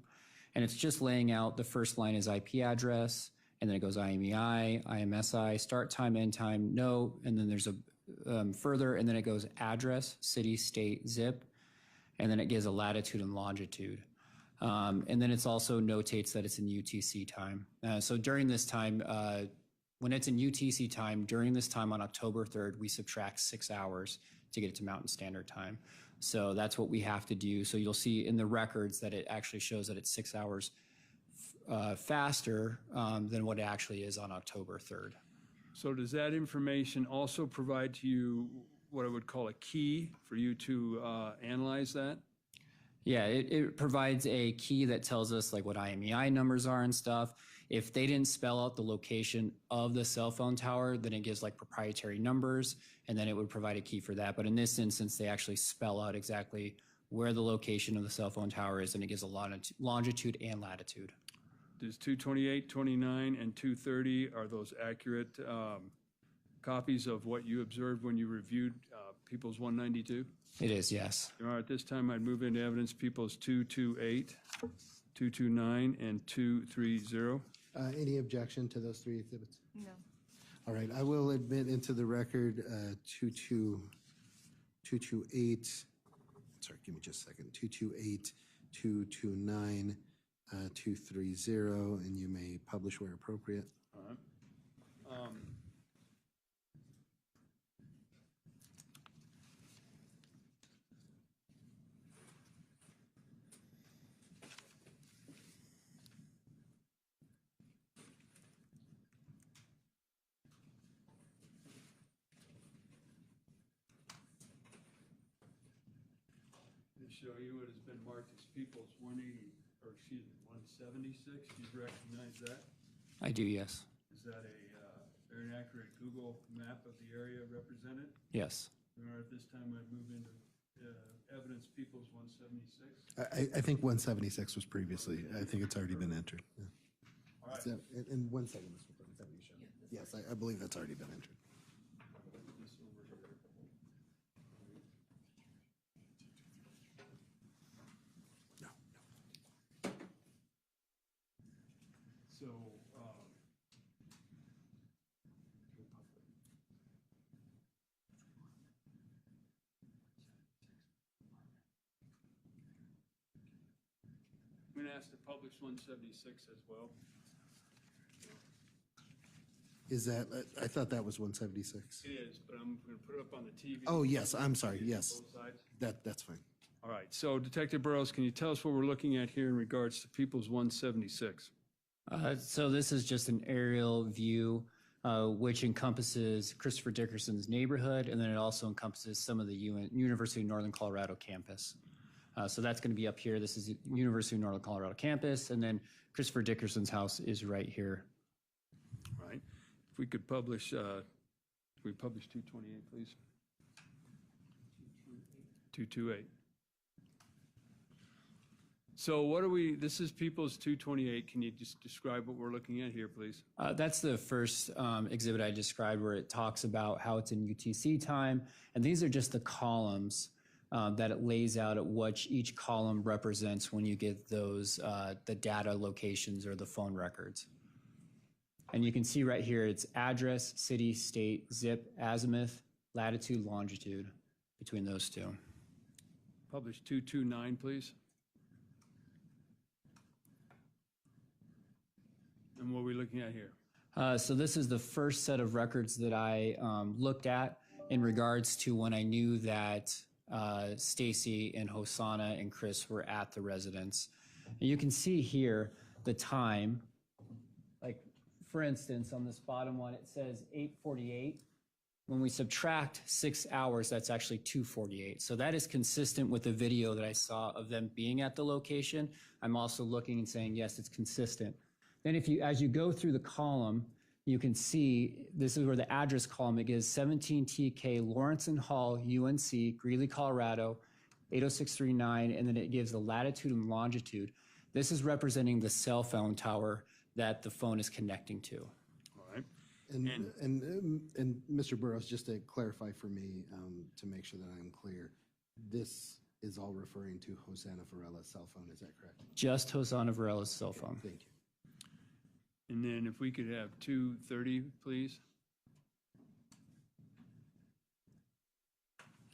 And it's just laying out, the first line is IP address, and then it goes IMEI, IMSI, start time, end time, no, and then there's a further, and then it goes address, city, state, zip, and then it gives a latitude and longitude. And then it's also notates that it's in UTC time. So during this time, when it's in UTC time, during this time on October 3rd, we subtract 6 hours to get it to Mountain Standard Time. So that's what we have to do. So you'll see in the records that it actually shows that it's 6 hours faster than what it actually is on October 3rd. So does that information also provide to you what I would call a key for you to analyze that? Yeah, it provides a key that tells us like what IMEI numbers are and stuff. If they didn't spell out the location of the cell phone tower, then it gives like proprietary numbers, and then it would provide a key for that. But in this instance, they actually spell out exactly where the location of the cell phone tower is, and it gives a longitude and latitude. Does 228, 29, and 230, are those accurate copies of what you observed when you reviewed People's 192? It is, yes. All right, at this time, I'd move into evidence People's 228, 229, and 230. Any objection to those three exhibits? No. All right, I will admit into the record 228, sorry, give me just a second, 228, 229, 230, and you may publish where appropriate. All right. To show you it has been marked as People's 180, or excuse me, 176. Do you recognize that? I do, yes. Is that a very accurate Google map of the area represented? Yes. All right, at this time, I'd move into evidence People's 176. I think 176 was previously, I think it's already been entered. Yeah. All right. So, in 1 second, Mr. President, is that what you showed? Yes, I believe that's already been entered. This over here. No. So, I'm going to ask to publish 176 as well. Is that, I thought that was 176. It is, but I'm going to put it up on the TV. Oh, yes, I'm sorry, yes. Both sides. That's fine. All right, so Detective Burrows, can you tell us what we're looking at here in regards to People's 176? So this is just an aerial view, which encompasses Christopher Dickerson's neighborhood, and then it also encompasses some of the University of Northern Colorado campus. So that's going to be up here. This is University of Northern Colorado campus, and then Christopher Dickerson's house is right here. All right, if we could publish, we publish 228, please. 228. So what are we, this is People's 228. Can you just describe what we're looking at here, please? That's the first exhibit I described where it talks about how it's in UTC time. And these are just the columns that it lays out at what each column represents when you get those, the data locations or the phone records. And you can see right here, it's address, city, state, zip, azimuth, latitude, longitude between those two. Publish 229, please. And what are we looking at here? So this is the first set of records that I looked at in regards to when I knew that Stacy and Hosanna and Chris were at the residence. And you can see here the time, like for instance, on this bottom one, it says 8:48. When we subtract 6 hours, that's actually 2:48. So that is consistent with the video that I saw of them being at the location. I'm also looking and saying, yes, it's consistent. Then as you go through the column, you can see, this is where the address column, it gives 17 TK Lawrence and Hall, UNC, Greeley, Colorado, 80639, and then it gives the latitude and longitude. This is representing the cell phone tower that the phone is connecting to. All right. And Mr. Burrows, just to clarify for me, to make sure that I'm clear, this is all referring to Hosanna Varela's cell phone, is that correct? Just Hosanna Varela's cell phone. Thank you. And then if we could have 2:30, please.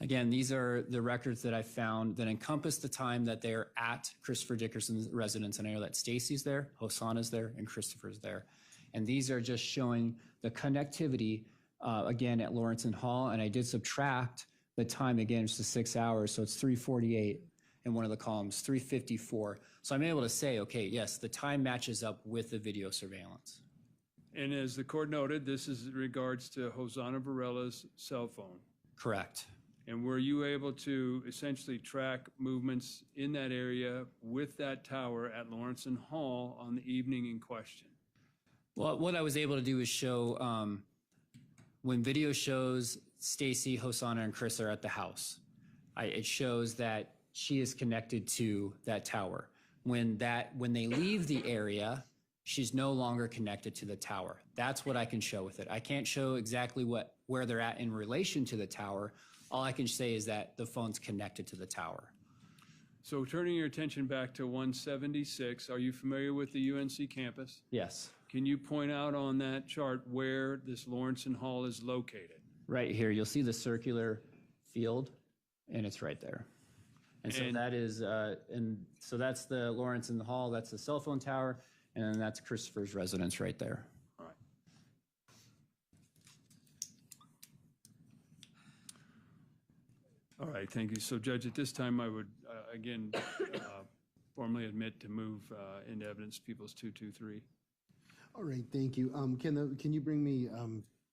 Again, these are the records that I found that encompass the time that they're at Christopher Dickerson's residence. And I know that Stacy's there, Hosanna's there, and Christopher's there. And these are just showing the connectivity, again, at Lawrence and Hall. And I did subtract the time, again, it's the 6 hours. So it's 3:48 in one of the columns, 3:54. So I'm able to say, okay, yes, the time matches up with the video surveillance. And as the court noted, this is in regards to Hosanna Varela's cell phone. Correct. And were you able to essentially track movements in that area with that tower at Lawrence and Hall on the evening in question? Well, what I was able to do is show when video shows Stacy, Hosanna, and Chris are at the house. It shows that she is connected to that tower. When they leave the area, she's no longer connected to the tower. That's what I can show with it. I can't show exactly where they're at in relation to the tower. All I can say is that the phone's connected to the tower. So turning your attention back to 176, are you familiar with the UNC campus? Yes. Can you point out on that chart where this Lawrence and Hall is located? Right here, you'll see the circular field, and it's right there. And so that is, and so that's the Lawrence and the Hall, that's the cell phone tower, and then that's Christopher's residence right there. All right. All right, thank you. So Judge, at this time, I would, again, formally admit to move into evidence Peoples 223. All right, thank you. Can you bring me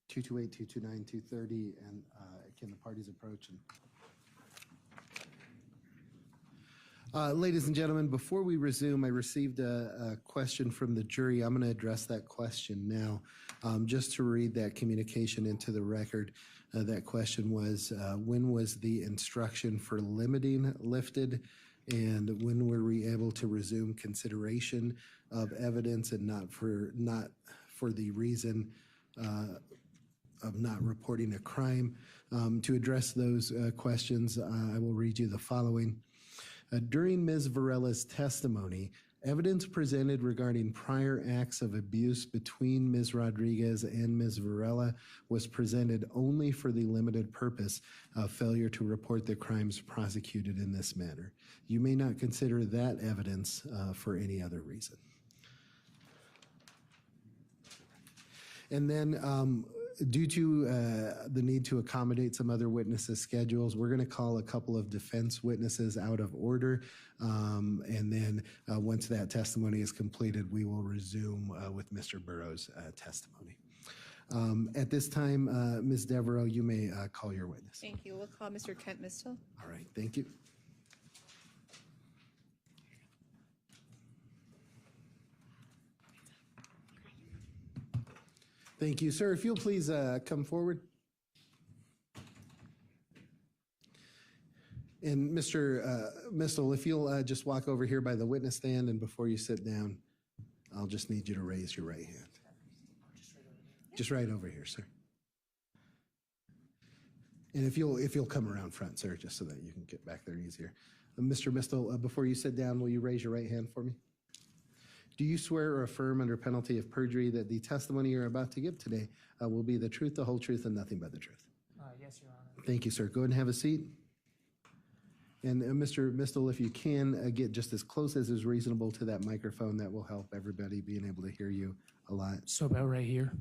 228, 229, 230, and can the parties approach? Ladies and gentlemen, before we resume, I received a question from the jury. I'm going to address that question now. Just to read that communication into the record, that question was, when was the instruction for limiting lifted, and when were we able to resume consideration of evidence and not for the reason of not reporting a crime? To address those questions, I will read you the following. During Ms. Varela's testimony, evidence presented regarding prior acts of abuse between Ms. Rodriguez and Ms. Varela was presented only for the limited purpose of failure to report the crimes prosecuted in this manner. You may not consider that evidence for any other reason. And then due to the need to accommodate some other witnesses' schedules, we're going to call a couple of defense witnesses out of order. And then once that testimony is completed, we will resume with Mr. Burrows' testimony. At this time, Ms. Devereaux, you may call your witness. Thank you. We'll call Mr. Kent Mistel. All right, thank you. Thank you, sir. If you'll please come forward. And Mr. Mistel, if you'll just walk over here by the witness stand, and before you sit down, I'll just need you to raise your right hand. Just right over here, sir. And if you'll come around front, sir, just so that you can get back there easier. Mr. Mistel, before you sit down, will you raise your right hand for me? Do you swear or affirm under penalty of perjury that the testimony you're about to give today will be the truth, the whole truth, and nothing but the truth? Yes, Your Honor. Thank you, sir. Go ahead and have a seat. And Mr. Mistel, if you can, get just as close as is reasonable to that microphone, that will help everybody being able to hear you a lot. So about right here?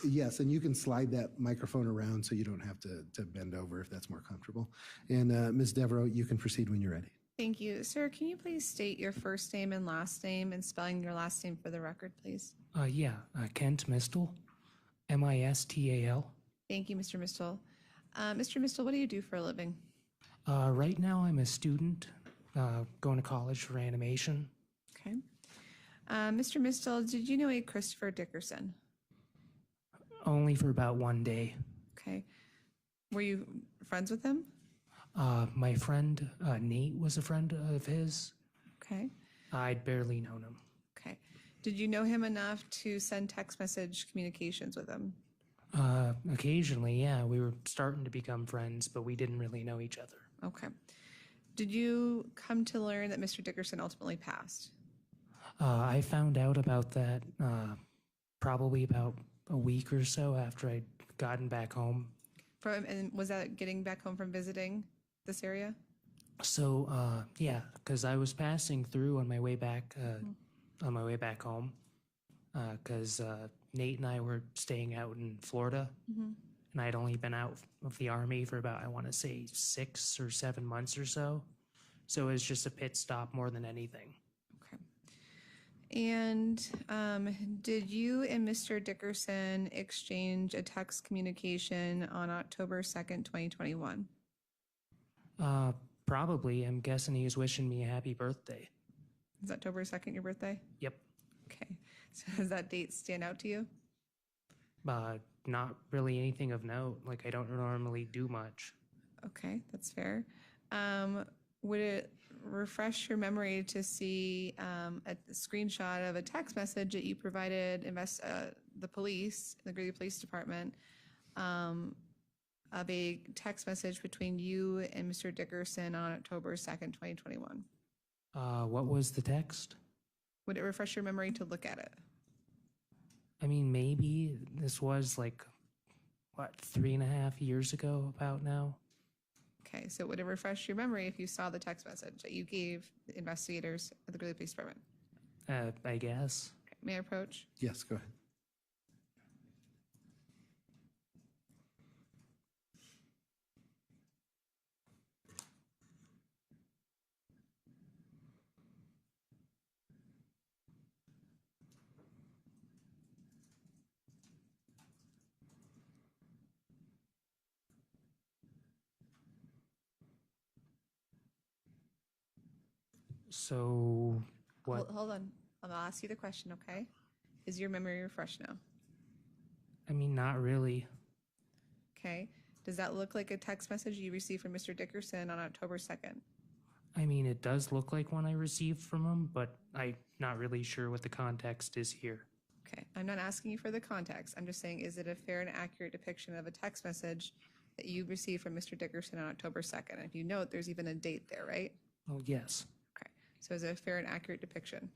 Yes, and you can slide that microphone around so you don't have to bend over if that's more comfortable. And Ms. Devereaux, you can proceed when you're ready. Thank you. Sir, can you please state your first name and last name and spelling your last name for the record, please? Kent Mistel, Mistal. Thank you, Mr. Mistel. Mr. Mistel, what do you do for a living? Right now, I'm a student going to college for animation. Okay. Mr. Mistel, did you know a Christopher Dickerson? Only for about 1 day. Okay. Were you friends with him? My friend Nate was a friend of his. Okay. I'd barely known him. Okay. Did you know him enough to send text message communications with him? Occasionally, yeah, we were starting to become friends, but we didn't really know each other. Okay. Did you come to learn that Mr. Dickerson ultimately passed? I found out about that probably about a week or so after I'd gotten back home. And was that getting back home from visiting this area? So, yeah, because I was passing through on my way back home, because Nate and I were staying out in Florida, and I'd only been out of the Army for about, I want to say, 6 or 7 months or so. So it was just a pit stop more than anything. Okay. And did you and Mr. Dickerson exchange a text communication on October 2nd, 2021? Probably. I'm guessing he was wishing me a happy birthday. Is October 2nd your birthday? Yep. Okay. So does that date stand out to you? Not really anything of note. Like, I don't normally do much. Okay, that's fair. Would it refresh your memory to see a screenshot of a text message that you provided the police, the Greeley Police Department, of a text message between you and Mr. Dickerson on October 2nd, 2021? What was the text? Would it refresh your memory to look at it? I mean, maybe this was like, what, 3.5 years ago about now? Okay, so would it refresh your memory if you saw the text message that you gave the investigators at the Greeley Police Department? I guess. Okay, may I approach? Yes, go ahead. So, what? Hold on. I'll ask you the question, okay? Is your memory refreshed now? I mean, not really. Okay. Does that look like a text message you received from Mr. Dickerson on October 2nd? I mean, it does look like one I received from him, but I'm not really sure what the context is here. Okay. I'm not asking you for the context. I'm just saying, is it a fair and accurate depiction of a text message that you received from Mr. Dickerson on October 2nd? And if you note, there's even a date there, right? Oh, yes. Okay. So is it a fair and accurate depiction?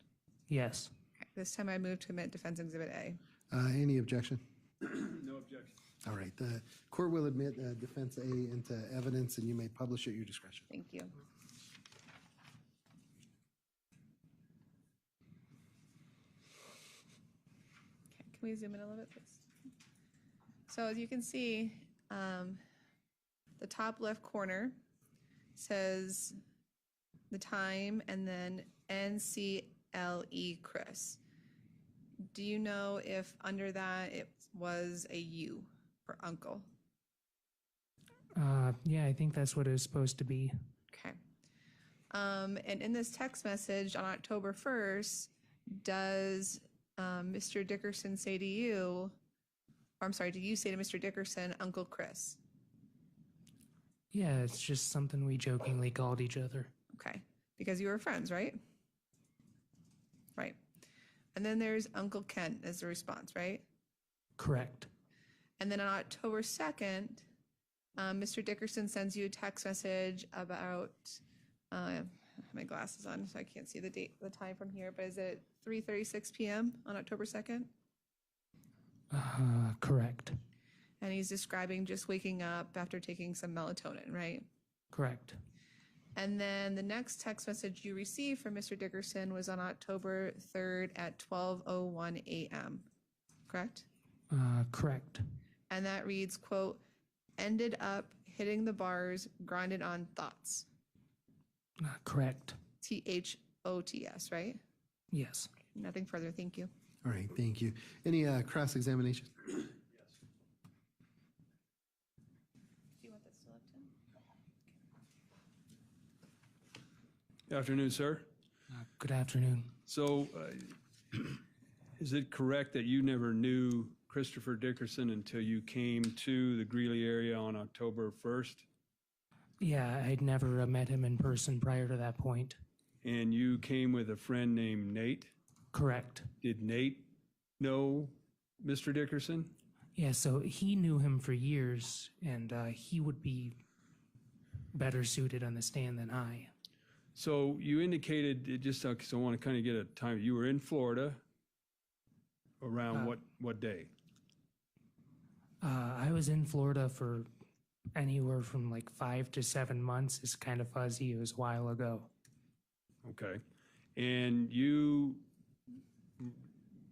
Yes. Okay. This time I move to admit Defense Exhibit A. Any objection? No objection. All right, the court will admit Defense A into evidence, and you may publish at your discretion. Thank you. Okay, can we zoom in a little bit, please? So as you can see, the top left corner says the time and then NCLE Chris. Do you know if under that it was a U for uncle? Yeah, I think that's what it was supposed to be. Okay. And in this text message on October 1st, does Mr. Dickerson say to you, or I'm sorry, do you say to Mr. Dickerson, Uncle Chris? Yeah, it's just something we jokingly called each other. Okay. Because you were friends, right? Right. And then there's Uncle Kent as the response, right? Correct. And then on October 2nd, Mr. Dickerson sends you a text message about, I have my glasses on, so I can't see the date, the time from here, but is it 3:36 p.m. on October 2nd? Correct. And he's describing just waking up after taking some melatonin, right? Correct. And then the next text message you received from Mr. Dickerson was on October 3rd at 12:01 a.m., correct? Correct. And that reads, quote, ended up hitting the bars, grinded on thoughts. Correct. THOTS, right? Yes. Nothing further. Thank you. All right, thank you. Any cross-examination? Afternoon, sir. Good afternoon. So is it correct that you never knew Christopher Dickerson until you came to the Greeley area on October 1st? Yeah, I'd never met him in person prior to that point. And you came with a friend named Nate? Correct. Did Nate know Mr. Dickerson? Yeah, so he knew him for years, and he would be better suited on the stand than I. So you indicated, just because I want to kind of get a time, you were in Florida around what day? I was in Florida for anywhere from like 5 to 7 months. It's kind of fuzzy. It was a while ago. Okay. And you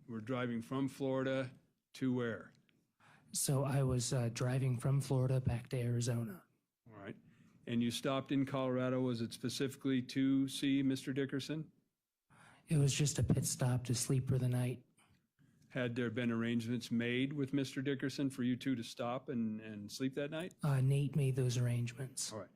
were driving from Florida to where? So I was driving from Florida back to Arizona. All right. And you stopped in Colorado, was it specifically to see Mr. Dickerson? It was just a pit stop to sleep for the night. Had there been arrangements made with Mr. Dickerson for you two to stop and sleep that night? Nate made those arrangements. All right.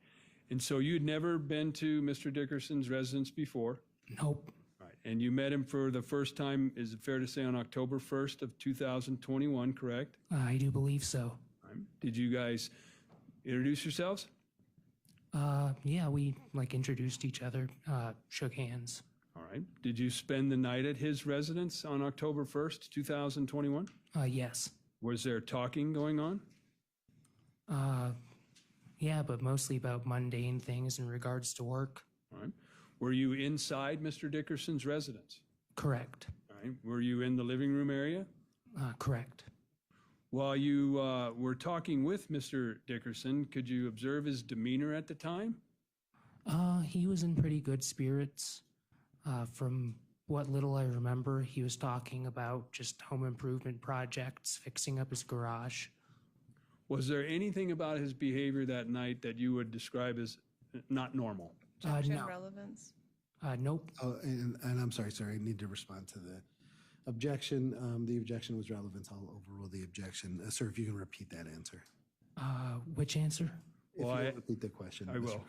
And so you'd never been to Mr. Dickerson's residence before? Nope. Right. And you met him for the first time, is it fair to say, on October 1st of 2021, correct? I do believe so. All right. Did you guys introduce yourselves? Yeah, we like introduced each other, shook hands. All right. Did you spend the night at his residence on October 1st, 2021? Yes. Was there talking going on? Yeah, but mostly about mundane things in regards to work. All right. Were you inside Mr. Dickerson's residence? Correct. All right. Were you in the living room area? Correct. While you were talking with Mr. Dickerson, could you observe his demeanor at the time? He was in pretty good spirits. From what little I remember, he was talking about just home improvement projects, fixing up his garage. Was there anything about his behavior that night that you would describe as not normal? Objection, No. relevance. Nope. Oh, and I'm sorry, I need to respond to the objection. The objection was relevant. I'll overrule the objection. Sir, if you can repeat that answer. Which answer? If Well, you will repeat the question. I will.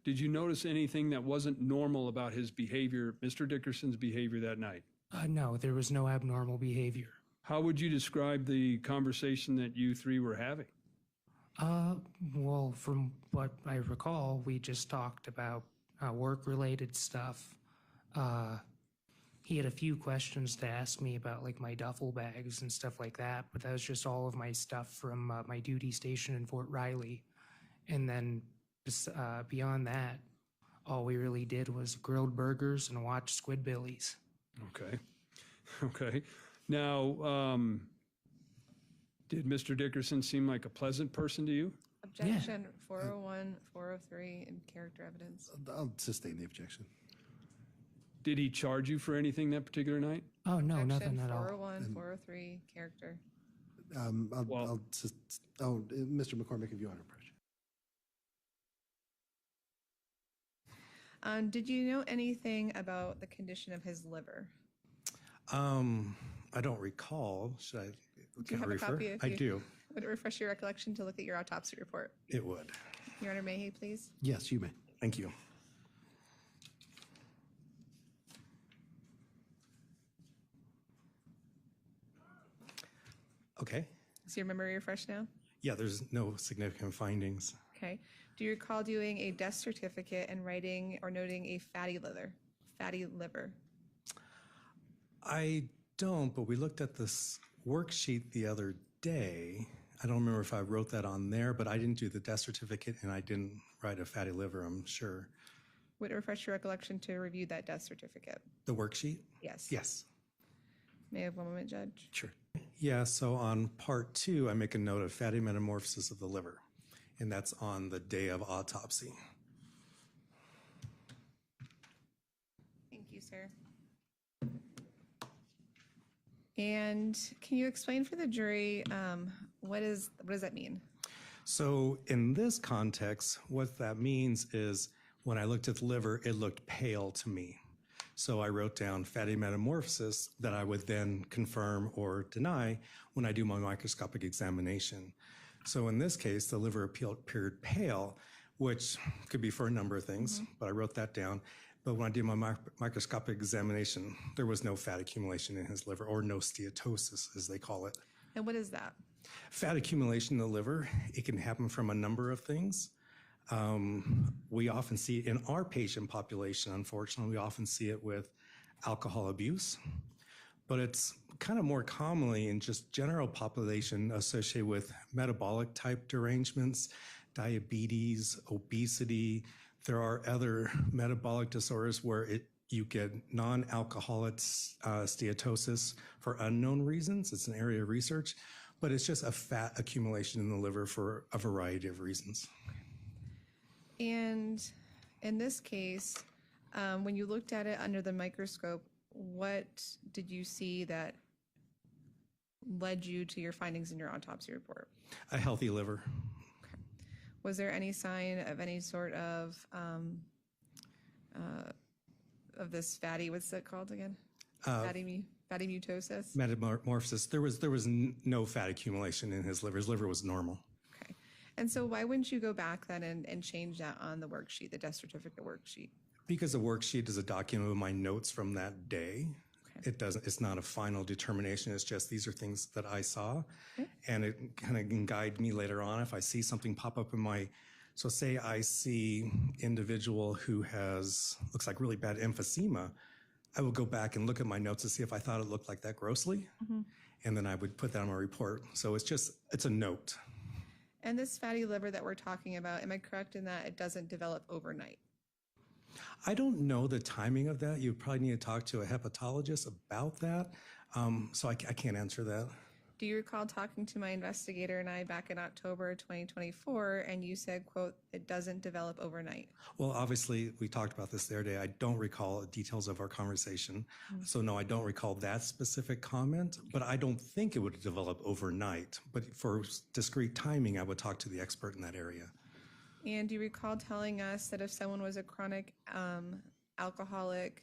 Did you notice anything that wasn't normal about his behavior, Mr. Dickerson's behavior that night? No, there was no abnormal behavior. How would you describe the conversation that you three were having? Well, from what I recall, we just talked about work-related stuff. He had a few questions to ask me about like my duffel bags and stuff like that, but that was just all of my stuff from my duty station in Fort Riley. And then beyond that, all we really did was grilled burgers and watch Squidbillies. Okay. Okay. Now, did Mr. Dickerson seem like a pleasant person to you? Objection, 401, 403, and character evidence. I'll sustain the objection. Did he charge you for anything that particular night? Oh, no, Objection, nothing at all. 401, 403, character. Mr. McCormick, if you want to approach. Did you know anything about the condition of his liver? I don't recall. Should I? Do you have a copy? I do. Would it refresh your recollection to look at your autopsy report? It would. Your Honor, may he please? Yes, you may. Thank you. Okay. Is your memory refreshed now? Yeah, there's no significant findings. Okay. Do you recall doing a death certificate and writing or noting a fatty liver? Fatty liver. I don't, but we looked at this worksheet the other day. I don't remember if I wrote that on there, but I didn't do the death certificate and I didn't write a fatty liver, I'm sure. Would it refresh your recollection to review that death certificate? The worksheet? Yes. Yes. May I have one moment, Judge? Sure. Yeah, so on part 2, I make a note of fatty metamorphosis of the liver, and that's on the day of autopsy. Thank you, sir. And can you explain for the jury what does that mean? So in this context, what that means is when I looked at the liver, it looked pale to me. So I wrote down fatty metamorphosis that I would then confirm or deny when I do my microscopic examination. So in this case, the liver appeared pale, which could be for a number of things, but I wrote that down. But when I did my microscopic examination, there was no fat accumulation in his liver, or no steatosis, as they call it. And what is that? Fat accumulation in the liver, it can happen from a number of things. We often see it in our patient population, unfortunately, we often see it with alcohol abuse, but it's kind of more commonly in just general population associated with metabolic type derangements, diabetes, obesity. There are other metabolic disorders where you get non-alcoholic steatosis for unknown reasons. It's an area of research, but it's just a fat accumulation in the liver for a variety of reasons. And in this case, when you looked at it under the microscope, what did you see that led you to your findings in your autopsy report? A healthy liver. Was there any sign of any sort of this fatty, what's that called again? Fatty mitosis? Metamorphosis. There was no fat accumulation in his liver. His liver was normal. Okay. And so why wouldn't you go back then and change that on the worksheet, the death certificate worksheet? Because the worksheet is a document of my notes from that day. Okay. It's not a final determination. It's just, these are things that I saw. Okay. And it kind of can guide me later on if I see something pop up in my, so say I see individual who looks like really bad emphysema, I will go back and look at my notes to see if I thought it looked like that grossly. Mm-hmm. And then I would put that on my report. So it's a note. And this fatty liver that we're talking about, am I correct in that it doesn't develop overnight? I don't know the timing of that. You probably need to talk to a hepatologist about that. So I can't answer that. Do you recall talking to my investigator and I back in October 2024, and you said, quote, it doesn't develop overnight? Well, obviously, we talked about this the other day. I don't recall details of our conversation. So no, I don't recall that specific comment, but I don't think it would develop overnight. But for discrete timing, I would talk to the expert in that area. And do you recall telling us that if someone was a chronic alcoholic,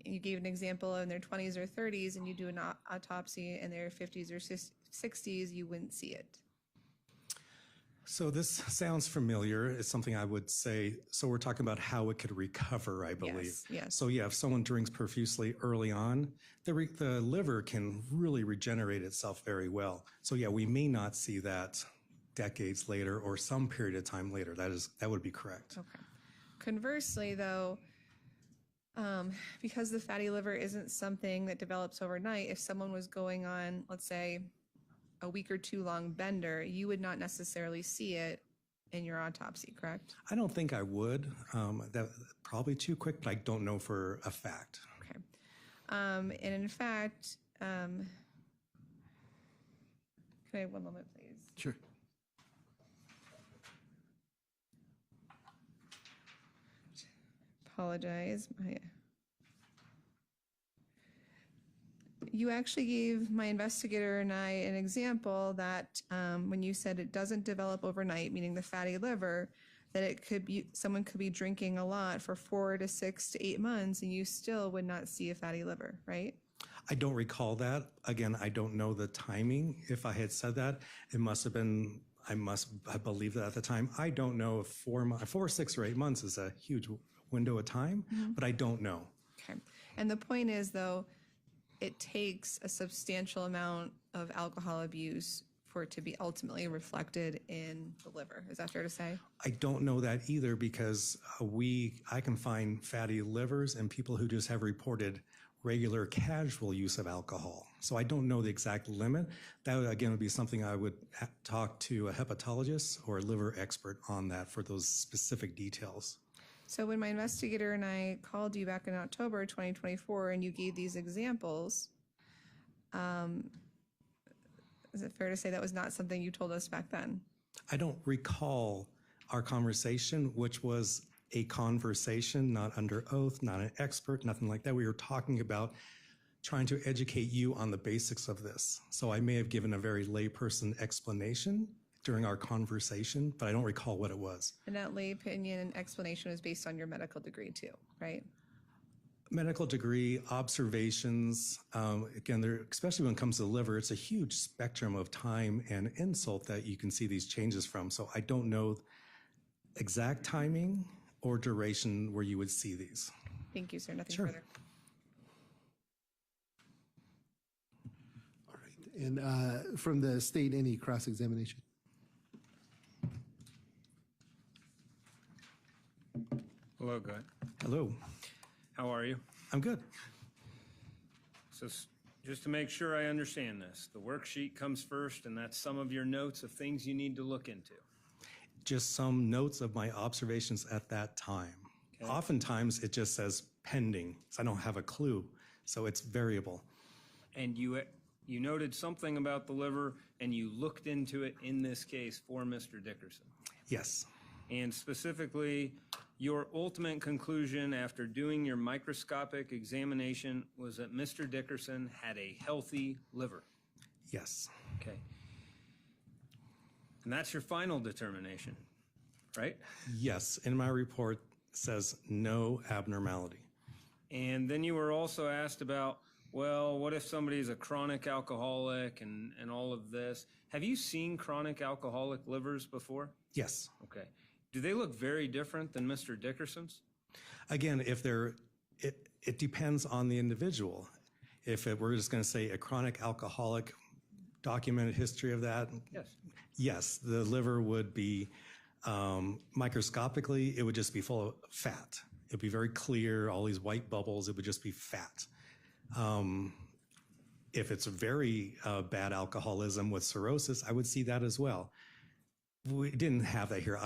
and you gave an example in their 20s or 30s, and you do an autopsy in their 50s or 60s, you wouldn't see it? So this sounds familiar. It's something I would say. So we're talking about how it could recover, I believe. Yes. So yeah, if someone drinks profusely early on, the liver can really regenerate itself very well. So yeah, we may not see that decades later or some period of time later. That would be correct. Okay. Conversely, though, because the fatty liver isn't something that develops overnight, if someone was going on, let's say, a week or two long bender, you would not necessarily see it in your autopsy, correct? I don't think I would. That probably too quick, but I don't know for a fact. Okay. And in fact, can I have one moment, please? Sure. Apologize. You actually gave my investigator and I an example that when you said it doesn't develop overnight, meaning the fatty liver, that it could be someone could be drinking a lot for 4 to 6 to 8 months and you still would not see a fatty liver, right? I don't recall that. Again, I don't know the timing. If I had said that, it must have been, I believe that at the time. I don't know if 4, 6, or 8 months is a huge window of time, but I don't know. Okay. And the point is, though, it takes a substantial amount of alcohol abuse for it to be ultimately reflected in the liver. Is that fair to say? I don't know that either because I can find fatty livers in people who just have reported regular casual use of alcohol. So I don't know the exact limit. That would, again, would be something I would talk to a hepatologist or a liver expert on that for those specific details. So when my investigator and I called you back in October 2024 and you gave these examples, is it fair to say that was not something you told us back then? I don't recall our conversation, which was a conversation, not under oath, not an expert, nothing like that. We were talking about trying to educate you on the basics of this. So I may have given a very layperson explanation during our conversation, but I don't recall what it was. And that lay opinion and explanation was based on your medical degree too, right? Medical degree, observations, again, especially when it comes to the liver, it's a huge spectrum of time and insult that you can see these changes from. So I don't know exact timing or duration where you would see these. Thank you, sir. Nothing Sure. further. All right. And from the state, any cross-examination? Hello, good. Hello. How are you? I'm good. So just to make sure I understand this, the worksheet comes first, and that's some of your notes of things you need to look into. Just some notes of my observations at that time. Oftentimes, it just says pending, so I don't have a clue, so it's variable. And you noted something about the liver, and you looked into it in this case for Mr. Dickerson. Yes, And specifically, your ultimate conclusion after doing your microscopic examination was that Mr. Dickerson had a healthy liver. yes, Okay. And that's your final determination, right? yes. In my report, it says no abnormality. And then you were also asked about, well, what if somebody's a chronic alcoholic and all of this? Have you seen chronic alcoholic livers before? Yes. Okay. Do they look very different than Mr. Dickerson's? Again, it depends on the individual. If we're just going to say a chronic alcoholic, documented history of that, Yes. yes, the liver would be microscopically, it would just be full of fat. It'd be very clear, all these white bubbles, it would just be fat. If it's a very bad alcoholism with cirrhosis, I would see that as well. We didn't have that here.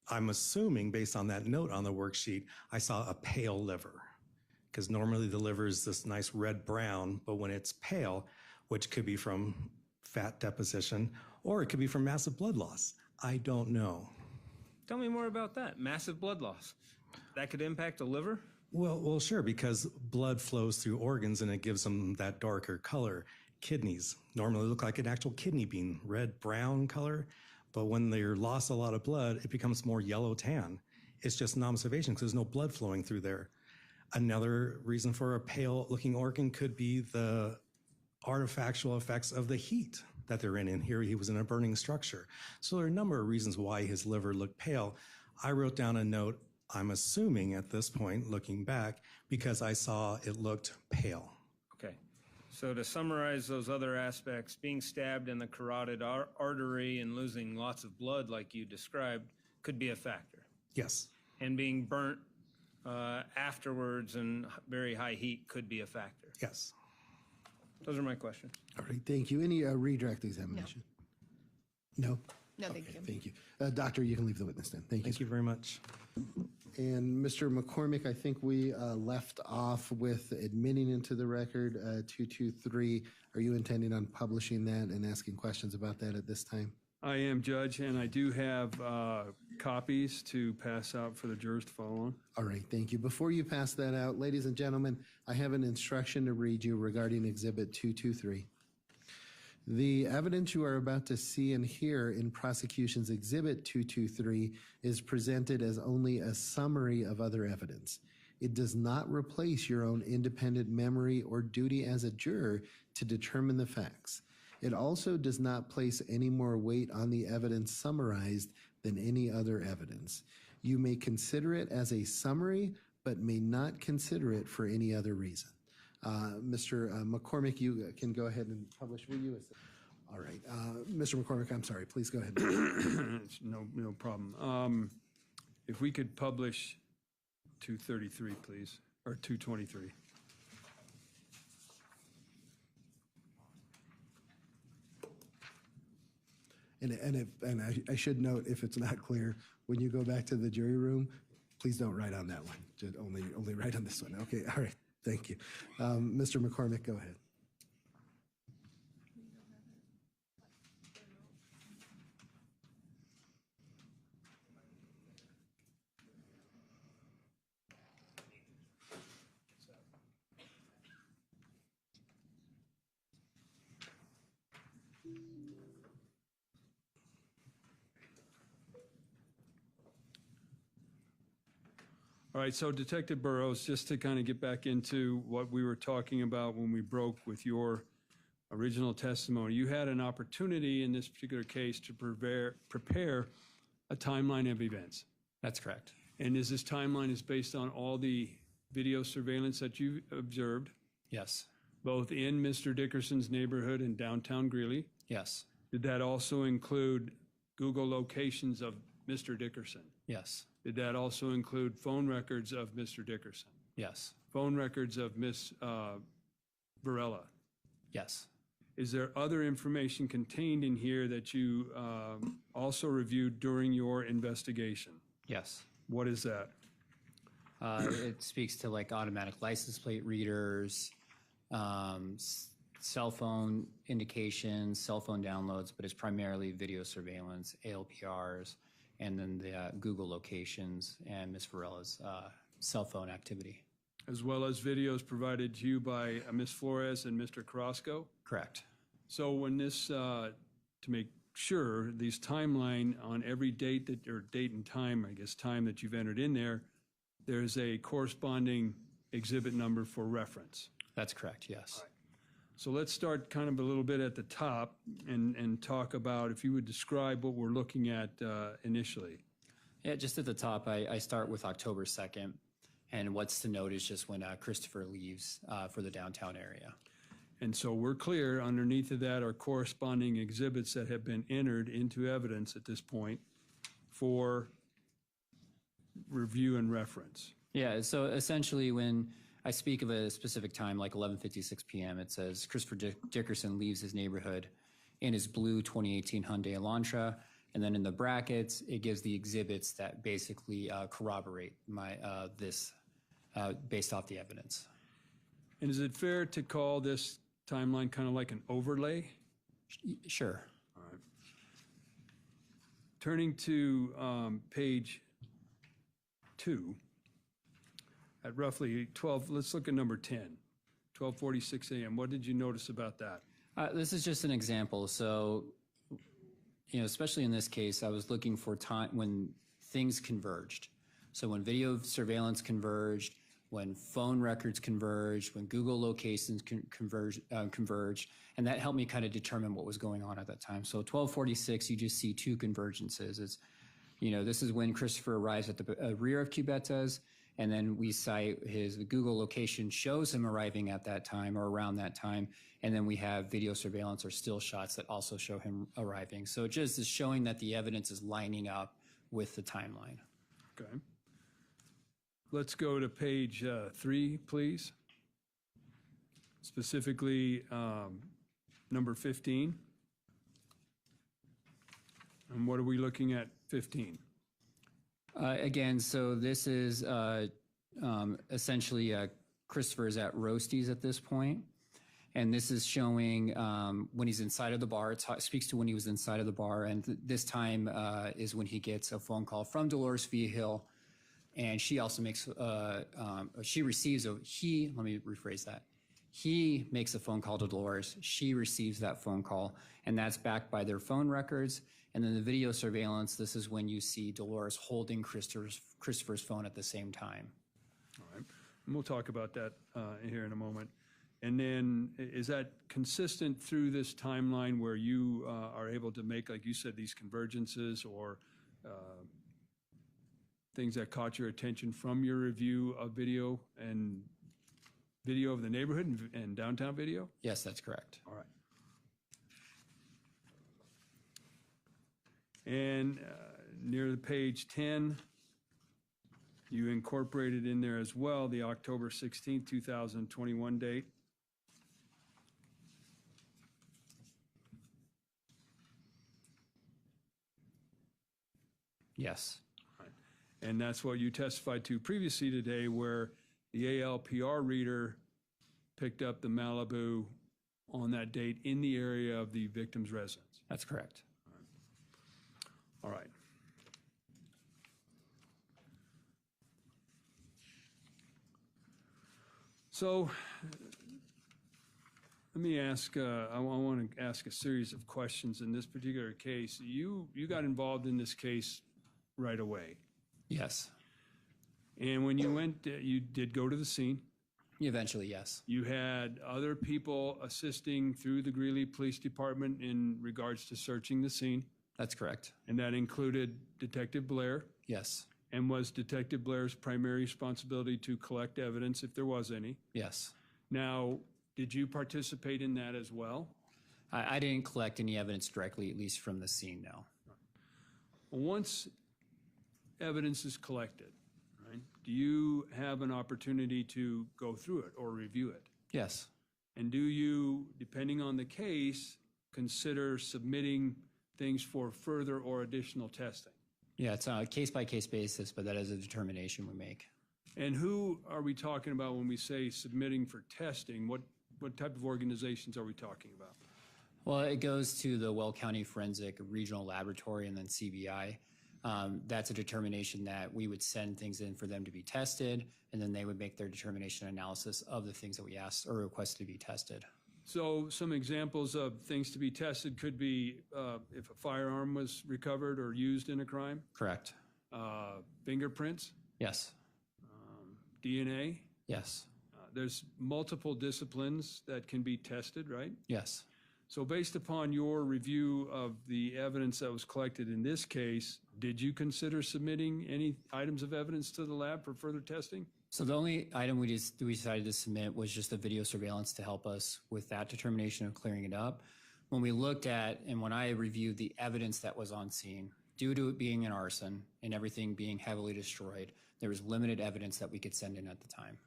I'm assuming based on that note on the worksheet, I saw a pale liver, because normally the liver is this nice red brown, but when it's pale, which could be from fat deposition, or it could be from massive blood loss. I don't know. Tell me more about that. Massive blood loss. That could impact the liver? Well, sure, because blood flows through organs and it gives them that darker color. Kidneys normally look like an actual kidney bean, red-brown color, but when they're lost a lot of blood, it becomes more yellow-tan. It's just an observation because there's no blood flowing through there. Another reason for a pale-looking organ could be the artifactual effects of the heat that they're in. And here he was in a burning structure. So there are a number of reasons why his liver looked pale. I wrote down a note, I'm assuming at this point, looking back, because I saw it looked pale. Okay. So to summarize those other aspects, being stabbed in the carotid artery and losing lots of blood like you described could be a factor. Yes. And being burnt afterwards in very high heat could be a factor. Yes. Those are my questions. All right, thank you. Any redirect examination? No? No, thank you. Thank you. Doctor, you can leave the witness stand. Thank you. Thank you very much. And Mr. McCormick, I think we left off with admitting into the record 223. Are you intending on publishing that and asking questions about that at this time? I am, Judge, and I do have copies to pass out for the jurors to follow on. All right, thank you. Before you pass that out, ladies and gentlemen, I have an instruction to read you regarding Exhibit 223. The evidence you are about to see and hear in prosecution's Exhibit 223 is presented as only a summary of other evidence. It does not replace your own independent memory or duty as a juror to determine the facts. It also does not place any more weight on the evidence summarized than any other evidence. You may consider it as a summary, but may not consider it for any other reason. Mr. McCormick, you can go ahead and publish. Will you? All right. Mr. McCormick, I'm sorry. Please go ahead. No problem. If we could publish 233, please, or 223. And I should note, if it's not clear, when you go back to the jury room, please don't write on that one. Just only write on this one. Okay. All right. Thank you. Mr. McCormick, go ahead. All right, so Detective Burrows, just to kind of get back into what we were talking about when we broke with your original testimony, you had an opportunity in this particular case to prepare a timeline of events. That's correct. And is this timeline is based on all the video surveillance that you observed, Yes. both in Mr. Dickerson's neighborhood in downtown Greeley? Yes. Did that also include Google locations of Mr. Dickerson? Yes. Did that also include phone records of Mr. Dickerson? Yes. Phone records of Miss Varela? Yes. Is there other information contained in here that you also reviewed during your investigation? Yes. What is that? It speaks to like automatic license plate readers, cell phone indications, cell phone downloads, but it's primarily video surveillance, ALPRs, and then the Google locations and Ms. Varela's cell phone activity. As well as videos provided to you by Ms. Flores and Mr. Carrasco? Correct. So when this, to make sure, these timeline on every date that, or date and time, I guess time that you've entered in there, there's a corresponding exhibit number for reference. That's correct, yes. So let's start kind of a little bit at the top and talk about, if you would describe what we're looking at initially. Yeah, just at the top, I start with October 2nd. And what's to note is just when Christopher leaves for the downtown area. And so we're clear, underneath of that are corresponding exhibits that have been entered into evidence at this point for review and reference. Yeah, so essentially when I speak of a specific time, like 11:56 p.m., it says Christopher Dickerson leaves his neighborhood in his blue 2018 Hyundai Elantra. And then in the brackets, it gives the exhibits that basically corroborate this based off the evidence. And is it fair to call this timeline kind of like an overlay? Sure. All right. Turning to page 2, at roughly 12, let's look at number 10, 12:46 a.m. What did you notice about that? This is just an example. So, you know, especially in this case, I was looking for time when things converged. So when video surveillance converged, when phone records converged, when Google locations converged, and that helped me kind of determine what was going on at that time. So 12:46, you just see two convergences. It's, you know, this is when Christopher arrives at the rear of Cubetta's, and then we cite his Google location shows him arriving at that time or around that time, and then we have video surveillance or still shots that also show him arriving. So it just is showing that the evidence is lining up with the timeline. Okay. Let's go to page 3, please. Specifically, number 15. And what are we looking at 15? Again, so this is essentially Christopher is at Roasties at this point. And this is showing when he's inside of the bar. It speaks to when he was inside of the bar. And this time is when he gets a phone call from Dolores Viehill. And she also makes, let me rephrase that. He makes a phone call to Dolores. She receives that phone call. And that's backed by their phone records. And then the video surveillance, this is when you see Dolores holding Christopher's phone at the same time. All right. And we'll talk about that here in a moment. And then is that consistent through this timeline where you are able to make, like you said, these convergences or things that caught your attention from your review of video and video of the neighborhood and downtown video? Yes, that's correct. All right. And near the page 10, you incorporated in there as well the October 16th, 2021 date. Yes. And that's what you testified to previously today, where the ALPR reader picked up the Malibu on that date in the area of the victim's residence. That's correct. All right. So let me ask, I want to ask a series of questions in this particular case. You got involved in this case right away. Yes. And when you went, you did go to the scene. Eventually, yes. You had other people assisting through the Greeley Police Department in regards to searching the scene. That's correct. And that included Detective Blair, Yes. And was Detective Blair's primary responsibility to collect evidence if there was any? Yes. Now, did you participate in that as well? I didn't collect any evidence directly, at least from the scene, no. Once evidence is collected, right, do you have an opportunity to go through it or review it? Yes. And do you, depending on the case, consider submitting things for further or additional testing? Yeah, it's on a case-by-case basis, but that is a determination we make. And who are we talking about when we say submitting for testing? What type of organizations are we talking about? Well, it goes to the Weld County Forensic Regional Laboratory and then CBI. That's a determination that we would send things in for them to be tested, and then they would make their determination analysis of the things that we asked or requested to be tested. So some examples of things to be tested could be if a firearm was recovered or used in a crime, Correct. fingerprints, Yes. DNA. Yes. There's multiple disciplines that can be tested, right? Yes. So based upon your review of the evidence that was collected in this case, did you consider submitting any items of evidence to the lab for further testing? So the only item we decided to submit was just the video surveillance to help us with that determination of clearing it up. When we looked at and when I reviewed the evidence that was on scene, due to it being an arson and everything being heavily destroyed, there was limited evidence that we could send in at the time.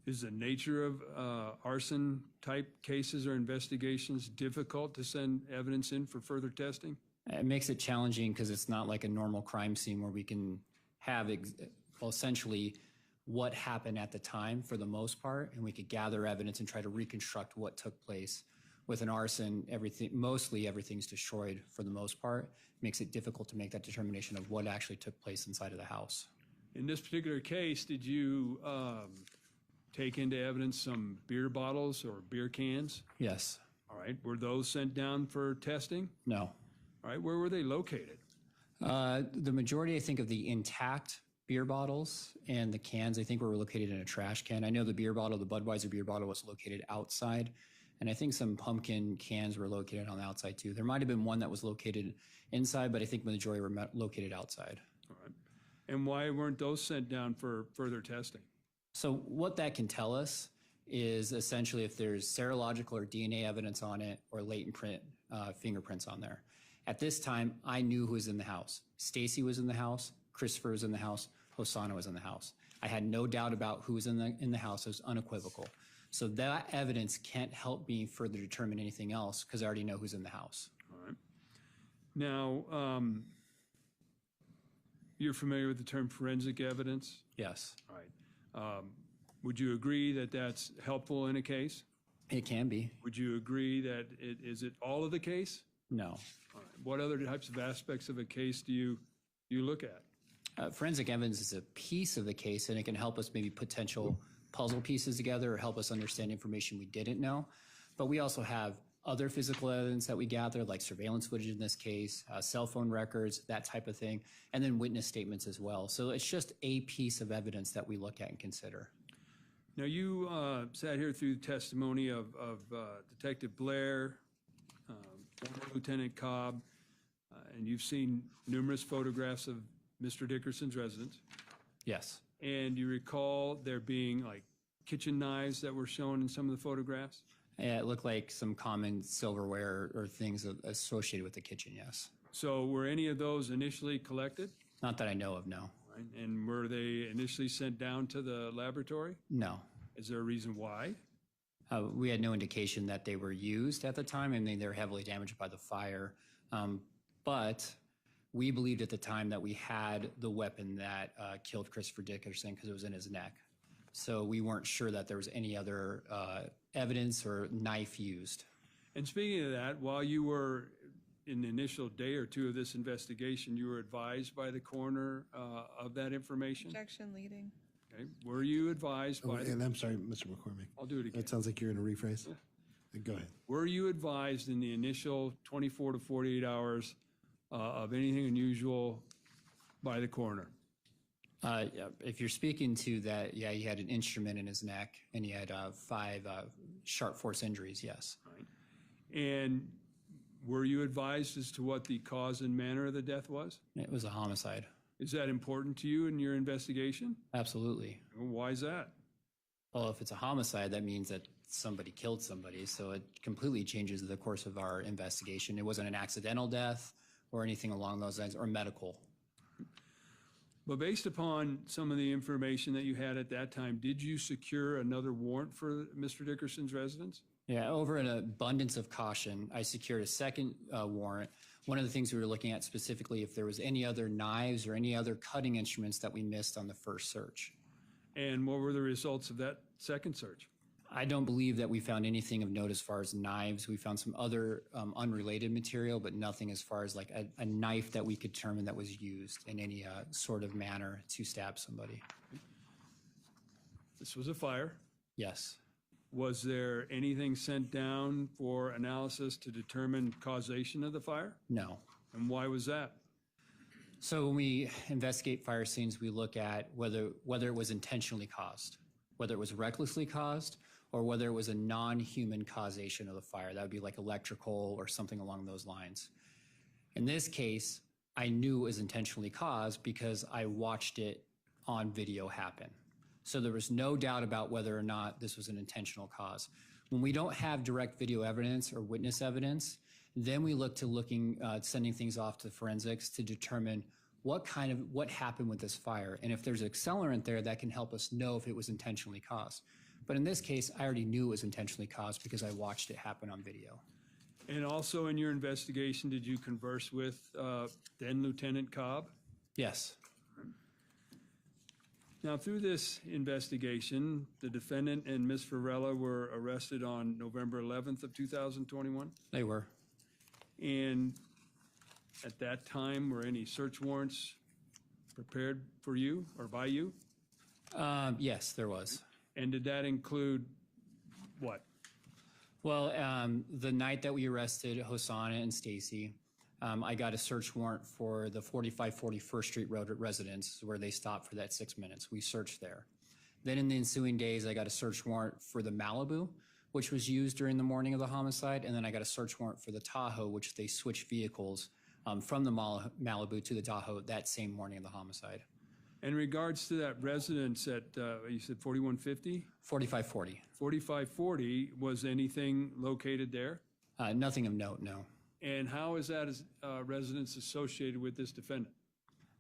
Is the nature of arson type cases or investigations difficult to send evidence in for further testing? It makes it challenging because it's not like a normal crime scene where we can have essentially what happened at the time for the most part, and we could gather evidence and try to reconstruct what took place. With an arson, mostly everything's destroyed for the most part. It makes it difficult to make that determination of what actually took place inside of the house. In this particular case, did you take into evidence some beer bottles or beer cans? Yes. All right. Were those sent down for testing? No. All right. Where were they located? The majority, I think, of the intact beer bottles and the cans, I think, were located in a trash can. I know the beer bottle, the Budweiser beer bottle, was located outside. And I think some pumpkin cans were located on the outside too. There might have been one that was located inside, but I think the majority were located outside. All right. And why weren't those sent down for further testing? So what that can tell us is essentially if there's serological or DNA evidence on it or latent fingerprints on there. At this time, I knew who was in the house. Stacy was in the house. Christopher was in the house. Hosanna was in the house. I had no doubt about who was in the house. It was unequivocal. So that evidence can't help me further determine anything else because I already know who's in the house. All right. Now, you're familiar with the term forensic evidence? Yes, All right. Would you agree that that's helpful in a case? it can be. Would you agree that is it all of the case? No. All right. What other types of aspects of a case do you look at? Forensic evidence is a piece of the case, and it can help us maybe potential puzzle pieces together or help us understand information we didn't know. But we also have other physical evidence that we gather, like surveillance footage in this case, cell phone records, that type of thing, and then witness statements as well. So it's just a piece of evidence that we look at and consider. Now, you sat here through the testimony of Detective Blair, former Lieutenant Cobb, and you've seen numerous photographs of Mr. Dickerson's residence. Yes. And you recall there being like kitchen knives that were shown in some of the photographs? Yeah, it looked like some common silverware or things associated with the kitchen, yes. So were any of those initially collected? Not that I know of, no. Right. And were they initially sent down to the laboratory? No. Is there a reason why? We had no indication that they were used at the time. I mean, they were heavily damaged by the fire. But we believed at the time that we had the weapon that killed Christopher Dickerson because it was in his neck. So we weren't sure that there was any other evidence or knife used. And speaking of that, while you were in the initial day or two of this investigation, you were advised by the coroner of that information? Objection leading. Okay. Were you advised by And I'm sorry, Mr. McCormick. I'll do it again. That sounds like you're in a rephrase. Go ahead. Were you advised in the initial 24 to 48 hours of anything unusual by the coroner? Yeah, if you're speaking to that, yeah, he had an instrument in his neck and he had 5 sharp force injuries, yes. Right. And were you advised as to what the cause and manner of the death was? It was a homicide. Is that important to you in your investigation? Absolutely. Why is that? Well, if it's a homicide, that means that somebody killed somebody. So it completely changes the course of our investigation. It wasn't an accidental death or anything along those lines, or medical. But based upon some of the information that you had at that time, did you secure another warrant for Mr. Dickerson's residence? Yeah, over an abundance of caution, I secured a second warrant. One of the things we were looking at specifically, if there was any other knives or any other cutting instruments that we missed on the first search. And what were the results of that second search? I don't believe that we found anything of note as far as knives. We found some other unrelated material, but nothing as far as like a knife that we could determine that was used in any sort of manner to stab somebody. This was a fire. Yes. Was there anything sent down for analysis to determine causation of the fire? No. And why was that? So when we investigate fire scenes, we look at whether it was intentionally caused, whether it was recklessly caused, or whether it was a non-human causation of the fire. That would be like electrical or something along those lines. In this case, I knew it was intentionally caused because I watched it on video happen. So there was no doubt about whether or not this was an intentional cause. When we don't have direct video evidence or witness evidence, then we look to sending things off to forensics to determine what happened with this fire. And if there's accelerant there, that can help us know if it was intentionally caused. But in this case, I already knew it was intentionally caused because I watched it happen on video. And also in your investigation, did you converse with then Lieutenant Cobb? Yes. Now, through this investigation, the defendant and Ms. Varela were arrested on November 11th of 2021. They were. And at that time, were any search warrants prepared for you or by you? Yes, there was. And did that include what? Well, the night that we arrested Hosanna and Stacy, I got a search warrant for the 4540 First Street Road residence where they stopped for that 6 minutes. We searched there. Then in the ensuing days, I got a search warrant for the Malibu, which was used during the morning of the homicide. And then I got a search warrant for the Tahoe, which they switched vehicles from the Malibu to the Tahoe that same morning of the homicide. In regards to that residence at, you said 4150? 4540. 4540, was anything located there? Nothing of note, no. And how is that residence associated with this defendant?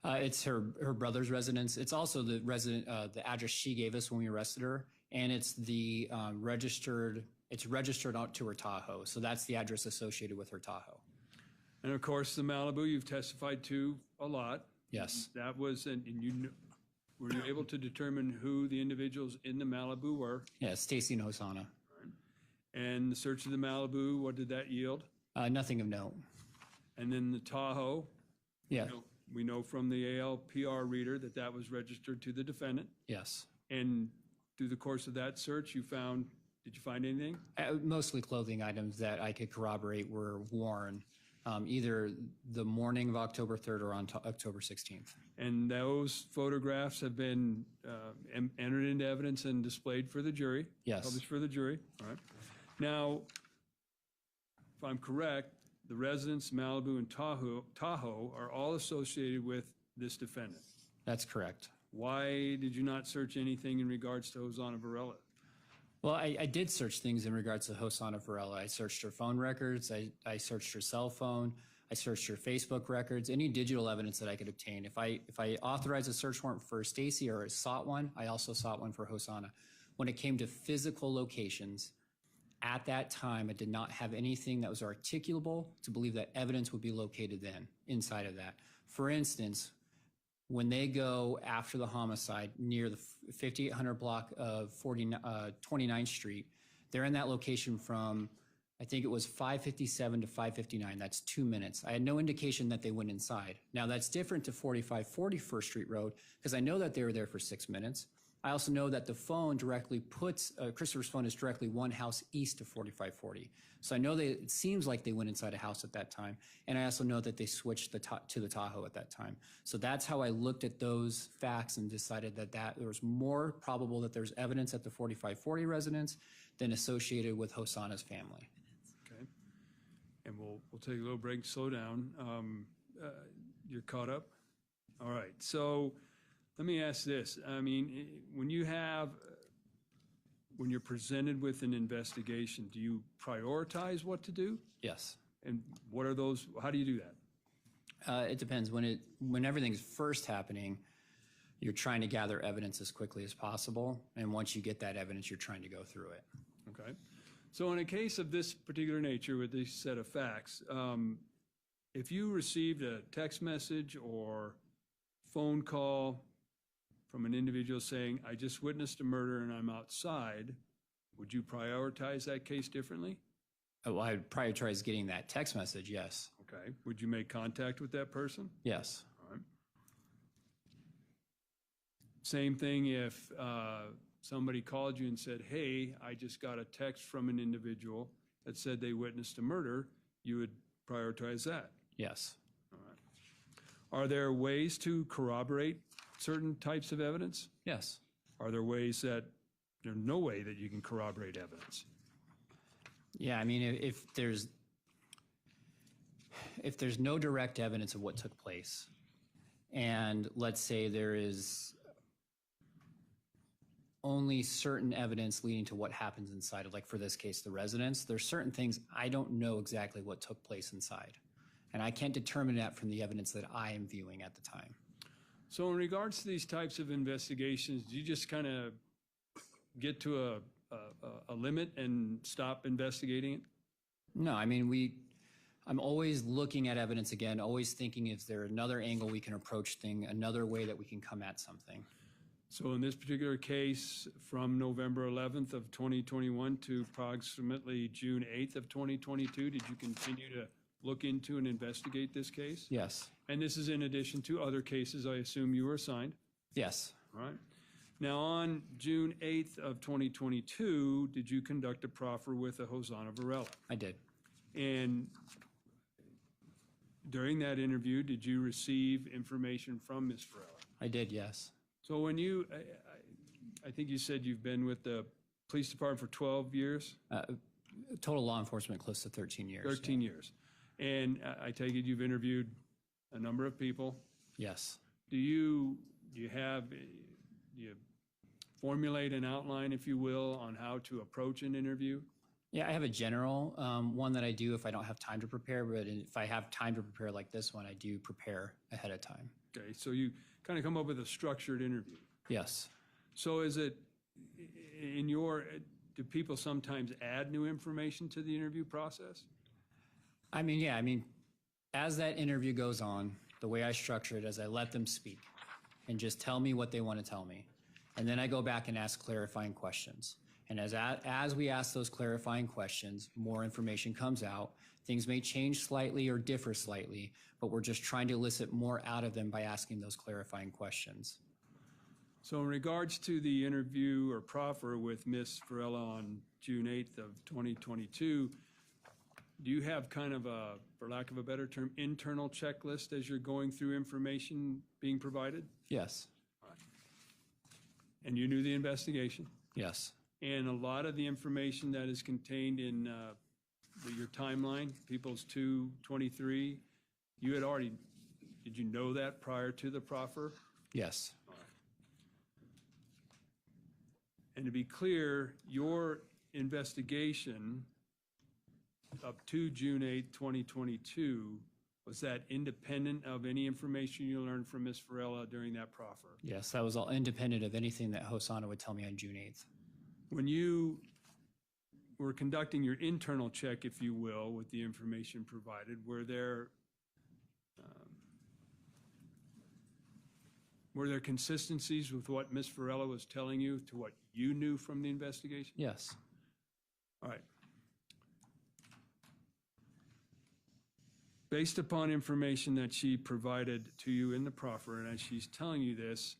It's her brother's residence. It's also the address she gave us when we arrested her, and it's the registered out to her Tahoe. So that's the address associated with her Tahoe. And of course, the Malibu you've testified to a lot. Yes. That was, were you able to determine who the individuals in the Malibu were? Yeah, Stacy and Hosanna. And the search of the Malibu, what did that yield? Nothing of note. And then the Tahoe? Yeah. We know from the ALPR reader that that was registered to the defendant. Yes. And through the course of that search, did you find anything? Mostly clothing items that I could corroborate were worn either the morning of October 3rd or on October 16th. And those photographs have been entered into evidence and displayed for the jury? Yes. Published for the jury? All right. Now, if I'm correct, the residence, Malibu, and Tahoe are all associated with this defendant. That's correct. Why did you not search anything in regards to Hosanna Varela? Well, I did search things in regards to Hosanna Varela. I searched her phone records. I searched her cell phone. I searched her Facebook records, any digital evidence that I could obtain. If I authorized a search warrant for Stacy or sought one, I also sought one for Hosanna. When it came to physical locations, at that time, I did not have anything that was articulable to believe that evidence would be located then inside of that. For instance, when they go after the homicide near the 5800 block of 29th Street, they're in that location from, I think it was 5:57 to 5:59. That's 2 minutes. I had no indication that they went inside. Now that's different to 4540 First Street Road because I know that they were there for 6 minutes. I also know that the phone directly Christopher's phone is directly one house east of 4540. So I know it seems like they went inside a house at that time. And I also know that they switched to the Tahoe at that time. So that's how I looked at those facts and decided that there was more probable that there's evidence at the 4540 residence than associated with Hosanna's family. Okay. And we'll take a little break, slow down. You're caught up? All right, so let me ask this. I mean, when you're presented with an investigation, do you prioritize what to do? Yes. And what are those, how do you do that? It depends. When everything's first happening, you're trying to gather evidence as quickly as possible. And once you get that evidence, you're trying to go through it. Okay. So in a case of this particular nature with this set of facts, if you received a text message or phone call from an individual saying, I just witnessed a murder and I'm outside, would you prioritize that case differently? Well, I'd prioritize getting that text message, yes. Okay. Would you make contact with that person? Yes. All right. Same thing if somebody called you and said, hey, I just got a text from an individual that said they witnessed a murder, you would prioritize that? Yes. All right. Are there ways to corroborate certain types of evidence? Yes. Are there ways that there's no way that you can corroborate evidence? Yeah, I mean, if there's no direct evidence of what took place, and let's say there is only certain evidence leading to what happens inside of, like for this case, the residence, there's certain things I don't know exactly what took place inside. And I can't determine that from the evidence that I am viewing at the time. So in regards to these types of investigations, do you just kind of get to a limit and stop investigating it? No, I mean, I'm always looking at evidence again, always thinking, is there another angle we can approach thing, another way that we can come at something? So in this particular case, from November 11th of 2021 to approximately June 8th of 2022, did you continue to look into and investigate this case? Yes. And this is in addition to other cases I assume you were assigned? Yes. All right. Now, on June 8th of 2022, did you conduct a proffer with a Hosanna Varela? I did. And during that interview, did you receive information from Ms. Varela? I did, yes. So when I think you said you've been with the police department for 12 years? Total law enforcement, close to 13 years. 13 years. And I take it you've interviewed a number of people? Yes. Do you formulate an outline, if you will, on how to approach an interview? Yeah, I have a general one that I do if I don't have time to prepare, but if I have time to prepare like this one, I do prepare ahead of time. Okay, so you kind of come up with a structured interview. Yes. So is it, do people sometimes add new information to the interview process? I mean, yeah, as that interview goes on, the way I structure it is I let them speak and just tell me what they want to tell me. And then I go back and ask clarifying questions. And as we ask those clarifying questions, more information comes out. Things may change slightly or differ slightly, but we're just trying to elicit more out of them by asking those clarifying questions. So in regards to the interview or proffer with Ms. Varela on June 8th of 2022, do you have kind of a, for lack of a better term, internal checklist as you're going through information being provided? Yes. And you knew the investigation? Yes. And a lot of the information that is contained in your timeline, People's 223, you had already, did you know that prior to the proffer? Yes. And to be clear, your investigation up to June 8, 2022, was that independent of any information you learned from Ms. Varela during that proffer? Yes, that was all independent of anything that Hosanna would tell me on June 8th. When you were conducting your internal check, if you will, with the information provided, were there consistencies with what Ms. Varela was telling you to what you knew from the investigation? Yes. All right. Based upon information that she provided to you in the proffer, and as she's telling you this,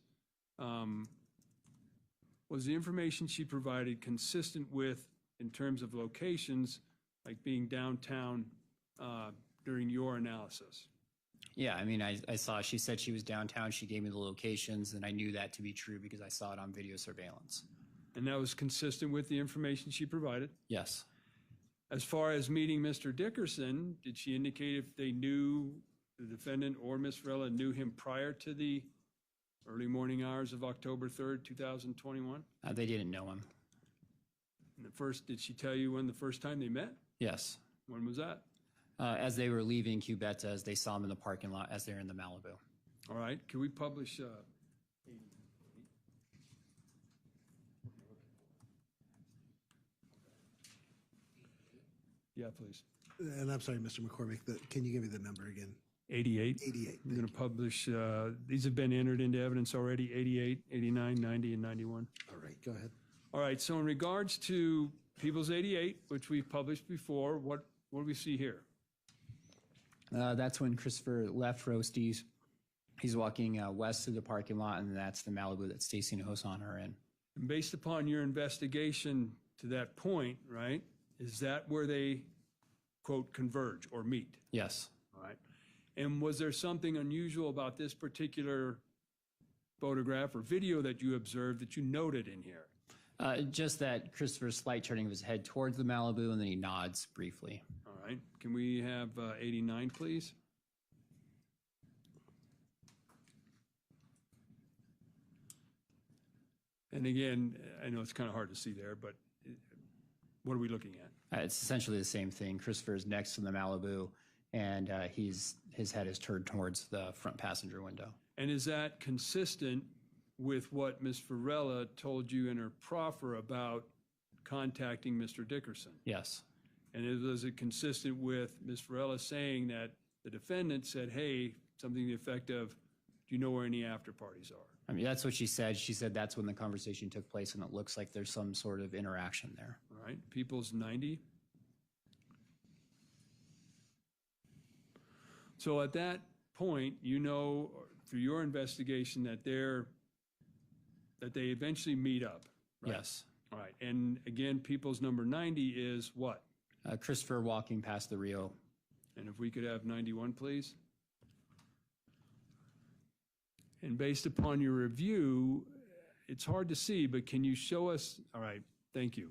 was the information she provided consistent with, in terms of locations, like being downtown during your analysis? Yeah, I mean, I saw, she said she was downtown, she gave me the locations, and I knew that to be true because I saw it on video surveillance. And that was consistent with the information she provided? Yes. As far as meeting Mr. Dickerson, did she indicate if they knew the defendant or Ms. Varela knew him prior to the early morning hours of October 3rd, 2021? They didn't know him. And did she tell you when the first time they met? Yes. When was that? As they were leaving Cubetta, as they saw him in the parking lot as they were in the Malibu. All right, can we publish? Yeah, please. And I'm sorry, Mr. McCormick, can you give me the number again? 88. 88. I'm going to publish, these have been entered into evidence already, 88, 89, 90, and 91. All right, go ahead. All right, so in regards to People's 88, which we've published before, what do we see here? That's when Christopher left Roasties. He's walking west of the parking lot, and that's the Malibu that Stacy and Hosan are in. And based upon your investigation to that point, right, is that where they, quote, converge or meet? Yes. All right. And was there something unusual about this particular photograph or video that you observed that you noted in here? Just that Christopher's slight turning of his head towards the Malibu, and then he nods briefly. All right. Can we have 89, please? And again, I know it's kind of hard to see there, but what are we looking at? It's essentially the same thing. Christopher is next to the Malibu, and his head is turned towards the front passenger window. And is that consistent with what Ms. Varela told you in her proffer about contacting Mr. Dickerson? Yes. And was it consistent with Ms. Varela saying that the defendant said, hey, something to the effect of, do you know where any after parties are? I mean, that's what she said. She said that's when the conversation took place, and it looks like there's some sort of interaction there. All right, People's 90. So at that point, you know through your investigation that they eventually meet up. Right? Yes. All right, and again, People's number 90 is what? Christopher walking past the Rio. And if we could have 91, please. And based upon your review, it's hard to see, but can you show us? All right, thank you.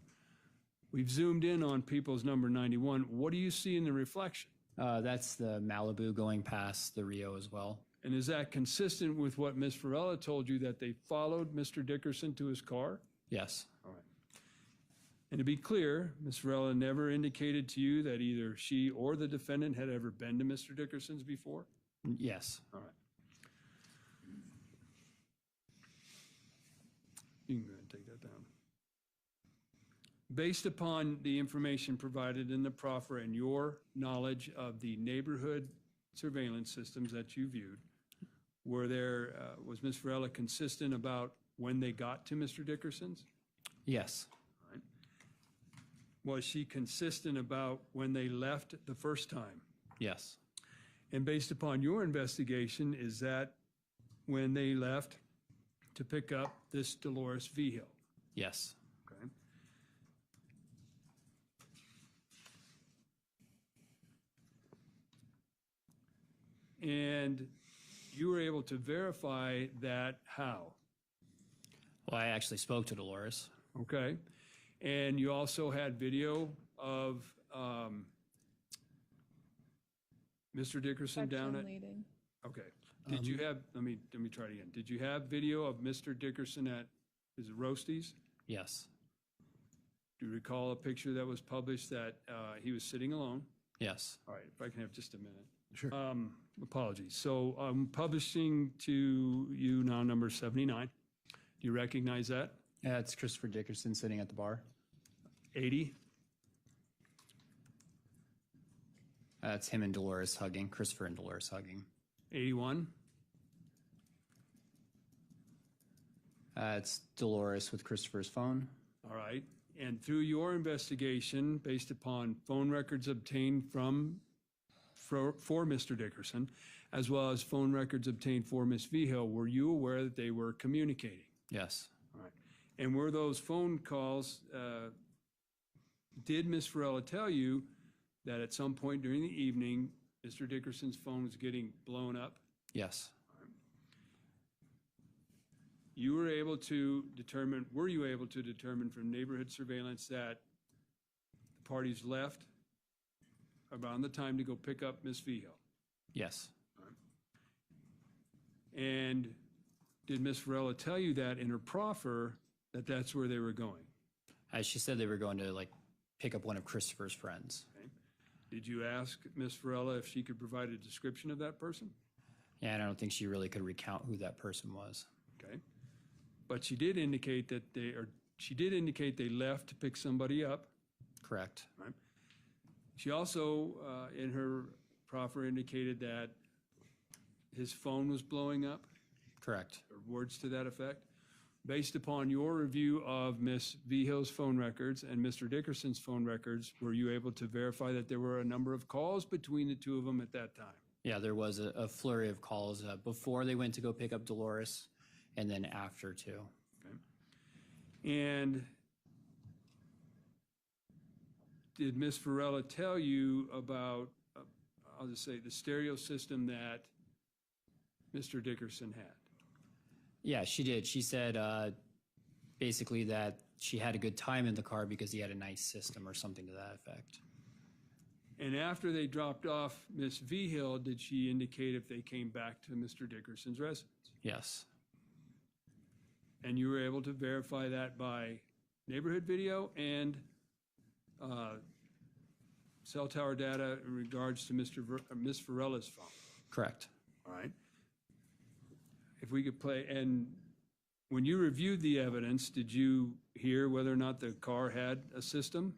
We've zoomed in on People's number 91. What do you see in the reflection? That's the Malibu going past the Rio as well. And is that consistent with what Ms. Varela told you, that they followed Mr. Dickerson to his car? Yes. All right. And to be clear, Ms. Varela never indicated to you that either she or the defendant had ever been to Mr. Dickerson's before? Yes. All right. You can go ahead and take that down. Based upon the information provided in the proffer and your knowledge of the neighborhood surveillance systems that you viewed, was Ms. Varela consistent about when they got to Mr. Dickerson's? Yes. All right. Was she consistent about when they left the first time? Yes. And based upon your investigation, is that when they left to pick up this Dolores Vigil? Yes. Okay. And you were able to verify that how? Well, I actually spoke to Dolores. Okay. And you also had video of Mr. Dickerson down at? Leading. Okay. Did you have, let me try it again. Did you have video of Mr. Dickerson at, is it Roasties? Yes. Do you recall a picture that was published that he was sitting alone? Yes. All right, if I can have just a minute. Sure. Apologies. So I'm publishing to you now number 79. Do you recognize that? Yeah, it's Christopher Dickerson sitting at the bar. 80? It's him and Dolores hugging, Christopher and Dolores hugging. 81? It's Dolores with Christopher's phone. All right. And through your investigation, based upon phone records obtained for Mr. Dickerson, as well as phone records obtained for Ms. Vigil, were you aware that they were communicating? Yes. All right. And were those phone calls, did Ms. Varela tell you that at some point during the evening, Mr. Dickerson's phone was getting blown up? Yes. You were able to determine, were you able to determine from neighborhood surveillance that the parties left around the time to go pick up Ms. Vigil? Yes. All And did Ms. Varela tell you that in her proffer that that's where they were going? She said they were going to like pick up one of Christopher's friends. Okay. Did you ask Ms. Varela if she could provide a description of that person? Yeah, and I don't think she really could recount who that person was. Okay. But she did indicate that they left to pick somebody up. Correct. Right. She also, in her proffer, indicated that his phone was blowing up, Correct. or words to that effect. Based upon your review of Ms. Vihill's phone records and Mr. Dickerson's phone records, were you able to verify that there were a number of calls between the two of them at that time? Yeah, there was a flurry of calls before they went to go pick up Dolores and then after too. Okay. And did Ms. Varela tell you about, I'll just say, the stereo system that Mr. Dickerson had? Yeah, she did. She said basically that she had a good time in the car because he had a nice system or something to that effect. And after they dropped off Ms. Vihill, did she indicate if they came back to Mr. Dickerson's residence? Yes. And you were able to verify that by neighborhood video and cell tower data in regards to Ms. Varela's phone? Correct. All right. If we could play, and when you reviewed the evidence, did you hear whether or not the car had a system?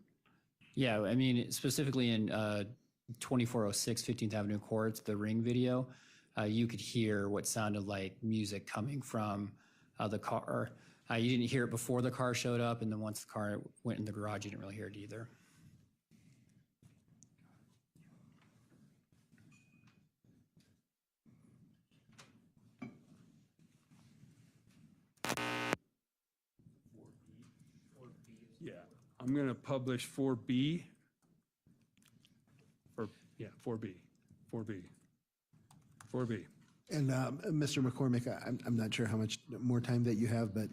Yeah, I mean, specifically in 2406 15th Avenue Courts, the Ring video, you could hear what sounded like music coming from the car. You didn't hear it before the car showed up, and then once the car went in the garage, you didn't really hear it either. Yeah, I'm going to publish 4B. Or, yeah, 4B. And Mr. McCormick, I'm not sure how much more time that you have, but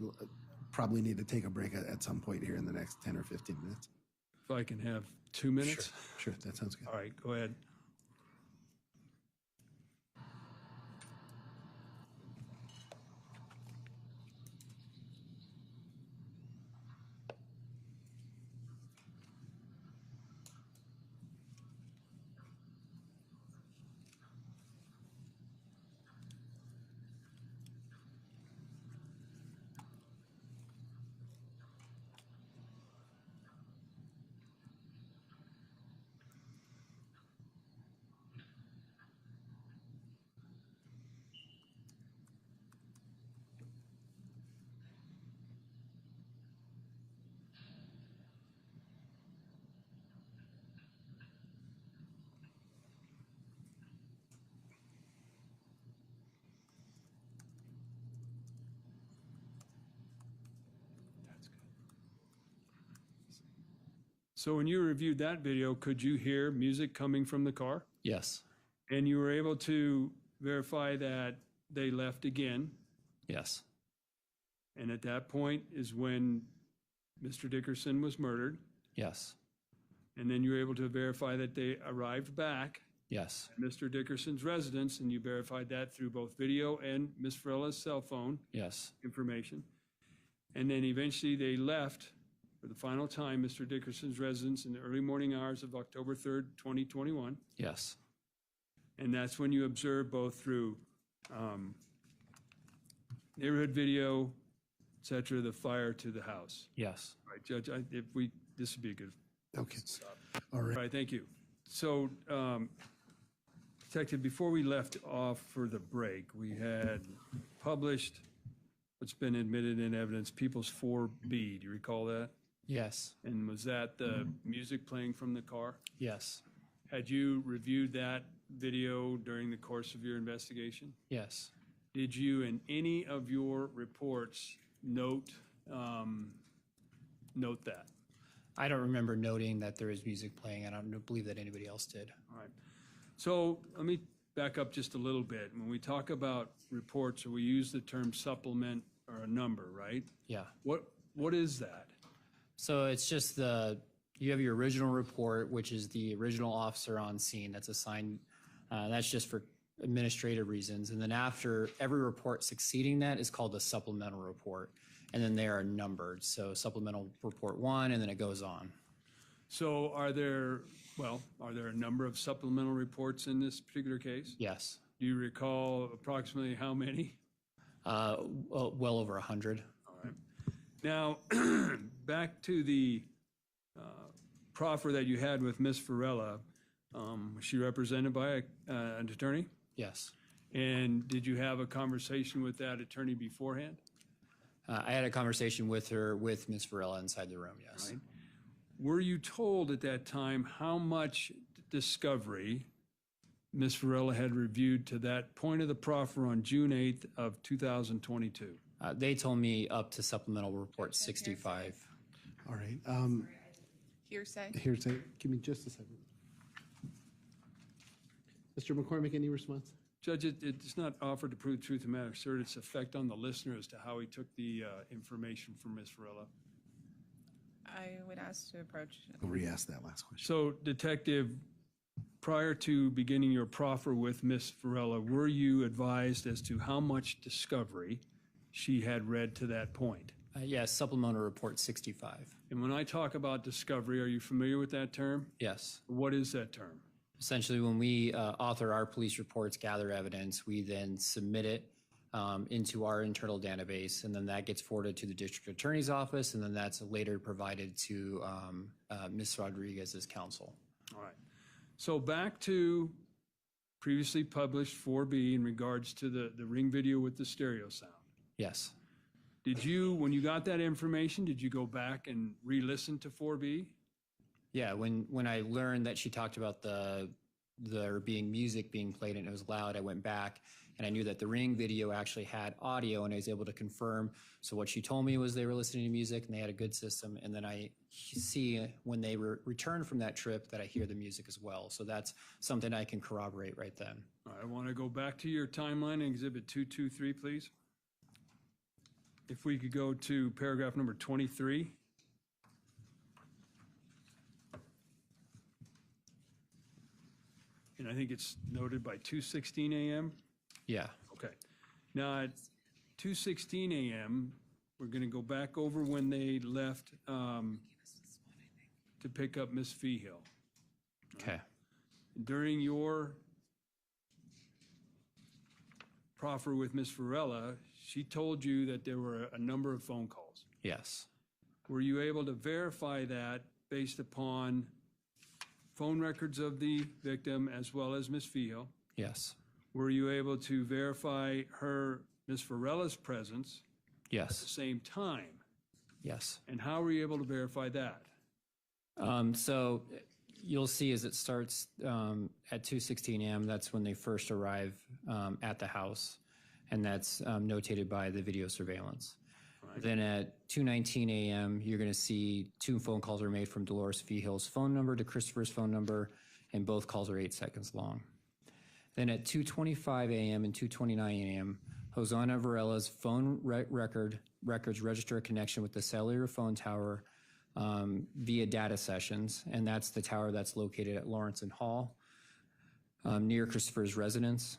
probably need to take a break at some point here in the next 10 or 15 minutes. If I can have 2 minutes? Sure, that sounds good. All right, go ahead. So when you reviewed that video, could you hear music coming from the car? Yes. And you were able to verify that they left again? Yes. And at that point is when Mr. Dickerson was murdered? Yes. And then you were able to verify that they arrived back Yes. at Mr. Dickerson's residence, and you verified that through both video and Ms. Varela's cell phone Yes. information. And then eventually they left for the final time Mr. Dickerson's residence in the early morning hours of October 3rd, 2021. Yes. And that's when you observed both through neighborhood video, et cetera, the fire to the house. Yes. All right, Judge, this would be a good Okay. stop. All right. All right, thank you. So, Detective, before we left off for the break, we had published what's been admitted in evidence, People's 4B. Do you recall that? Yes. And was that the music playing from the car? Yes. Had you reviewed that video during the course of your investigation? Yes. Did you, in any of your reports, note that? I don't remember noting that there is music playing. I don't believe that anybody else did. All right. So let me back up just a little bit. When we talk about reports, we use the term supplement or a number, right? Yeah. What is that? So it's just you have your original report, which is the original officer on scene that's assigned. That's just for administrative reasons. And then after every report succeeding that is called a supplemental report. And then they are numbered. So supplemental report 1, and then it goes on. So are there a number of supplemental reports in this particular case? Yes. Do you recall approximately how many? Well over 100. All right. Now, back to the proffer that you had with Ms. Varela. Was she represented by an attorney? Yes. And did you have a conversation with that attorney beforehand? I had a conversation with Ms. Varela inside the room, yes. Right. Were you told at that time how much discovery Ms. Varela had reviewed to that point of the proffer on June 8th of 2022? They told me up to supplemental report 65. All right. Hearsay. Hearsay. Give me just a second. Mr. McCormick, any response? Judge, it's not offered to prove the truth of the matter, sir. Its effect on the listener as to how he took the information from Ms. Varela. I would ask to approach. I'll re-ask that last question. So, Detective, prior to beginning your proffer with Ms. Varela, were you advised as to how much discovery she had read to that point? Yes, supplemental report 65. And when I talk about discovery, are you familiar with that term? Yes. What is that term? Essentially, when we author our police reports, gather evidence, we then submit it into our internal database, and then that gets forwarded to the district attorney's office, and then that's later provided to Ms. Rodriguez's counsel. All right. So back to previously published 4B in regards to the ring video with the stereo sound. Yes. Did you, when you got that information, did you go back and re-listen to 4B? Yeah, when I learned that she talked about there being music being played and it was loud, I went back and I knew that the Ring video actually had audio, and I was able to confirm. So what she told me was they were listening to music and they had a good system. And then I see when they returned from that trip that I hear the music as well. So that's something I can corroborate right then. All right, I want to go back to your timeline and Exhibit 223, please. If we could go to paragraph number 23. And I think it's noted by 2:16 a.m. Yeah. Okay. Now at 2:16 a.m., we're going to go back over when they left to pick up Miss Feehill. Okay. During your proffer with Miss Varela, she told you that there were a number of phone calls. Yes. Were you able to verify that based upon phone records of the victim as well as Miss Feehill? Yes. Were you able to verify Miss Varela's presence at the Yes. same time? Yes. And how were you able to verify that? So you'll see as it starts at 2:16 a.m., that's when they first arrive at the house, and that's notated by the video surveillance. Right. Then at 2:19 a.m., you're going to see 2 phone calls are made from Dolores Feehill's phone number to Christopher's phone number, and both calls are 8 seconds long. Then at 2:25 a.m. and 2:29 a.m., Hosanna Varela's phone records register a connection with the cellular phone tower via data sessions, and that's the tower that's located at Lawrence and Hall near Christopher's residence.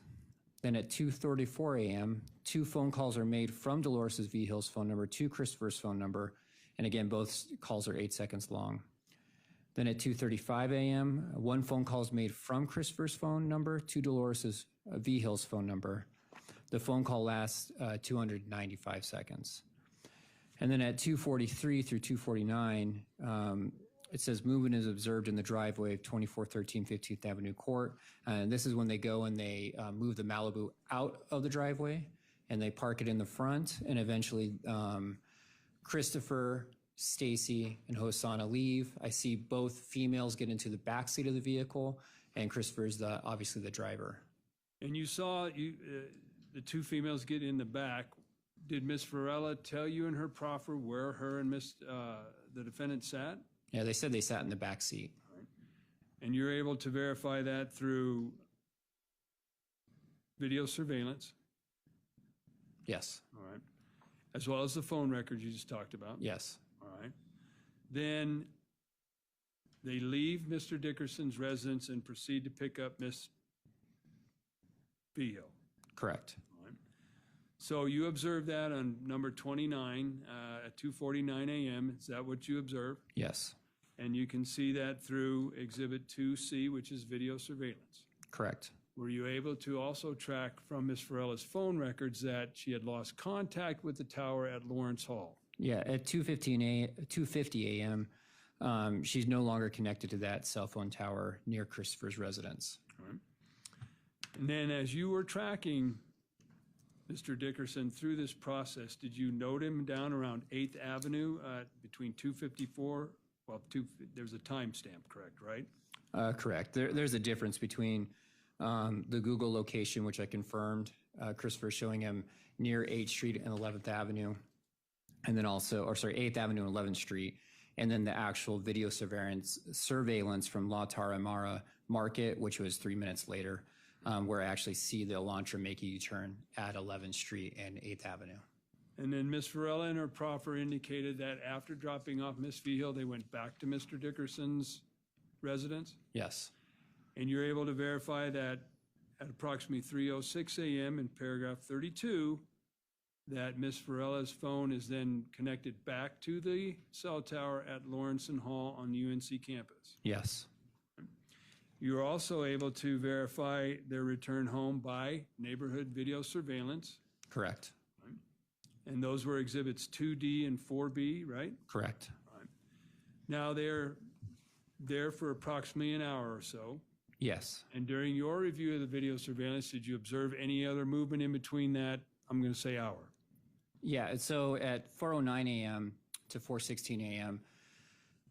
Then at 2:34 a.m., 2 phone calls are made from Dolores Feehill's phone number to Christopher's phone number, and again, both calls are 8 seconds long. Then at 2:35 a.m., 1 phone call is made from Christopher's phone number to Dolores Feehill's phone number. The phone call lasts 295 seconds. And then at 2:43 through 2:49, it says movement is observed in the driveway of 2413 15th Avenue Court. And this is when they go and they move the Malibu out of the driveway and they park it in the front. And eventually Christopher, Stacy, and Hosanna leave. I see both females get into the back seat of the vehicle, and Christopher's obviously the driver. And you saw the 2 females get in the back. Did Miss Varela tell you in her proffer where her and the defendant sat? Yeah, they said they sat in the back seat. And you're able to verify that through video surveillance? Yes. All right. As well as the phone records you just talked about? Yes. All right. Then they leave Mr. Dickerson's residence and proceed to pick up Miss Vigil. Correct. So you observed that on number 29 at 2:49 a.m. Is that what you observed? Yes. And you can see that through Exhibit 2C, which is video surveillance. Correct. Were you able to also track from Ms. Varela's phone records that she had lost contact with the tower at Lawrence Hall? Yeah, at 2:50 a.m., she's no longer connected to that cell phone tower near Christopher's residence. And then as you were tracking Mr. Dickerson through this process, did you note him down around 8th Avenue between 254? Well, there's a timestamp, correct, right? Correct. There's a difference between the Google location, which I confirmed, Christopher showing him near 8th Street and 11th Avenue, and then also, 8th Avenue and 11th Street, and then the actual video surveillance from La Tarahumara Market, which was 3 minutes later, where I actually see the Elantra make a U-turn at 11th Street and 8th Avenue. And then Ms. Varela and her proffer indicated that after dropping off Ms. Vigil, they went back to Mr. Dickerson's residence? Yes. And you're able to verify that at approximately 3:06 a.m. in paragraph 32, that Ms. Varela's phone is then connected back to the cell tower at Lawrence and Hall on the UNC campus. Yes. You're also able to verify their return home by neighborhood video surveillance, Correct. and those were exhibits 2D and 4B, right? Correct. Now they're there for approximately an hour or so. Yes. And during your review of the video surveillance, did you observe any other movement in between that, I'm going to say hour? Yeah, so at 4:09 a.m. to 4:16 a.m.,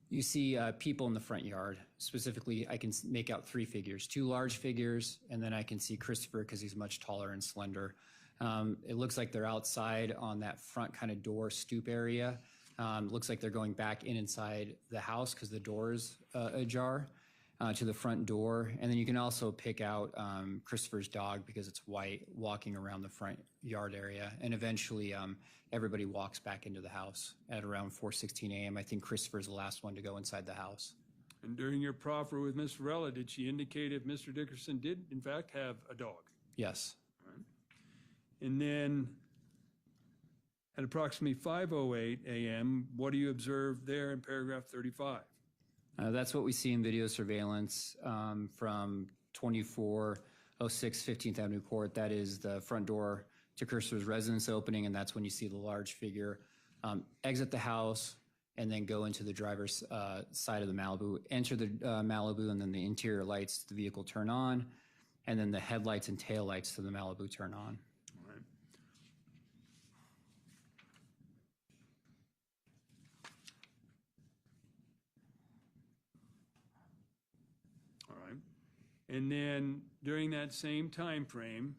you see people in the front yard. Specifically, I can make out 3 figures, 2 large figures, and then I can see Christopher because he's much taller and slender. It looks like they're outside on that front kind of door stoop area. Looks like they're going back inside the house because the door is ajar to the front door. And then you can also pick out Christopher's dog because it's white walking around the front yard area. And eventually everybody walks back into the house at around 4:16 a.m. I think Christopher's the last one to go inside the house. And during your proffer with Ms. Varela, did she indicate if Mr. Dickerson did, in fact, have a dog? Yes. And then at approximately 5:08 a.m., what do you observe there in paragraph 35? That's what we see in video surveillance from 2406 15th Avenue Court. That is the front door to Christopher's residence opening, and that's when you see the large figure exit the house and then go into the driver's side of the Malibu, enter the Malibu, and then the interior lights to the vehicle turn on, and then the headlights and taillights to the Malibu turn on. And then during that same time frame,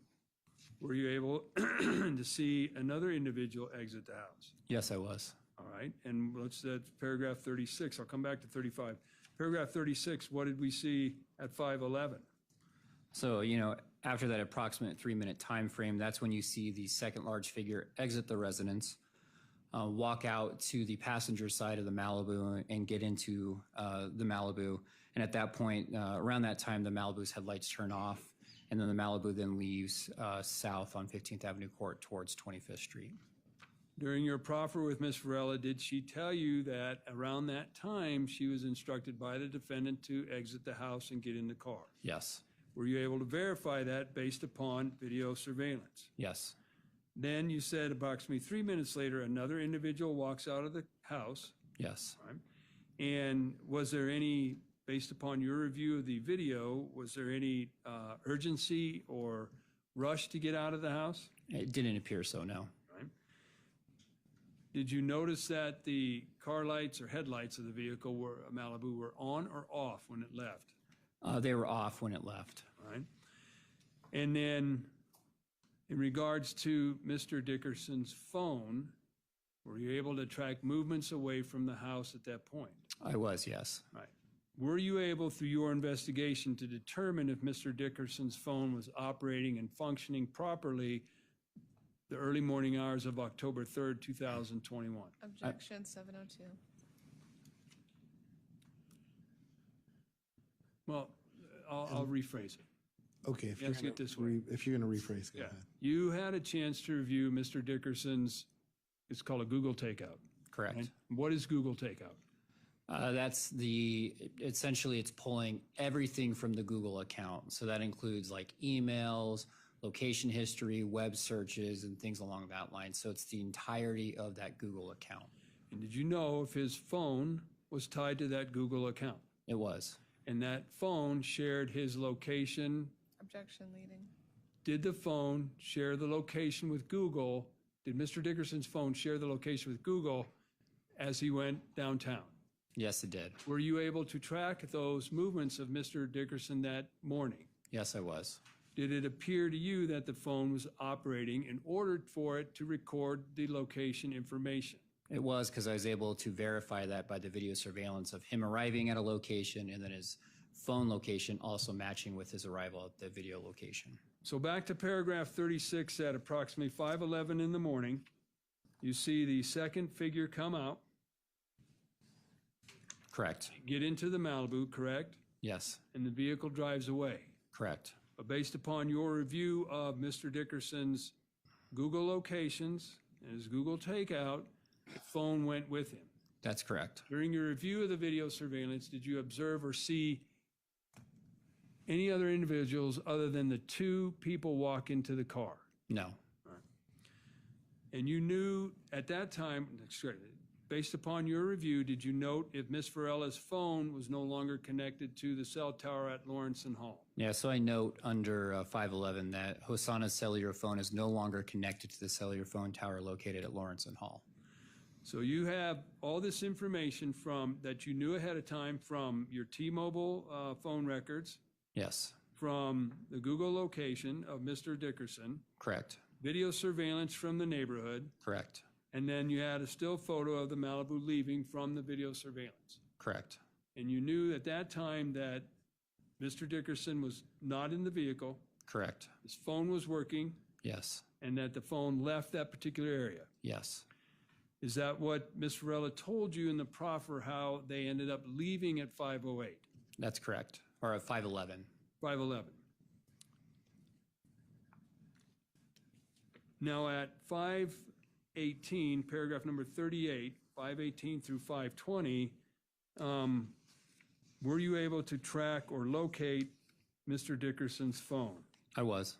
were you able to see another individual exit the house? Yes, I was. All right, and that's paragraph 36. I'll come back to 35. Paragraph 36, what did we see at 5:11? So, after that approximate 3-minute time frame, that's when you see the second large figure exit the residence, walk out to the passenger side of the Malibu and get into the Malibu. And at that point, around that time, the Malibu's headlights turn off, and then the Malibu then leaves south on 15th Avenue Court towards 25th Street. During your proffer with Ms. Varela, did she tell you that around that time she was instructed by the defendant to exit the house and get in the car? Yes. Were you able to verify that based upon video surveillance? Yes. Then you said approximately 3 minutes later, another individual walks out of the house. Yes. Right? And was there any, based upon your review of the video, was there any urgency or rush to get out of the house? It didn't appear so, no. Right? Did you notice that the car lights or headlights of the vehicle Malibu were on or off when it left? They were off when it left. Right. And then in regards to Mr. Dickerson's phone, were you able to track movements away from the house at that point? I was, yes. Right. Were you able, through your investigation, to determine if Mr. Dickerson's phone was operating and functioning properly the early morning hours of October 3rd, 2021? Objection 702. Well, I'll rephrase it. Okay, if Let's you're get this way. if you're going to rephrase, go Yeah. ahead. You had a chance to review Mr. Dickerson's, it's called a Google Takeout. Correct. Right? What is Google Takeout? Essentially it's pulling everything from the Google account. So that includes like emails, location history, web searches, and things along that line. So it's the entirety of that Google account. And did you know if his phone was tied to that Google account? It was. And that phone shared his location. Objection leading. Did the phone share the location with Google? Did Mr. Dickerson's phone share the location with Google as he went downtown? Yes, it did. Were you able to track those movements of Mr. Dickerson that morning? Yes, I was. Did it appear to you that the phone was operating in order for it to record the location information? It was, because I was able to verify that by the video surveillance of him arriving at a location and then his phone location also matching with his arrival at the video location. So back to paragraph 36 at approximately 5:11 in the morning, you see the second figure come out, Correct. get into the Malibu, correct? Yes, And the vehicle drives away. correct. But based upon your review of Mr. Dickerson's Google locations and his Google takeout, the phone went with him. That's correct. During your review of the video surveillance, did you observe or see any other individuals other than the two people walk into the car? No, And you knew at that time, based upon your review, did you note if Ms. Varela's phone was no longer connected to the cell tower at Lawrence and Hall? yeah, so I note under 511 that Hosanna's cellular phone is no longer connected to the cellular phone tower located at Lawrence and Hall. So you have all this information that you knew ahead of time from your T-Mobile phone records, Yes, from the Google location of Mr. Dickerson, correct, video surveillance from the neighborhood, correct, and then you had a still photo of the Malibu leaving from the video surveillance. correct, And you knew at that time that Mr. Dickerson was not in the vehicle, correct. his phone was working, Yes, and that the phone left that particular area. yes, Is that what Ms. Varela told you in the proffer, how they ended up leaving at 5:08, that's correct. Or at 511. 5:11? Now at 5:18, paragraph number 38, 5:18 through 5:20, were you able to track or locate Mr. Dickerson's phone? I was.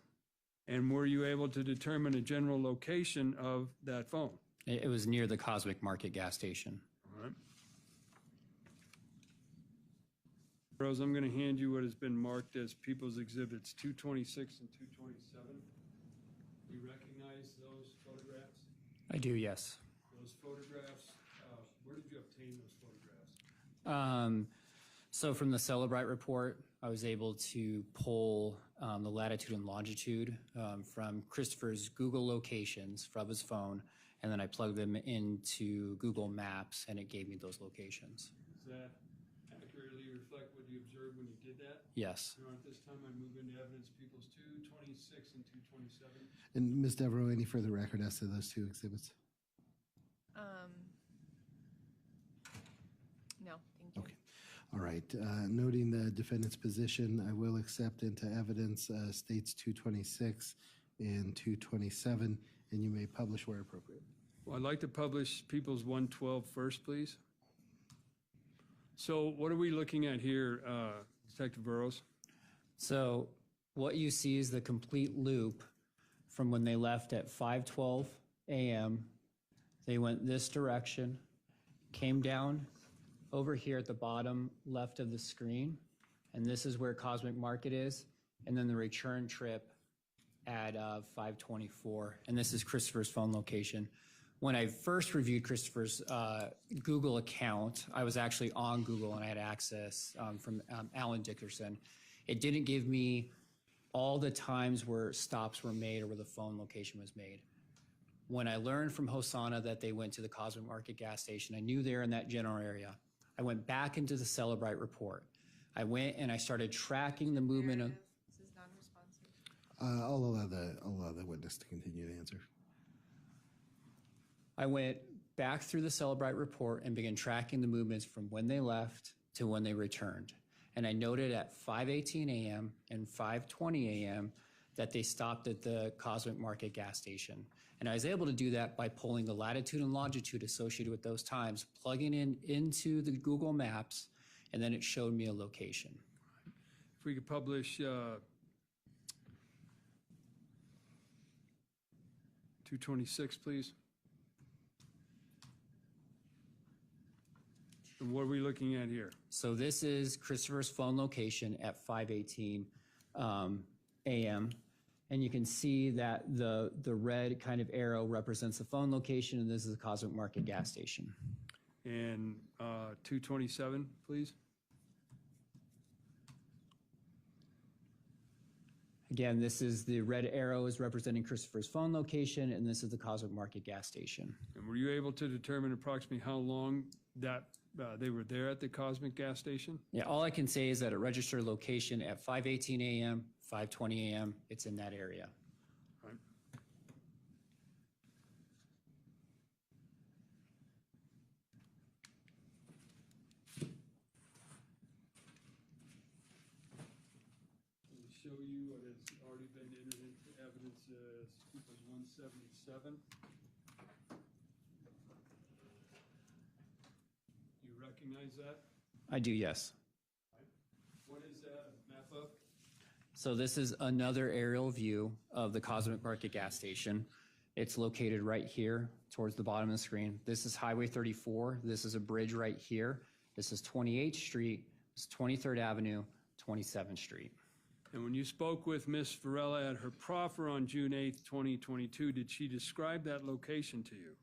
And were you able to determine a general location of that phone? It was near the Cosmic Market gas station. All right. Rose, I'm going to hand you what has been marked as People's Exhibits 226 and 227. Do you recognize those photographs? I do, yes. Those photographs, where did you obtain those photographs? So from the Celebrite report, I was able to pull the latitude and longitude from Christopher's Google locations from his phone, and then I plugged them into Google Maps, and it gave me those locations. Does that accurately reflect what you observed when you did that? Yes. Your Honor, at this time, I move into evidence People's 226 and 227. And Ms. Devereaux, any further record as to those two exhibits? No, thank you. Okay. All right. Noting the defendant's position, I will accept into evidence states 226 and 227, and you may publish where appropriate. Well, I'd like to publish People's 112 first, please. So what are we looking at here, Detective Burrows? So what you see is the complete loop from when they left at 5:12 a.m. They went this direction, came down over here at the bottom left of the screen, and this is where Cosmic Market is, and then the return trip at 5:24, and this is Christopher's phone location. When I first reviewed Christopher's Google account, I was actually on Google and I had access from Alan Dickerson. It didn't give me all the times where stops were made or where the phone location was made. When I learned from Hosanna that they went to the Cosmic Market gas station, I knew they were in that general area. I went back into the Celebrite report. I went and I started tracking the movement of. This is non-responsive. I'll allow the witness to continue to answer. I went back through the Celebrite report and began tracking the movements from when they left to when they returned. and I noted at 5:18 a.m. and 5:20 a.m. that they stopped at the Cosmic Market gas station. And I was able to do that by pulling the latitude and longitude associated with those times, plugging into the Google Maps, and then it showed me a location. If we could publish 226, please. And what are we looking at here? So this is Christopher's phone location at 5:18 a.m. And you can see that the red kind of arrow represents the phone location, and this is the Cosmic Market gas station. And 227, please. Again, this is the red arrow is representing Christopher's phone location, and this is the Cosmic Market gas station. And were you able to determine approximately how long that they were there at the Cosmic gas station? Yeah, all I can say is that a registered location at 5:18 a.m., 5:20 a.m., it's in that area. Right. Let me show you what has already been entered into evidence as 177. You recognize that? I do, yes. What is that a map of? So this is another aerial view of the Cosmic Market gas station. It's located right here towards the bottom of the screen. This is Highway 34. This is a bridge right here. This is 28th Street. This is 23rd Avenue, 27th Street. And when you spoke with Ms. Varela at her proffer on June 8th, 2022, did she describe that location to you?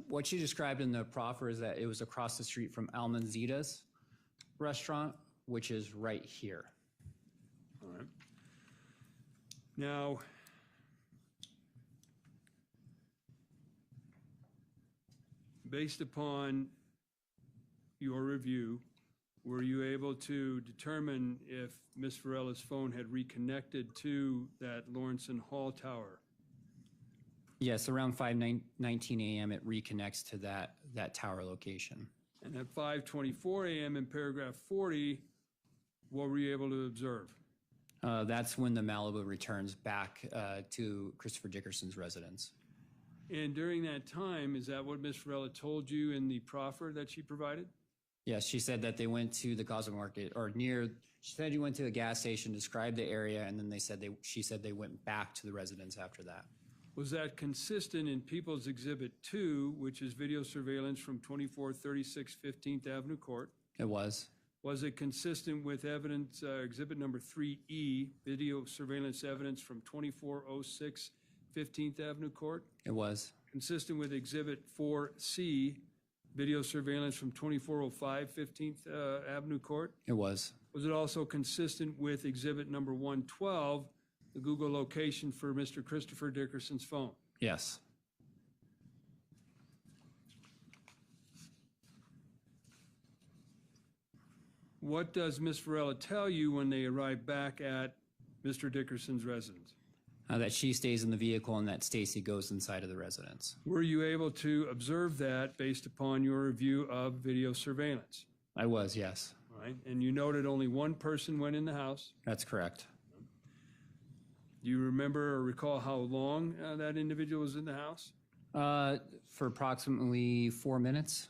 What she described in the proffer is that it was across the street from Almanzita's restaurant, which is right here. All right. Now, based upon your review, were you able to determine if Ms. Varela's phone had reconnected to that Lawrenson Hall tower? Yes, around 5:19 a.m. it reconnects to that tower location. And at 5:24 a.m. in paragraph 40, what were you able to observe? That's when the Malibu returns back to Christopher Dickerson's residence. And during that time, is that what Ms. Varela told you in the proffer that she provided? Yes, she said that they went to the Cosmic Market or near. She said you went to a gas station, described the area, and then she said they went back to the residence after that. Was that consistent in People's Exhibit 2, which is video surveillance from 2436 15th Avenue Court? It was. Was it consistent with evidence, Exhibit number 3E, video surveillance evidence from 2406 15th Avenue Court? It was. Consistent with Exhibit 4C, video surveillance from 2405 15th Avenue Court? It was. Was it also consistent with Exhibit number 112, the Google location for Mr. Christopher Dickerson's phone? Yes. What does Ms. Varela tell you when they arrive back at Mr. Dickerson's residence? That she stays in the vehicle and that Stacy goes inside of the residence. Were you able to observe that based upon your review of video surveillance? I was, yes. All right. And you noted only one person went in the house. That's correct. Do you remember or recall how long that individual was in the house? For approximately 4 minutes.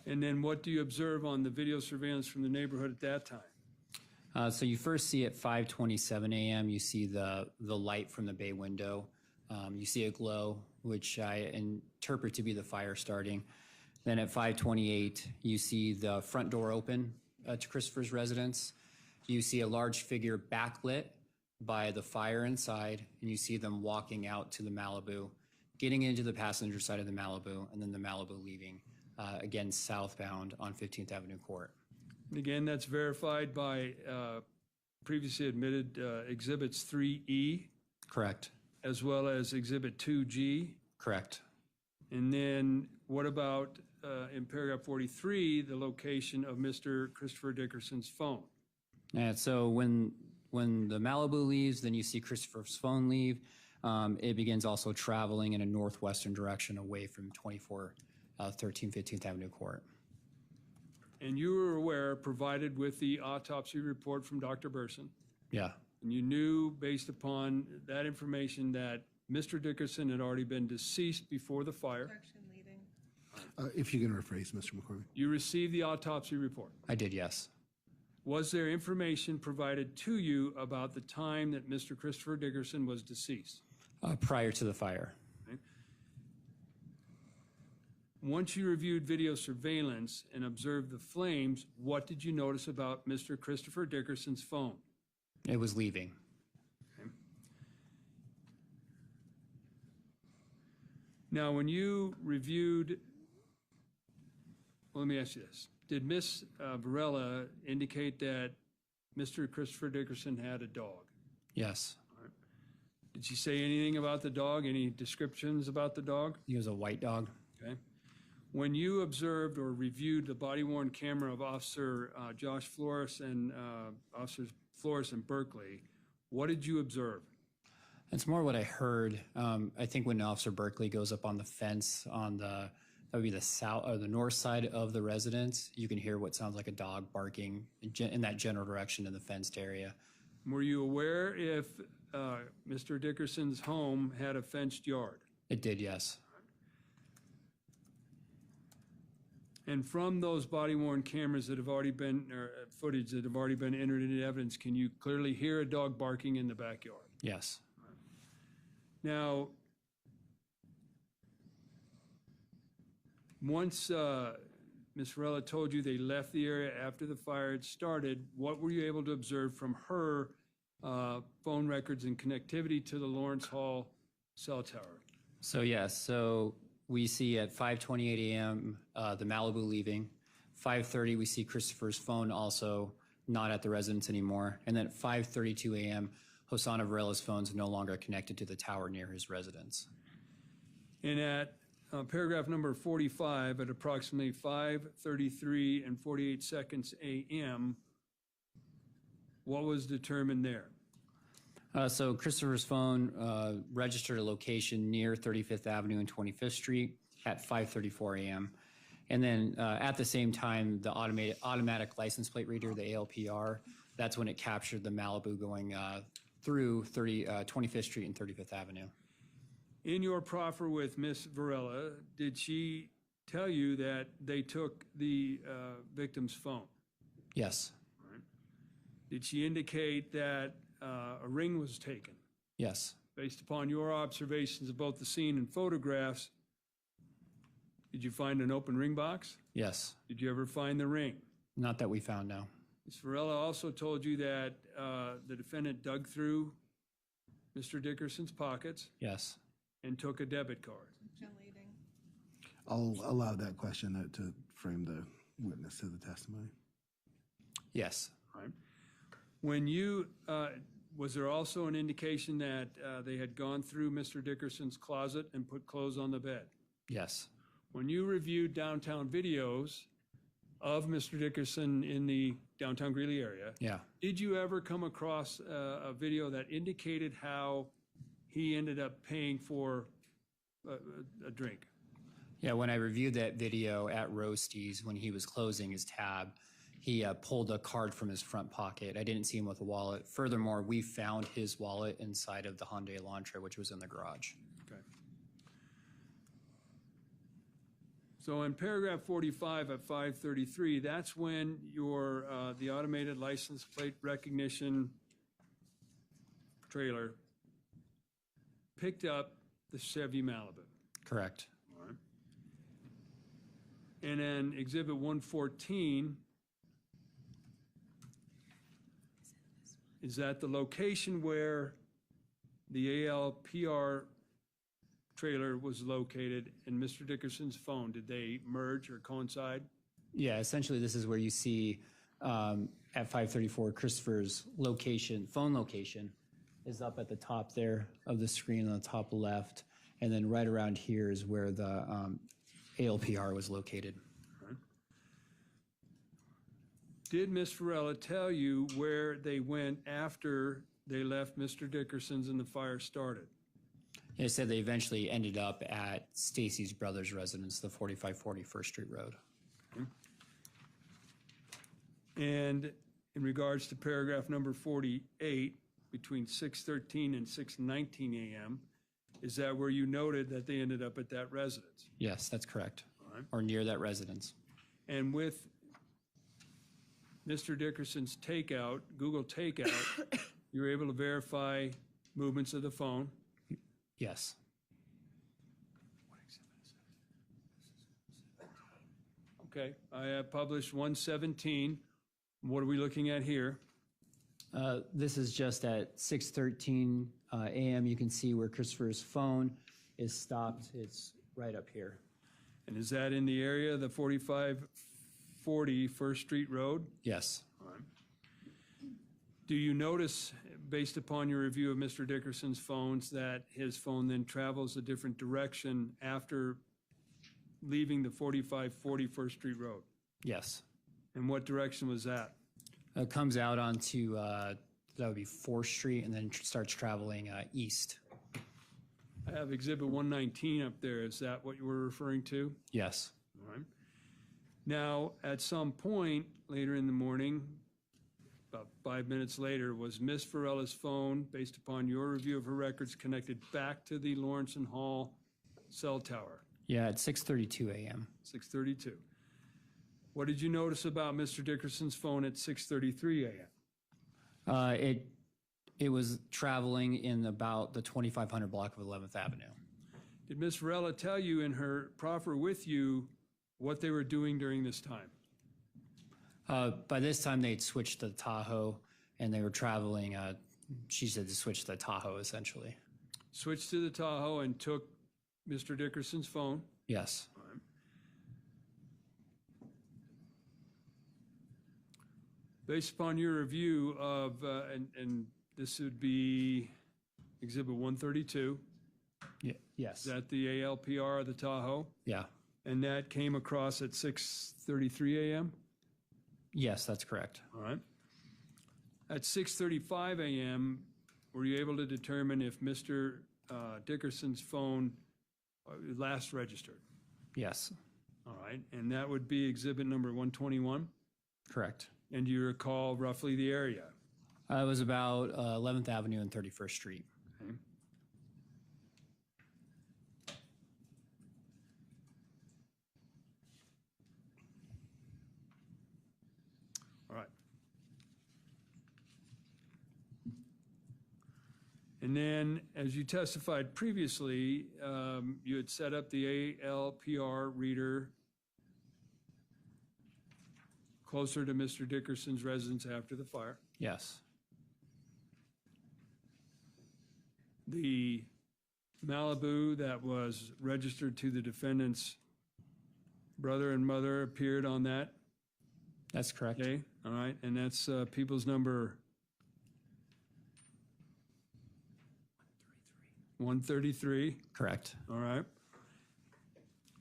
And then what do you observe on the video surveillance from the neighborhood at that time? So you first see at 5:27 a.m., you see the light from the bay window. You see a glow, which I interpret to be the fire starting. Then at 5:28, you see the front door open to Christopher's residence. You see a large figure backlit by the fire inside, and you see them walking out to the Malibu, getting into the passenger side of the Malibu, and then the Malibu leaving, again, southbound on 15th Avenue Court. And again, that's verified by previously admitted Exhibits 3E. Correct. As well as Exhibit 2G. Correct. And then what about in paragraph 43, the location of Mr. Christopher Dickerson's phone? And so when the Malibu leaves, then you see Christopher's phone leave. It begins also traveling in a northwestern direction away from 2413 15th Avenue Court. And you were aware, provided with the autopsy report from Dr. Burson, Yeah, and you knew based upon that information that Mr. Dickerson had already been deceased before the fire. Objection leading. If you can rephrase, Mr. McCormick. You received the autopsy report. I did, yes. Was there information provided to you about the time that Mr. Christopher Dickerson was deceased? Prior to the fire. Once you reviewed video surveillance and observed the flames, what did you notice about Mr. Christopher Dickerson's phone? It was leaving. Now, when you reviewed, well, let me ask you this. Did Ms. Varela indicate that Mr. Christopher Dickerson had a dog? Yes. Did she say anything about the dog? Any descriptions about the dog? He was a white dog. Okay. When you observed or reviewed the body-worn camera of Officer Josh Flores and Officers Flores and Berkeley, what did you observe? It's more what I heard. I think when Officer Berkeley goes up on the fence on that would be the south or the north side of the residence, you can hear what sounds like a dog barking in that general direction in the fenced area. Were you aware if Mr. Dickerson's home had a fenced yard? It did, yes. And from those body-worn cameras that have already been, or footage that have already been entered into evidence, can you clearly hear a dog barking in the backyard? Yes. Now, once Ms. Varela told you they left the area after the fire had started, what were you able to observe from her phone records and connectivity to the Lawrence Hall cell tower? So yes, so we see at 5:28 a.m. The Malibu leaving. 5:30 we see Christopher's phone also not at the residence anymore. And then at 5:32 a.m. Hosanna Varela's phone's no longer connected to the tower near his residence. And at paragraph number 45, at approximately 5:33 and 48 seconds a.m., what was determined there? So Christopher's phone registered a location near 35th Avenue and 25th Street at 5:34 a.m. And then at the same time, the automatic license plate reader, the ALPR, that's when it captured the Malibu going through 25th Street and 35th Avenue. In your proffer with Ms. Varela, did she tell you that they took the victim's phone? Yes. Did she indicate that a ring was taken? Yes. Based upon your observations of both the scene and photographs, did you find an open ring box? Yes. Did you ever find the ring? Not that we found, no. Ms. Varela also told you that the defendant dug through Mr. Dickerson's pockets Yes. and took a debit card. Objection leading. I'll allow that question to frame the witness to the testimony. Yes. Right. When you, was there also an indication that they had gone through Mr. Dickerson's closet and put clothes on the bed? Yes. When you reviewed downtown videos of Mr. Dickerson in the downtown Greeley area, Yeah. did you ever come across a video that indicated how he ended up paying for a drink? Yeah, when I reviewed that video at Roasties, when he was closing his tab, he pulled a card from his front pocket. I didn't see him with a wallet. Furthermore, we found his wallet inside of the Hyundai Elantra, which was in the garage. Okay. So in paragraph 45 at 5:33, that's when your the automated license plate recognition trailer picked up the Chevy Malibu. Correct. All right. And then exhibit 114 is that the location where the ALPR trailer was located and Mr. Dickerson's phone. Did they merge or coincide? Yeah, essentially this is where you see at 534 Christopher's location, phone location is up at the top there of the screen on the top left. And then right around here is where the ALPR was located. Did Ms. Varela tell you where they went after they left Mr. Dickerson's and the fire started? It said they eventually ended up at Stacy's brother's residence, the 4540 First Street Road. And in regards to paragraph number 48, between 6:13 and 6:19 a.m., is that where you noted that they ended up at that residence? Yes, that's correct. right. Or near that residence. And with Mr. Dickerson's takeout, Google takeout, you were able to verify movements of the phone. Yes. Okay, I have published 117. What are we looking at here? This is just at 6:13 a.m. You can see where Christopher's phone is stopped. It's right up here. And is that in the area of the 4540 First Street Road? Yes. Do you notice, based upon your review of Mr. Dickerson's phones, that his phone then travels a different direction after leaving the 4540 First Street Road? Yes. And what direction was that? It comes out onto, that would be 4th Street, and then starts traveling east. I have Exhibit 119 up there. Is that what you were referring to? Yes. All right. Now, at some point later in the morning, about 5 minutes later, was Miss Varela's phone, based upon your review of her records, connected back to the Lawrence and Hall cell tower? Yeah, at 6:32 a.m. 6:32. What did you notice about Mr. Dickerson's phone at 6:33 a.m.? It was traveling in about the 2500 block of 11th Avenue. Did Miss Varela tell you in her proffer with you what they were doing during this time? By this time, they'd switched to Tahoe, and they were traveling. She said to switch to Tahoe, essentially. Switched to the Tahoe and took Mr. Dickerson's phone. Yes. Based upon your review of, and this would be Exhibit 132, Yes. is that the ALPR of the Tahoe? Yeah. And that came across at 6:33 a.m.? Yes, that's correct. All right. At 6:35 a.m., were you able to determine if Mr. Dickerson's phone last registered? Yes. All right. And that would be Exhibit number 121? Correct. And do you recall roughly the area? It was about 11th Avenue and 31st Street. Okay. All right. And then, as you testified previously, you had set up the ALPR reader closer to Mr. Dickerson's residence after the fire. Yes. The Malibu that was registered to the defendant's brother and mother appeared on that That's correct. day. All right. And that's people's number 133. Correct. All right.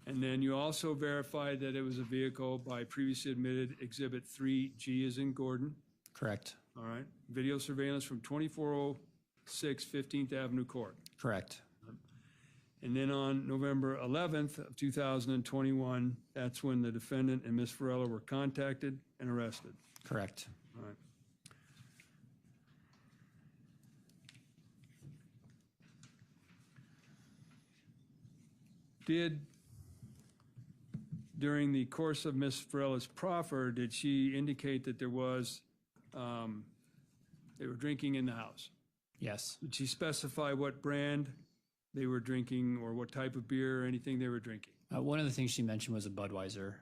And then you also verified that it was a vehicle by previously admitted Exhibit 3G as in Gordon. Correct. All right. Video surveillance from 2406 15th Avenue Court. Correct. And then on November 11th of 2021, that's when the defendant and Ms. Varela were contacted and arrested. Correct. All right. During the course of Ms. Varela's proffer, did she indicate that there was, they were drinking in the house? Yes. Did she specify what brand they were drinking or what type of beer or anything they were drinking? One of the things she mentioned was a Budweiser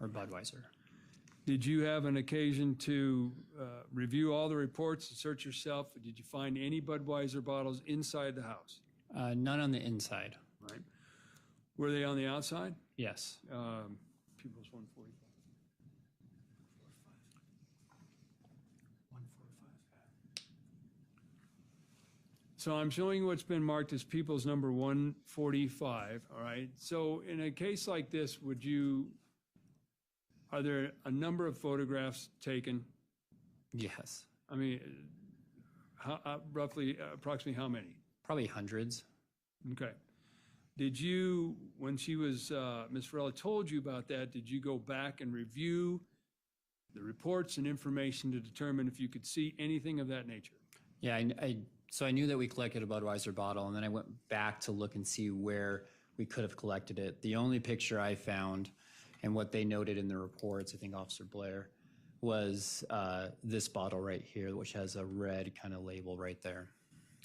or Budweiser. Did you have an occasion to review all the reports and search yourself? Did you find any Budweiser bottles inside the house? None on the inside. Right. Were they on the outside? Yes. People's 145. So I'm showing you what's been marked as people's number 145, all right? So in a case like this, are there a number of photographs taken? Yes. I mean, approximately how many? Probably hundreds. Okay. Did you, when she was, Ms. Varela told you about that, did you go back and review the reports and information to determine if you could see anything of that nature. Yeah, so I knew that we collected a Budweiser bottle, and then I went back to look and see where we could have collected it. The only picture I found, and what they noted in the reports, I think Officer Blair, was this bottle right here, which has a red kind of label right there.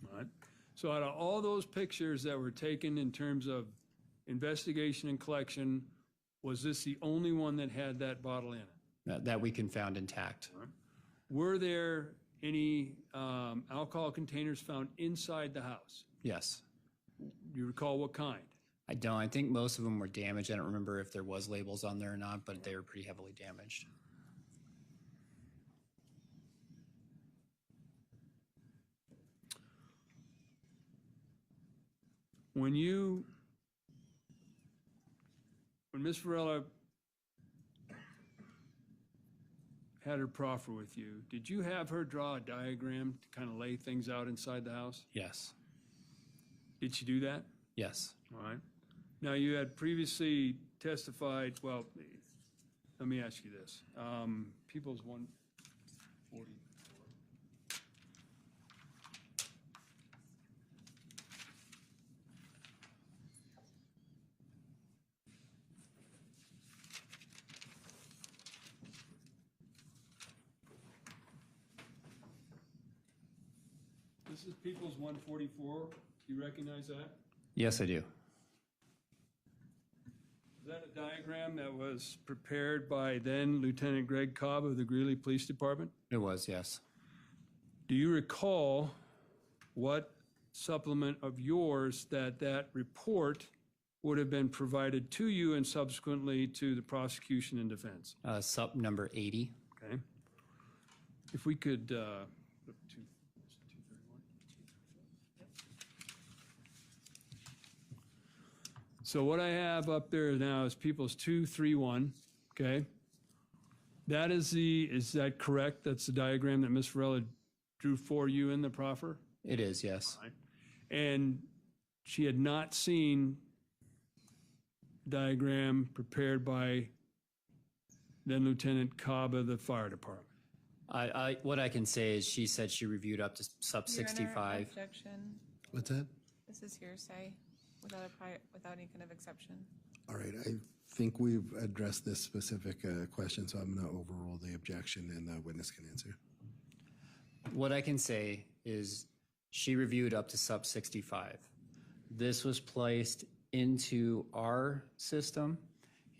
All right. So out of all those pictures that were taken in terms of investigation and collection, was this the only one that had that bottle in it? That we can found intact. Were there any alcohol containers found inside the house? Yes. Do you recall what kind? I don't. I think most of them were damaged. I don't remember if there was labels on there or not, but they were pretty heavily damaged. When Ms. Varela had her proffer with you, did you have her draw a diagram to kind of lay things out inside the house? Yes. Did she do that? Yes. All right. Now, you had previously testified, well, let me ask you this. People's 140. This is People's 144. Do you recognize that? Yes, I do. Is that a diagram that was prepared by then Lieutenant Greg Cobb of the Greeley Police Department? It was, yes. Do you recall what supplement of yours that report would have been provided to you and subsequently to the prosecution and defense? Sup number 80. Okay. If we could, flip to 231. So what I have up there now is People's 231, okay? That is that correct? That's the diagram that Ms. Varela drew for you in the proffer? It is, yes. And she had not seen diagram prepared by then Lieutenant Cobb of the Fire Department. What I can say is she said she reviewed up to sub Your Honor, 65. objection. What's that? This is hearsay without any kind of exception. All right, I think we've addressed this specific question, so I'm going to overrule the objection and the witness can answer. What I can say is she reviewed up to sub 65. This was placed into our system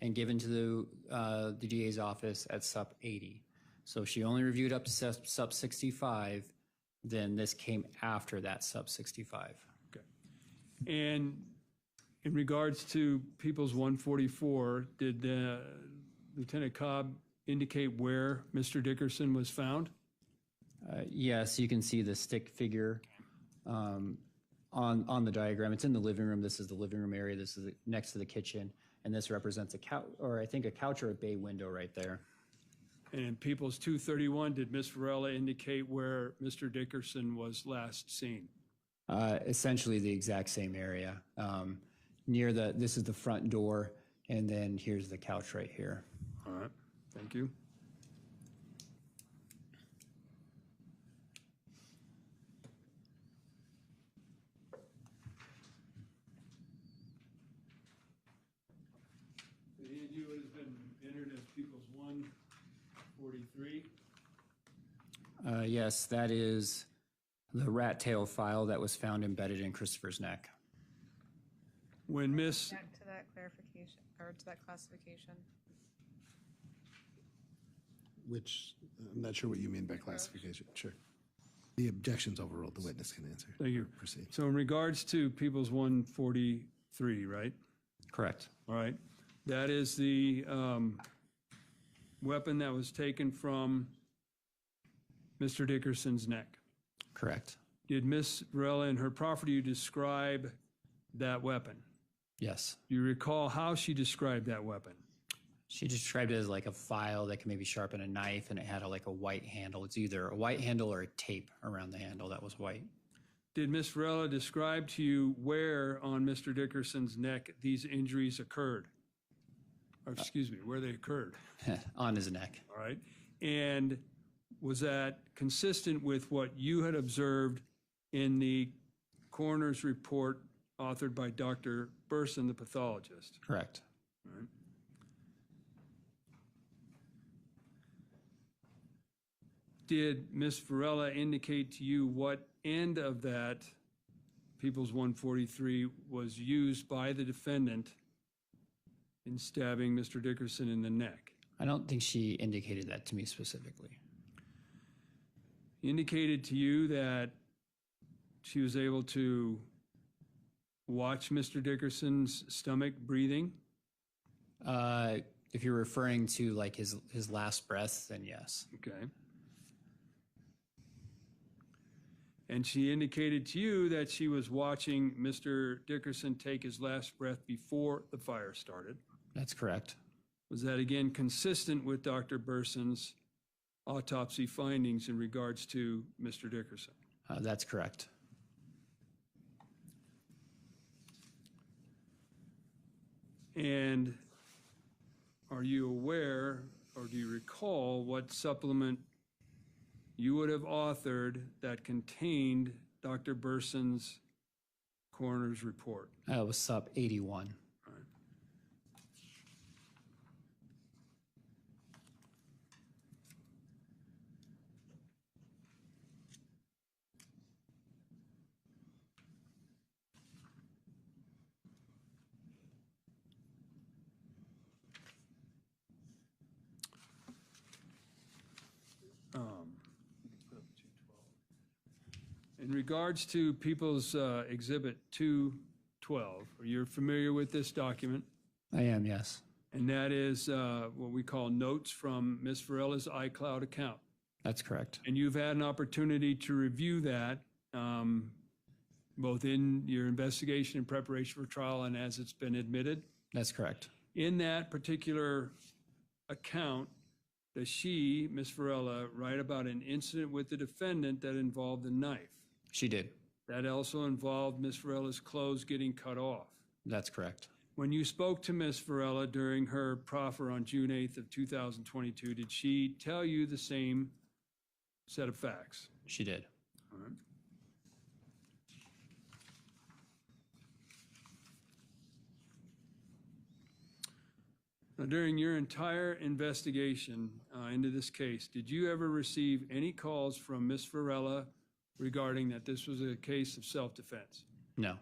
and given to the DA's office at sub 80. So she only reviewed up to sub 65, then this came after that sub 65. Okay. And in regards to People's 144, did Lieutenant Cobb indicate where Mr. Dickerson was found? Yes, you can see the stick figure on the diagram. It's in the living room. This is the living room area. This is next to the kitchen. And this represents a couch, or I think a couch or a bay window right there. And in People's 231, did Ms. Varela indicate where Mr. Dickerson was last seen? Essentially the exact same area. This is the front door, and then here's the couch right here. All right, thank you. The hand you has been entered as People's 143. Yes, that is the rat tail file that was found embedded in Christopher's neck. When Miss, Back to that clarification, or to that classification. Which, I'm not sure what you mean by classification. Sure. The objection's overruled. The witness can answer. thank you. Proceed. So in regards to People's 143, right? Correct. All right. That is the weapon that was taken from Mr. Dickerson's neck. Correct. Did Ms. Varela in her proffer to you describe that weapon? Yes. Do you recall how she described that weapon? She described it as like a file that can maybe sharpen a knife, and it had like a white handle. It's either a white handle or a tape around the handle that was white. Did Ms. Varela describe to you where on Mr. Dickerson's neck these injuries occurred? Or excuse me, where they occurred? On his neck. All right. And was that consistent with what you had observed in the coroner's report authored by Dr. Burson, the pathologist? Correct. All right. Did Ms. Varela indicate to you what end of that People's 143 was used by the defendant in stabbing Mr. Dickerson in the neck? I don't think she indicated that to me specifically. Indicated to you that she was able to watch Mr. Dickerson's stomach breathing? If you're referring to like his last breath, then yes. Okay. And she indicated to you that she was watching Mr. Dickerson take his last breath before the fire started. That's correct. Was that again consistent with Dr. Burson's autopsy findings in regards to Mr. Dickerson? That's correct. And are you aware, or do you recall, what supplement you would have authored that contained Dr. Burson's coroner's report? It was Sup 81. All right. In regards to People's Exhibit 212, are you familiar with this document? I am, yes. And that is what we call notes from Ms. Varela's iCloud account. That's correct. And you've had an opportunity to review that both in your investigation and preparation for trial and as it's been admitted. That's correct. In that particular account, does she, Ms. Varela, write about an incident with the defendant that involved a knife? She did. That also involved Ms. Varela's clothes getting cut off. That's correct. When you spoke to Ms. Varela during her proffer on June 8th of 2022, did she tell you the same set of facts? She did. All right. Now, during your entire investigation into this case, did you ever receive any calls from Ms. Varela regarding that this was a case of self-defense? No.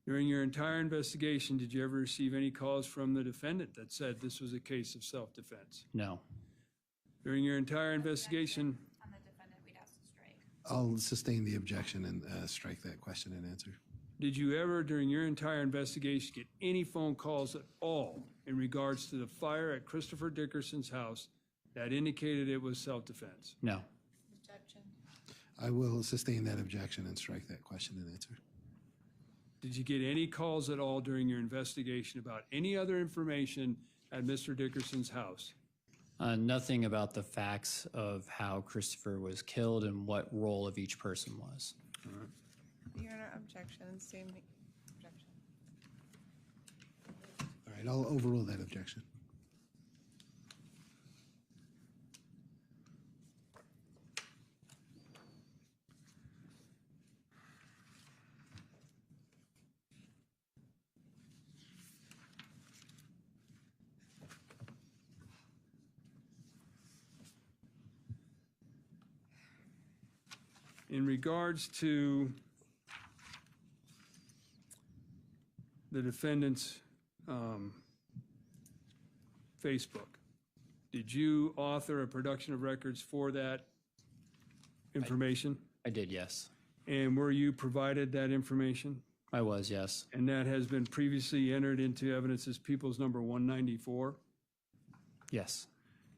During your entire investigation, did you ever receive any calls from the defendant that said this was a case of self-defense? No. During your entire investigation, On the defendant, we'd ask to strike. I'll sustain the objection and strike that question and answer. did you ever, during your entire investigation, get any phone calls at all in regards to the fire at Christopher Dickerson's house that indicated it was self-defense? No. Objection. I will sustain that objection and strike that question and answer. Did you get any calls at all during your investigation about any other information at Mr. Dickerson's house? Nothing about the facts of how Christopher was killed and what role of each person was. Your Honor, objection, same objection. All right, I'll overrule that objection. In regards to the defendant's Facebook, did you author a production of records for that information? I did, yes. And were you provided that information? I was, yes. And that has been previously entered into evidence as People's Number 194? Yes.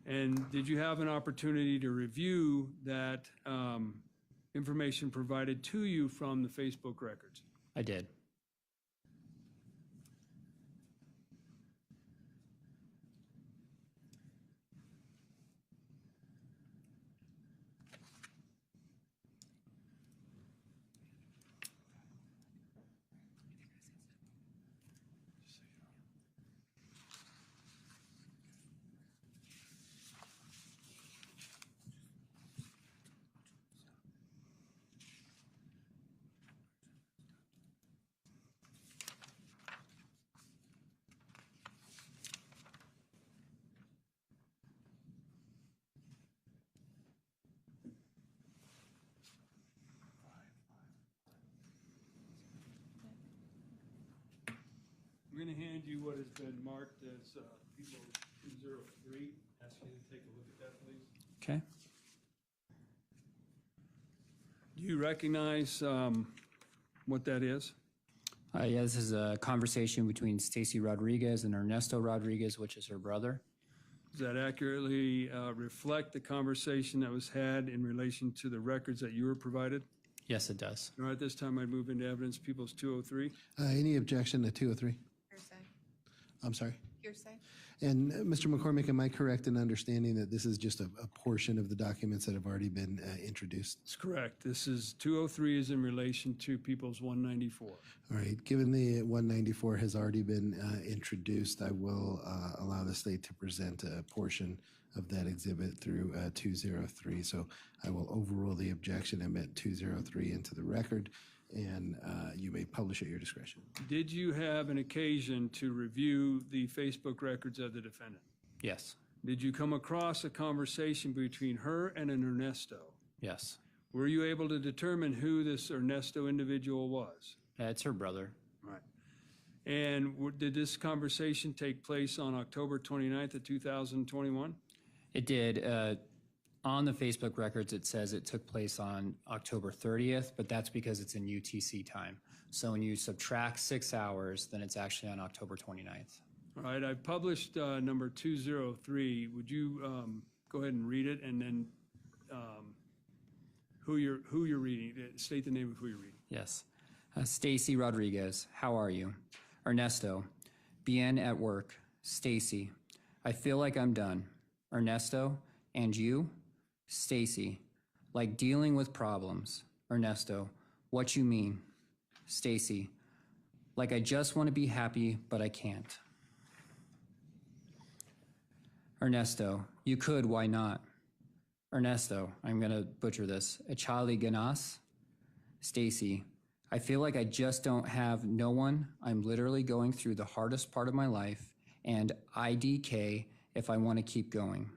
And did you have an opportunity to review that information provided to you from the Facebook records? I did. to hand you what has been marked as people 203. Ask you to take a look at that, please. Okay. Do you recognize what that is? Yeah, this is a conversation between Stacy Rodriguez and Ernesto Rodriguez, which is her brother. Does that accurately reflect the conversation that was had in relation to the records that you were provided? Yes, it does. All right, this time I'd move into evidence, Peoples 203. Any objection to 203? Hearsay. I'm sorry. Hearsay. And Mr. McCormick, am I correct in understanding that this is just a portion of the documents that have already been introduced? That's correct. This is 203 is in relation to Peoples 194. All right. Given the 194 has already been introduced, I will allow the state to present a portion of that exhibit through 203. So I will overrule the objection and admit 203 into the record, and you may publish at your discretion. Did you have an occasion to review the Facebook records of the defendant? Yes. Did you come across a conversation between her and an Ernesto? Yes. Were you able to determine who this Ernesto individual was? It's her brother. Right. And did this conversation take place on October 29th of 2021? It did. On the Facebook records, it says it took place on October 30th, but that's because it's in UTC time. So when you subtract 6 hours, then it's actually on October 29th. All right, I published number 203. Would you go ahead and read it, and then who you're reading? State the name of who you're reading. Yes. Stacy Rodriguez, how are you? Ernesto, bien at work. Stacy, I feel like I'm done. Ernesto, and you? Stacy, like dealing with problems. Ernesto, what you mean? Stacy, like I just want to be happy, but I can't. Ernesto, you could, why not? Ernesto, I'm going to butcher this. Echali ganas? Stacy, I feel like I just don't have no one. I'm literally going through the hardest part of my life, and IDK if I want to keep going.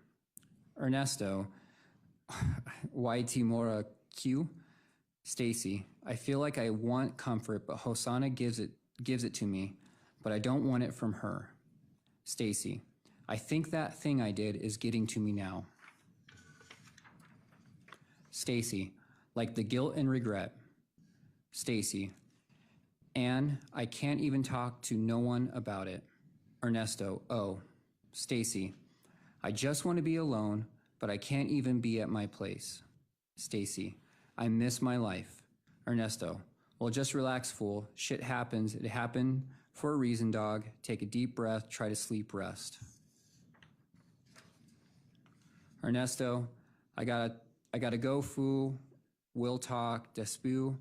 Ernesto, Y Timora Q? Stacy, I feel like I want comfort, but Hosanna gives it to me, but I don't want it from her. Stacy, I think that thing I did is getting to me now. Stacy, like the guilt and regret. Stacy, and I can't even talk to no one about it. Ernesto, oh. Stacy, I just want to be alone, but I can't even be at my place. Stacy, I miss my life. Ernesto, well, just relax, fool. Shit happens. It happened for a reason, dog. Take a deep breath. Try to sleep, rest. Ernesto, I gotta go, fool. We'll talk. Despew.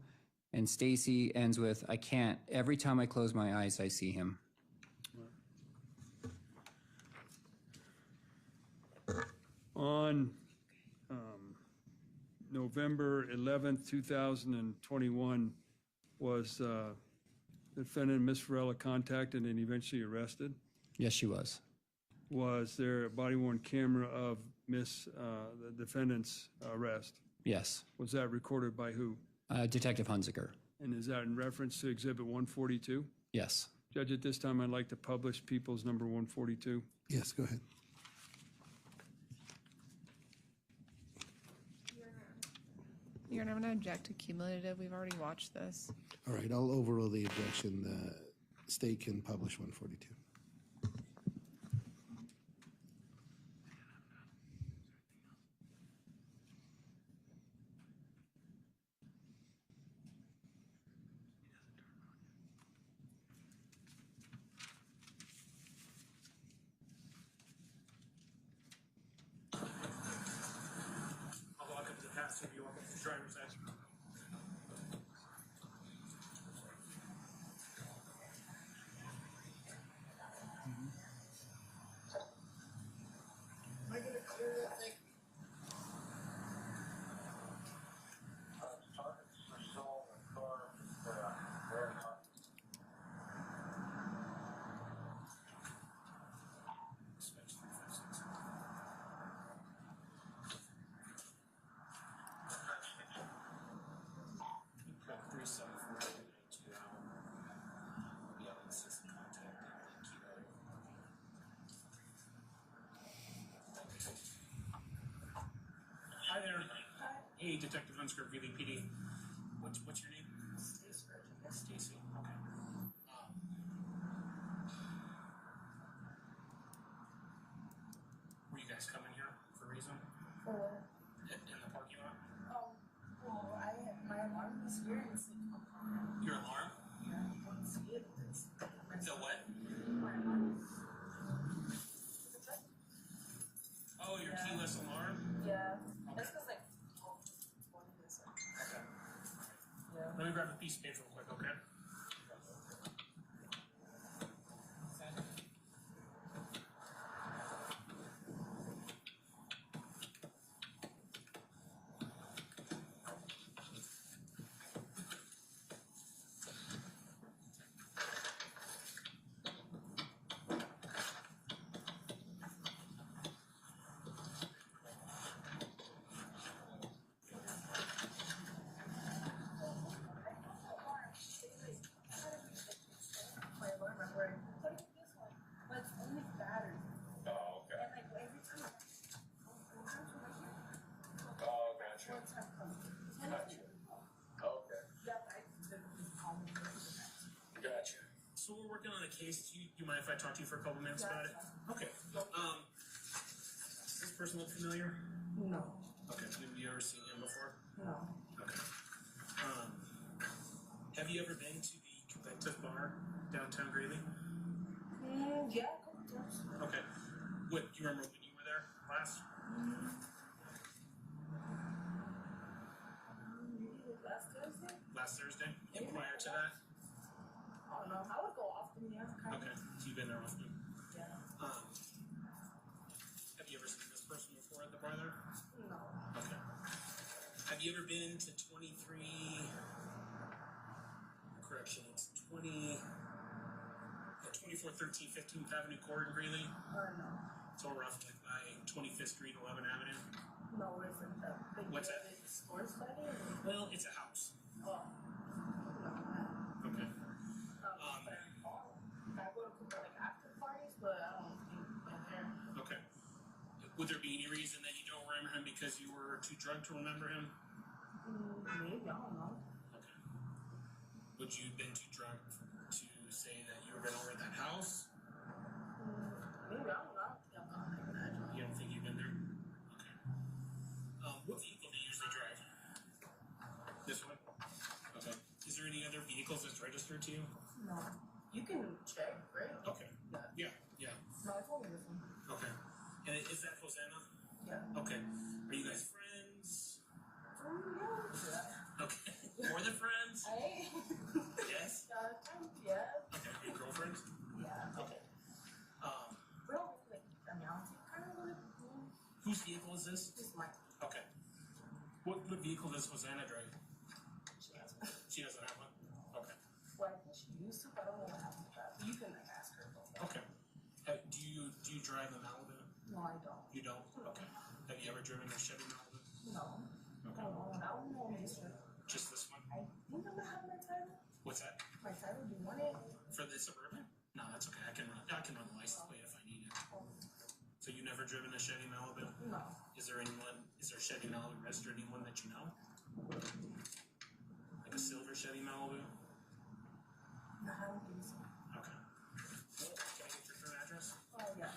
And Stacy ends with, I can't. Every time I close my eyes, I see him. On November 11th, 2021, was the defendant, Ms. Varela, contacted and eventually arrested? Yes, she was. Was there a body-worn camera of the defendant's arrest? Yes. Was that recorded by who? Detective Hunziker. And is that in reference to Exhibit 142? Yes. Judge, at this time, I'd like to publish People's number 142. Yes, go ahead. You're not going to object to cumulative. We've already watched this. All right, I'll overrule the objection. The state can publish 142. Hey, Detective Hunsker, Greeley PD. What's your name? Stacy. Stacy. Okay. Were you guys coming here for a reason? For what? In the parking lot? Oh, well, my alarm was here and it's like, Your alarm? yeah, I don't see it. The what? My alarm. Oh, your keyless alarm? Yeah. Okay. That's because, like, oh, one of this. Okay. Yeah. Let me grab a piece of paper real quick, okay? My alarm, I'm wearing. What is this one? But it's only battery. Oh, okay. And, like, every time. Oh, gotcha. What's that from? Gotcha. Okay. Yeah, I just call me. Gotcha. So we're working on a case. Do you mind if I talk to you for a couple minutes about it? Okay. Does this person look familiar? No. Okay. Have you ever seen him before? No. Okay. Have you ever been to the Convective Bar downtown Greeley? Yeah, a couple times. Okay. What do you remember when you were there last? Maybe like last Thursday? Last Thursday? And prior to that? I don't know. I would go often, yeah. Kind Okay. So you've been there often. Yeah. Have you ever seen this person before at the bar there? No. Okay. Have you ever been to 23? Correction, it's 24, 13, 15th Avenue Court in Greeley? No. It's all rough, like by 25th Street, 11th Avenue. No, isn't that big? What's that? Sports betting? Well, it's a house. Oh. No. Okay. I go to like after parties, but I don't think they're there. Okay. Would there be any reason that you don't remember him because you were too drunk to remember him? Maybe, I don't know. Okay. Would you have been too drunk to say that you were going over at that house? Maybe, I don't know. Yeah, I'm not like that. You don't think you've been there? Okay. What vehicle do you usually drive? This one? Okay. Is there any other vehicles that's registered to you? No. You can check, right? Okay. Yeah. Yeah. No, I told you this one. Okay. And is that Hosanna? Yeah. Okay. Are you guys friends? Yeah. Okay. More than friends? Hey. Yes? Yeah. Okay. Are you girlfriends? Yeah. Okay. We don't like announce it kind of like. Whose vehicle is this? It's mine. Okay. What vehicle does Hosanna drive? She has. She doesn't have one? Okay. Well, I think she used to, but I don't know what happened to that. You can like ask her about that. Okay. Do you drive a Malibu? No, I don't. You don't? Okay. Have you ever driven a Chevy Malibu? No. Okay. I don't know this one. Just this one? I think I'm gonna have my title. What's that? My title, do you want it? For the Suburban? No, that's okay. I can run the license plate if I need it. So you never driven a Chevy Malibu? No. Is there Chevy Malibu registered anyone that you know? Like a silver Chevy Malibu? I don't think so. Okay. Can I get your current address? Oh, yeah.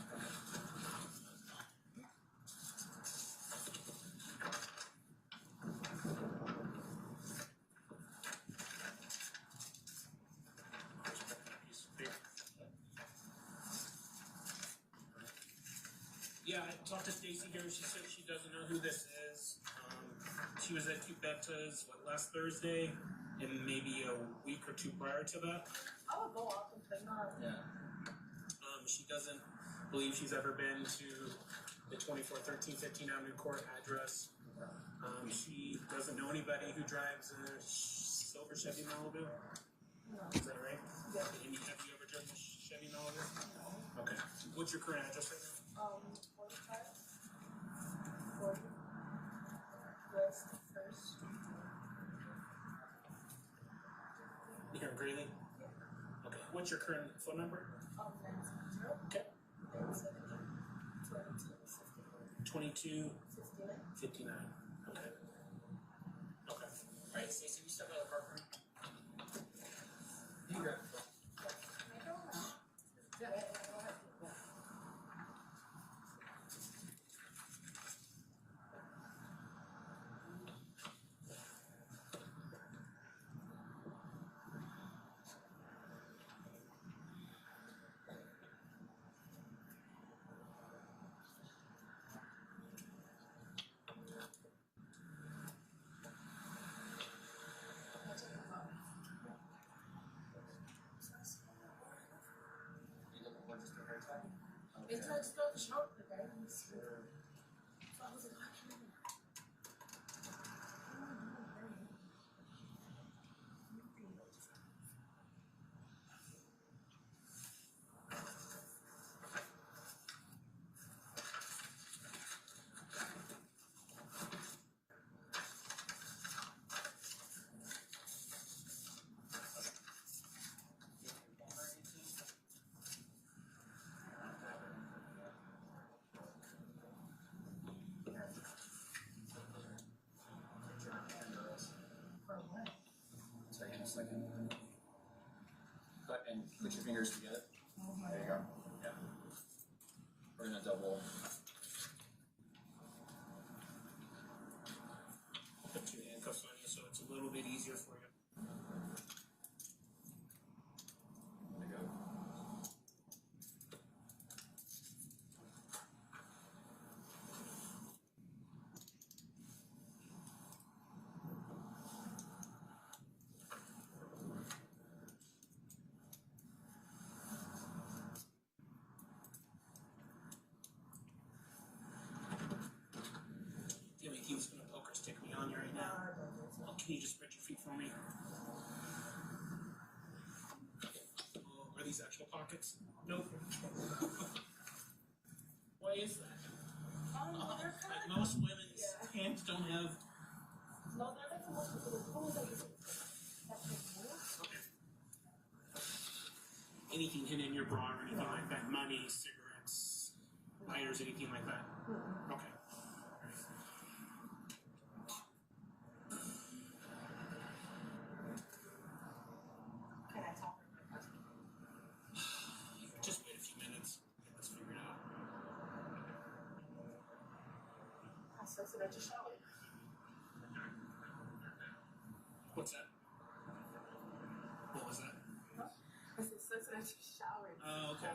Yeah, I talked to Stacy here. She said she doesn't know who this is. She was at Cubetta's last Thursday, and maybe a week or two prior to that. I would go off and play now. Yeah. She doesn't believe she's ever been to the 2413 15 Avenue Court address. She doesn't know anybody who drives a silver Chevy Malibu. No. Is that right? Yeah. Have you ever driven a Chevy Malibu? No. Okay. What's your current address right now? 45, 40, West First Street. Here in Greeley? Okay. What's your current phone number? 970. Okay. 970. 22, 22 59. 59. Okay. right, Stacy, we step out of the park room. You grab it. It's like still short, the guy. So I was like, I can't. Sorry, hang on a second. Cut and put your fingers together. There you go. Yeah. We're gonna double. Put two handcuffs on you so it's a little bit easier for you. There you go. Do you have anything that's gonna poke or stick me on you right now? Oh, can you just spread your feet for me? Oh, are these actual pockets? Nope. Why is that? Like most women's hands don't have. No, they're like the most okay. Anything hidden in your bra or anything like that? Money, cigarettes, lighters, anything like that? Okay. Can I talk? Just wait a few minutes. Let's figure it out. I said that I just showered. What's that? What was that? I said that I just showered. Oh, okay.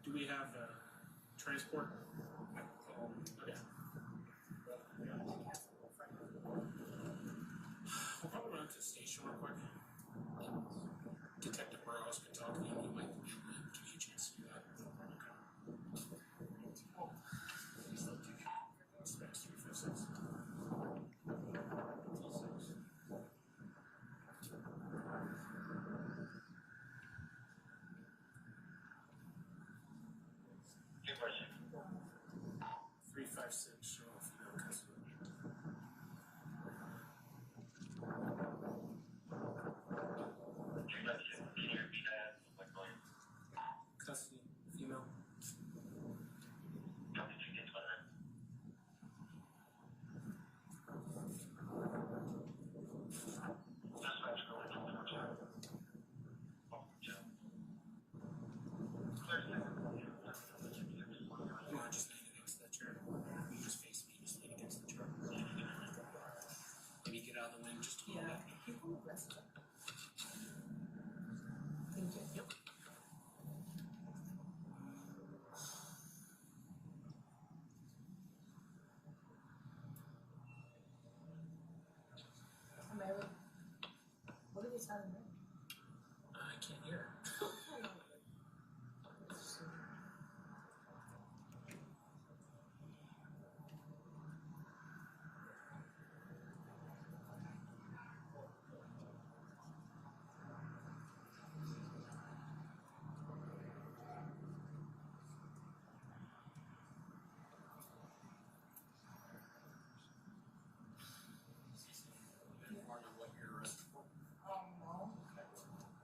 Do we have transport? Okay. We'll probably run to the station real quick. Detective Burrows can talk to you. He might give you a chance to do that. Specs 356. Good question. 356. Show if you know custody. Can you repeat that? Custody, female. How did you get to that? That's why I was going to the job. Oh, job. Clear second. Come on, just lean against that chair. You just face me, just lean against the chair. Maybe get out of the wind just a little bit. Thank you. Yep. Am I right? What are they telling me? I can't hear. What you're arrested for? No.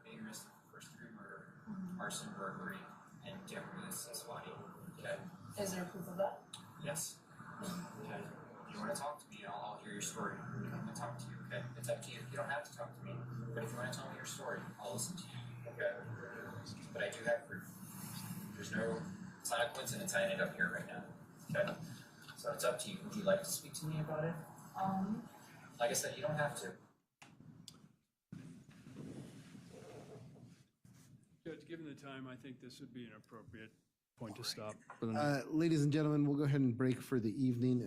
Being arrested for first degree murder, arson, burglary, 620. Okay? Is there proof of that? Yes. Okay. If you want to talk to me, I'll hear your story. I'm going to talk to you, okay? It's up to you. You don't have to talk to me. But if you want to tell me your story, I'll listen to you, okay? But I do have proof. It's not a coincidence I ended up here right now, okay? So it's up to you. Would you like to speak to me about it? Like I said, you don't have to. Judge, given the time, I think this would be an appropriate point to stop. Ladies and gentlemen, we'll go ahead and break for the evening.